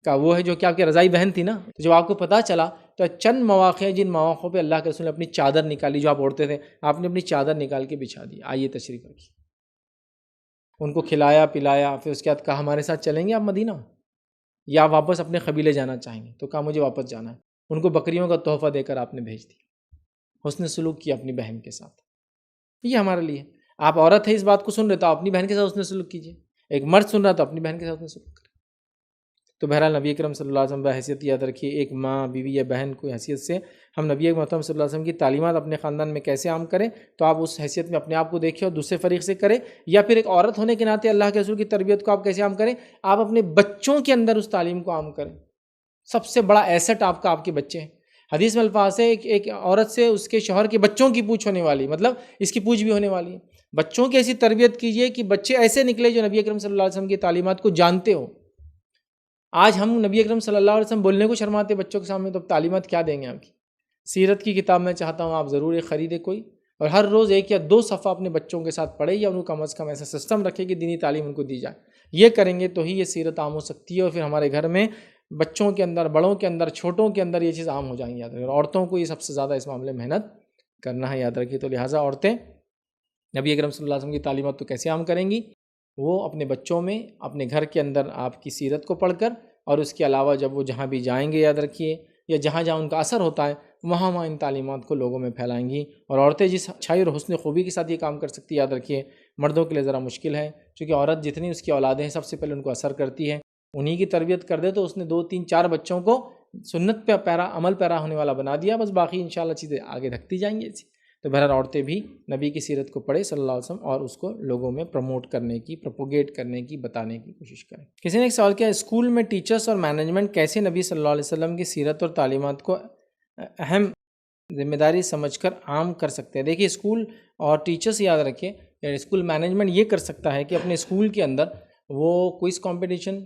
کا وہ ہے جو کہ آپ کی رضائی بہن تھی نا۔ تو جب آپ کو پتہ چلا تو چند مواقع ہیں جن مواقعوں پہ اللہ کے رسول نے اپنی چادر نکالی، جو آپ اوڑھتے تھے، آپ نے اپنی چادر نکال کے بچھا دی، آئیے تشریف رکھیے، ان کو کھلایا پلایا، پھر اس کے بعد کہا ہمارے ساتھ چلیں گے آپ مدینہ، یا واپس اپنے قبیلے جانا چاہیں گے؟ تو کہا مجھے واپس جانا ہے۔ ان کو بکریوں کا تحفہ دے کر آپ نے بھیج دیا، حسن سلوک کیا اپنی بہن کے ساتھ۔ یہ ہمارے لیے، آپ عورت ہے اس بات کو سن رہے تو آپ اپنی بہن کے ساتھ حسن سلوک کیجیے، ایک مرد سن رہا تو اپنی بہن کے ساتھ حسن سلوک کریں۔ تو بہرحال نبی اکرم صلی اللہ علیہ وسلم بحیثیت یاد رکھیے، ایک ماں، بیوی یا بہن کو حیثیت سے ہم نبی محترم صلی اللہ علیہ وسلم کی تعلیمات اپنے خاندان میں کیسے عام کریں، تو آپ اس حیثیت میں اپنے آپ کو دیکھیں اور دوسرے فریق سے کریں، یا پھر ایک عورت ہونے کے ناطے اللہ کے رسول کی تربیت کو آپ کیسے عام کریں، آپ اپنے بچوں کے اندر اس تعلیم کو عام کریں۔ سب سے بڑا ایسٹ آپ کا آپ کے بچے ہیں۔ حدیث میں الفاظ ہے ایک عورت سے اس کے شوہر کے بچوں کی پوچھ ہونے والی، مطلب اس کی پوچھ بھی ہونے والی ہے۔ بچوں کی ایسی تربیت کیجیے کہ بچے ایسے نکلے جو نبی اکرم صلی اللہ علیہ وسلم کی تعلیمات کو جانتے ہو۔ آج ہم نبی اکرم صلی اللہ علیہ وسلم بولنے کو شرماتے بچوں کے سامنے، تو تعلیمات کیا دیں گے آپ کی؟ سیرت کی کتاب میں چاہتا ہوں آپ ضرور ایک خریدے کوئی، اور ہر روز 1 یا 2 صفحہ اپنے بچوں کے ساتھ پڑھے، یا ان کو کم از کم ایسا سسٹم رکھے کہ دینی تعلیم ان کو دی جائے۔ یہ کریں گے تو ہی یہ سیرت عام ہو سکتی ہے، اور پھر ہمارے گھر میں بچوں کے اندر، بڑوں کے اندر، چھوٹوں کے اندر یہ چیز عام ہو جائیں گی۔ یاد رکھیں، عورتوں کو یہ سب سے زیادہ اس معاملے میں محنت کرنا ہے، یاد رکھیے۔ تو لہٰذا عورتیں نبی اکرم صلی اللہ علیہ وسلم کی تعلیمات تو کیسے عام کریں گی؟ وہ اپنے بچوں میں، اپنے گھر کے اندر آپ کی سیرت کو پڑھ کر، اور اس کے علاوہ جب وہ جہاں بھی جائیں گے، یاد رکھیے، یا جہاں جہاں ان کا اثر ہوتا ہے، وہاں وہاں ان تعلیمات کو لوگوں میں پھیلائیں گی۔ اور عورتیں جس اچھائی اور حسن خوبی کے ساتھ یہ کام کر سکتی ہے، یاد رکھیے، مردوں کے لیے ذرا مشکل ہے، چونکہ عورت جتنی اس کی اولادیں ہیں سب سے پہلے ان کو اثر کرتی ہے، انہی کی تربیت کر دے تو اس نے 2 3 4 بچوں کو سنت پہ عمل پیرا ہونے والا بنا دیا، بس باقی انشاءاللہ چیزیں آگے رکھتی جائیں گی ایسی۔ تو بہرحال عورتیں بھی نبی کی سیرت کو پڑھے صلی اللہ علیہ وسلم، اور اس کو لوگوں میں پروموٹ کرنے کی، پروپوگیٹ کرنے کی، بتانے کی کوشش کریں۔ کسی نے ایک سوال کیا، اسکول میں ٹیچرز اور مینجمنٹ کیسے نبی صلی اللہ علیہ وسلم کی سیرت اور تعلیمات کو اہم ذمہ داری سمجھ کر عام کر سکتے ہیں؟ دیکھیے، اسکول اور ٹیچرز یاد رکھیں، اسکول مینجمنٹ یہ کر سکتا ہے کہ اپنے اسکول کے اندر وہ کوئز کمپٹیشن،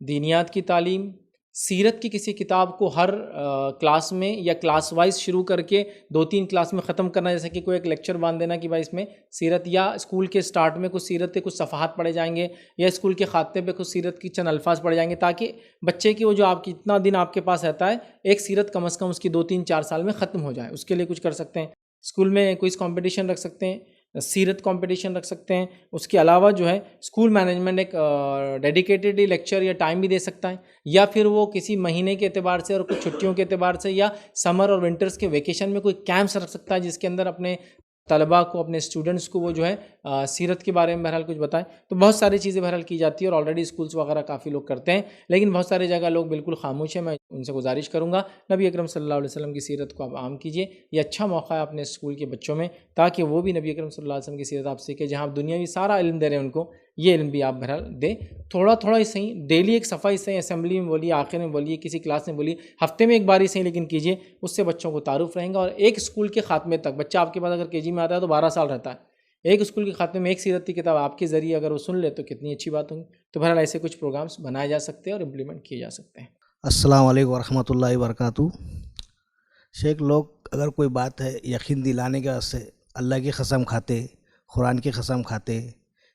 دینیات کی تعلیم، سیرت کی کسی کتاب کو ہر کلاس میں یا کلاس وائز شروع کر کے 2-3 کلاس میں ختم کرنا، جیسے کہ کوئی ایک لیکچر باندھ دینا کہ بھائی اس میں سیرت، یا اسکول کے سٹارٹ میں کچھ سیرت کے کچھ صفحات پڑھے جائیں گے، یا اسکول کے خاتمے پہ کچھ سیرت کی چند الفاظ پڑھے جائیں گے، تاکہ بچے کی وہ جو آپ کی اتنا دن آپ کے پاس رہتا ہے، ایک سیرت کم از کم اس کی 2-3-4 سال میں ختم ہو جائے۔ اس کے لیے کچھ کر سکتے ہیں، اسکول میں کوئز کمپٹیشن رکھ سکتے ہیں، سیرت کمپٹیشن رکھ سکتے ہیں۔ اس کے علاوہ جو ہے اسکول مینجمنٹ ایک ڈیڈیکیٹڈ لیکچر یا ٹائم بھی دے سکتا ہے، یا پھر وہ کسی مہینے کے اعتبار سے اور کچھ چھٹیوں کے اعتبار سے، یا سمر اور ونٹرز کے ویکیشن میں کوئی کیمپس رکھ سکتا ہے، جس کے اندر اپنے طلباء کو، اپنے اسٹوڈنٹس کو وہ جو ہے سیرت کے بارے میں بہرحال کچھ بتائیں۔ تو بہت ساری چیزیں بہرحال کی جاتی ہے، اور آلریڈی اسکولس وغیرہ کافی لوگ کرتے ہیں، لیکن بہت ساری جگہ لوگ بالکل خاموش ہیں۔ میں ان سے گزارش کروں گا نبی اکرم صلی اللہ علیہ وسلم کی سیرت کو آپ عام کیجیے۔ یہ اچھا موقع ہے اپنے اسکول کے بچوں میں، تاکہ وہ بھی نبی اکرم صلی اللہ علیہ وسلم کی سیرت آپ سیکھیں۔ جہاں آپ دنیاوی سارا علم دے رہے ہیں ان کو، یہ علم بھی آپ بہرحال دیں، تھوڑا تھوڑا ہی صحیح، ڈیلی ایک صفحہ ہی صحیح، اسمبلی میں بولیے، آخر میں بولیے، کسی کلاس میں بولیے، ہفتے میں ایک بار ہی صحیح، لیکن کیجیے، اس سے بچوں کو تعارف رہیں گا۔ اور ایک اسکول کے خاتمے تک، بچہ آپ کے پاس اگر KG میں آتا ہے تو 12 سال رہتا ہے، ایک اسکول کے خاتمے میں ایک سیرت کی کتاب آپ کے ذریعے اگر وہ سن لے تو کتنی اچھی بات ہوگی۔ تو بہرحال ایسے کچھ پروگرامس بنائے جا سکتے ہیں اور امپلیمنٹ کیے جا سکتے ہیں۔ السلام علیکم ورحمۃ اللہ وبرکاتہ۔ شیخ، لوگ اگر کوئی بات ہے یقین دلانے کے واسطے اللہ کی قسم کھاتے، قرآن کی قسم کھاتے،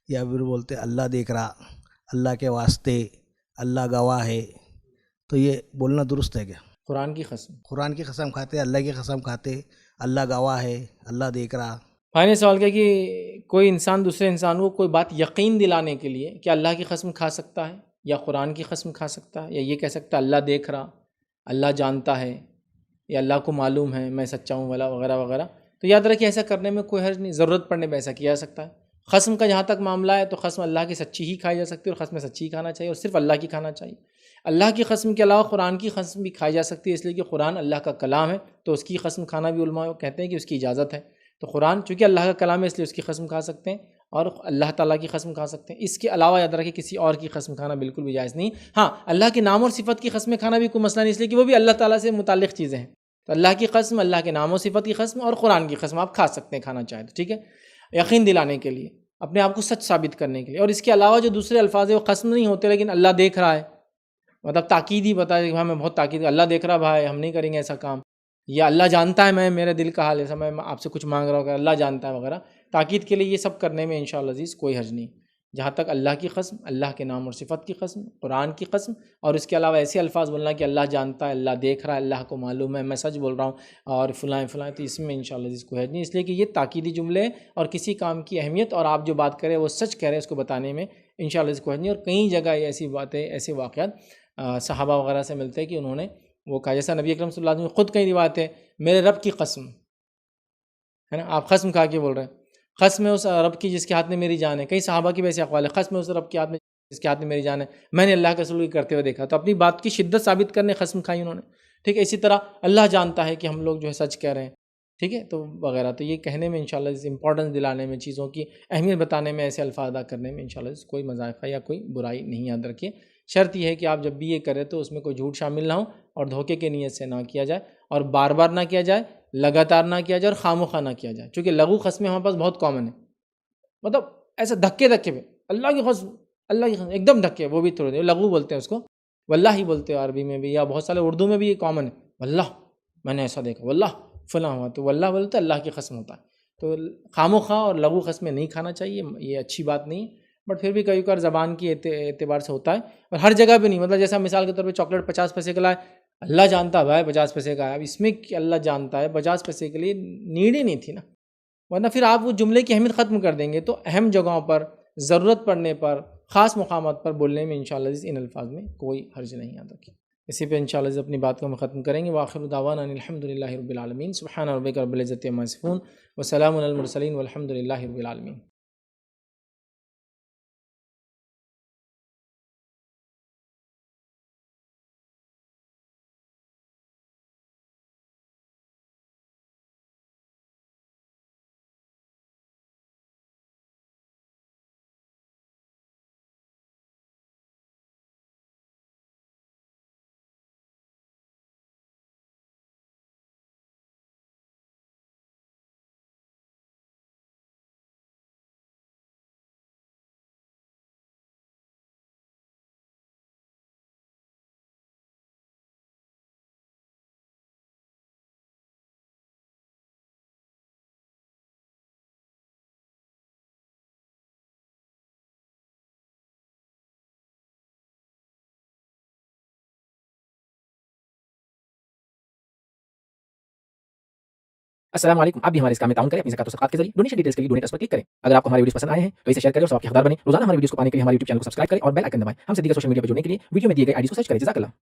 یا پھر بولتے اللہ دیکھ رہا، اللہ کے واسطے، اللہ گواہ ہے، تو یہ بولنا درست ہے کیا؟ قرآن کی قسم. قرآن کی قسم کھاتے، اللہ کی قسم کھاتے، اللہ گواہ ہے، اللہ دیکھ رہا. بھائی نے سوال کیا کہ کوئی انسان دوسرے انسان کو کوئی بات یقین دلانے کے لیے کیا اللہ کی قسم کھا سکتا ہے یا قرآن کی قسم کھا سکتا ہے، یا یہ کہہ سکتا ہے اللہ دیکھ رہا، اللہ جانتا ہے، یا اللہ کو معلوم ہے میں سچا ہوں وغیرہ وغیرہ. تو یاد رکھیے ایسا کرنے میں کوئی حرج نہیں، ضرورت پڑنے پہ ایسا کیا جا سکتا ہے. قسم کا جہاں تک معاملہ ہے تو قسم اللہ کی سچی ہی کھائی جا سکتی ہے، اور قسم سچی ہی کھانا چاہیے، اور صرف اللہ کی کھانا چاہیے. اللہ کی قسم کے علاوہ قرآن کی قسم بھی کھائی جا سکتی ہے، اس لیے کہ قرآن اللہ کا کلام ہے، تو اس کی قسم کھانا بھی علماء کہتے ہیں کہ اس کی اجازت ہے. تو قرآن چونکہ اللہ کا کلام ہے اس لیے اس کی قسم کھا سکتے ہیں، اور اللہ تعالیٰ کی قسم کھا سکتے ہیں. اس کے علاوہ یاد رکھیں کسی اور کی قسم کھانا بالکل بھی جائز نہیں. ہاں اللہ کے نام اور صفت کی قسمیں کھانا بھی کوئی مسئلہ نہیں، اس لیے کہ وہ بھی اللہ تعالیٰ سے متعلق چیزیں ہیں. تو اللہ کی قسم، اللہ کے نام و صفت کی قسم اور قرآن کی قسم آپ کھا سکتے ہیں کھانا چاہیں تو، ٹھیک ہے، یقین دلانے کے لیے، اپنے آپ کو سچ ثابت کرنے کے لیے. اور اس کے علاوہ جو دوسرے الفاظ ہیں وہ قسم نہیں ہوتے، لیکن اللہ دیکھ رہا ہے، مطلب تاکید ہی بتا دے کہ ہمیں بہت تاکید، اللہ دیکھ رہا بھائی ہم نہیں کریں گے ایسا کام، یا اللہ جانتا ہے میں میرے دل کا حال ایسا، میں آپ سے کچھ مانگ رہا ہوں کہ اللہ جانتا ہے وغیرہ. تاکید کے لیے یہ سب کرنے میں انشاءاللہ عزیز کوئی حرج نہیں. جہاں تک اللہ کی قسم، اللہ کے نام اور صفت کی قسم، قرآن کی قسم، اور اس کے علاوہ ایسے الفاظ بولنا کہ اللہ جانتا ہے، اللہ دیکھ رہا ہے، اللہ کو معلوم ہے، میں سچ بول رہا ہوں اور فلاں فلاں، تو اس میں انشاءاللہ عزیز کوئی حرج نہیں، اس لیے کہ یہ تاکیدی جملے اور کسی کام کی اہمیت اور آپ جو بات کریں وہ سچ کہہ رہے ہیں اس کو بتانے میں انشاءاللہ عزیز کوئی حرج نہیں. اور کئی جگہ ایسی باتیں، ایسے واقعات صحابہ وغیرہ سے ملتے ہیں کہ انہوں نے وہ کہا، جیسا نبی اکرم صلی اللہ علیہ وسلم خود کئی روایت ہے، میرے رب کی قسم ہے نا، آپ قسم کھا کے بول رہے ہیں، قسم ہے اس رب کی جس کے ہاتھ میں میری جان ہے. کئی صحابہ کی ویسے اقوال ہے، قسم ہے اس رب کے ہاتھ میں جس کے ہاتھ میں میری جان ہے، میں نے اللہ کے رسول کی کرتے ہوئے دیکھا. تو اپنی بات کی شدت ثابت کرنے قسم کھائی انہوں نے، ٹھیک ہے. اسی طرح اللہ جانتا ہے کہ ہم لوگ جو ہے سچ کہہ رہے ہیں، ٹھیک ہے، تو وغیرہ. تو یہ کہنے میں انشاءاللہ امپورٹنس دلانے میں، چیزوں کی اہمیت بتانے میں، ایسے الفاظ ادا کرنے میں انشاءاللہ کوئی مذائقہ یا کوئی برائی نہیں. یاد رکھیے شرط یہ ہے کہ آپ جب بھی یہ کریں تو اس میں کوئی جھوٹ شامل نہ ہو، اور دھوکے کی نیت سے نہ کیا جائے، اور بار بار نہ کیا جائے، لگاتار نہ کیا جائے، اور خامخواہ نہ کیا جائے. چونکہ لغو قسمیں ہمارے پاس بہت کامن ہیں، مطلب ایسے دھکے پہ اللہ کی قسم، اللہ کی قسم ایک دم دھکے، وہ بھی تھوڑے لغو بولتے ہیں اس کو، واللہ ہی بولتے ہیں عربی میں بھی، یا بہت سارے اردو میں بھی یہ کامن ہے، واللہ میں نے ایسا دیکھا، واللہ فلاں ہوا، تو واللہ بولتے اللہ کی قسم ہوتا ہے. تو خامخواہ اور لغو قسمیں نہیں کھانا چاہیے، یہ اچھی بات نہیں ہے. بٹ پھر بھی کئی بار زبان کی اعتبار سے ہوتا ہے، اور ہر جگہ پہ نہیں. مطلب جیسا مثال کے طور پہ چاکلیٹ 50 پیسے کا لائے، اللہ جانتا ہے بھائی 50 پیسے کا ہے، اب اس میں کہ اللہ جانتا ہے 50 پیسے کے لیے نیڈ ہی نہیں تھی نا، ورنہ پھر آپ وہ جملے کی اہمیت ختم کر دیں گے. تو اہم جگہوں پر، ضرورت پڑنے پر، خاص مقامات پر بولنے میں انشاءاللہ ان الفاظ میں کوئی حرج نہیں. یاد رکھیے. اسی پہ انشاءاللہ اپنی بات کو ہم ختم کریں گے. وآخر دعوانا ان الحمدللہ رب العالمین. سبحان ربک رب العزۃ عما یصفون وسلام علی المرسلین والحمدللہ رب العالمین. السلام علیکم. آپ بھی ہمارے اس کام میں تعاون کریں اپنی زکات و صدقات کے ذریعے. ڈونیشن ڈیٹیلز کے لیے ڈونیٹ اس پر کلک کریں. اگر آپ کو ہمارے ویڈیوز پسند آئے ہیں تو اسے شیئر کریں اور سب کے حقدار بنیں. روزانہ ہمارے ویڈیوز کو پانے کے لیے ہمارے YouTube چینل کو سبسکرائب کریں اور بیل آئکن دبائیں. ہم سے دیگر سوشل میڈیا پر جڑنے کے لیے ویڈیو میں دیے گئے آئی ڈی کو سرچ کریں. جزاک اللہ.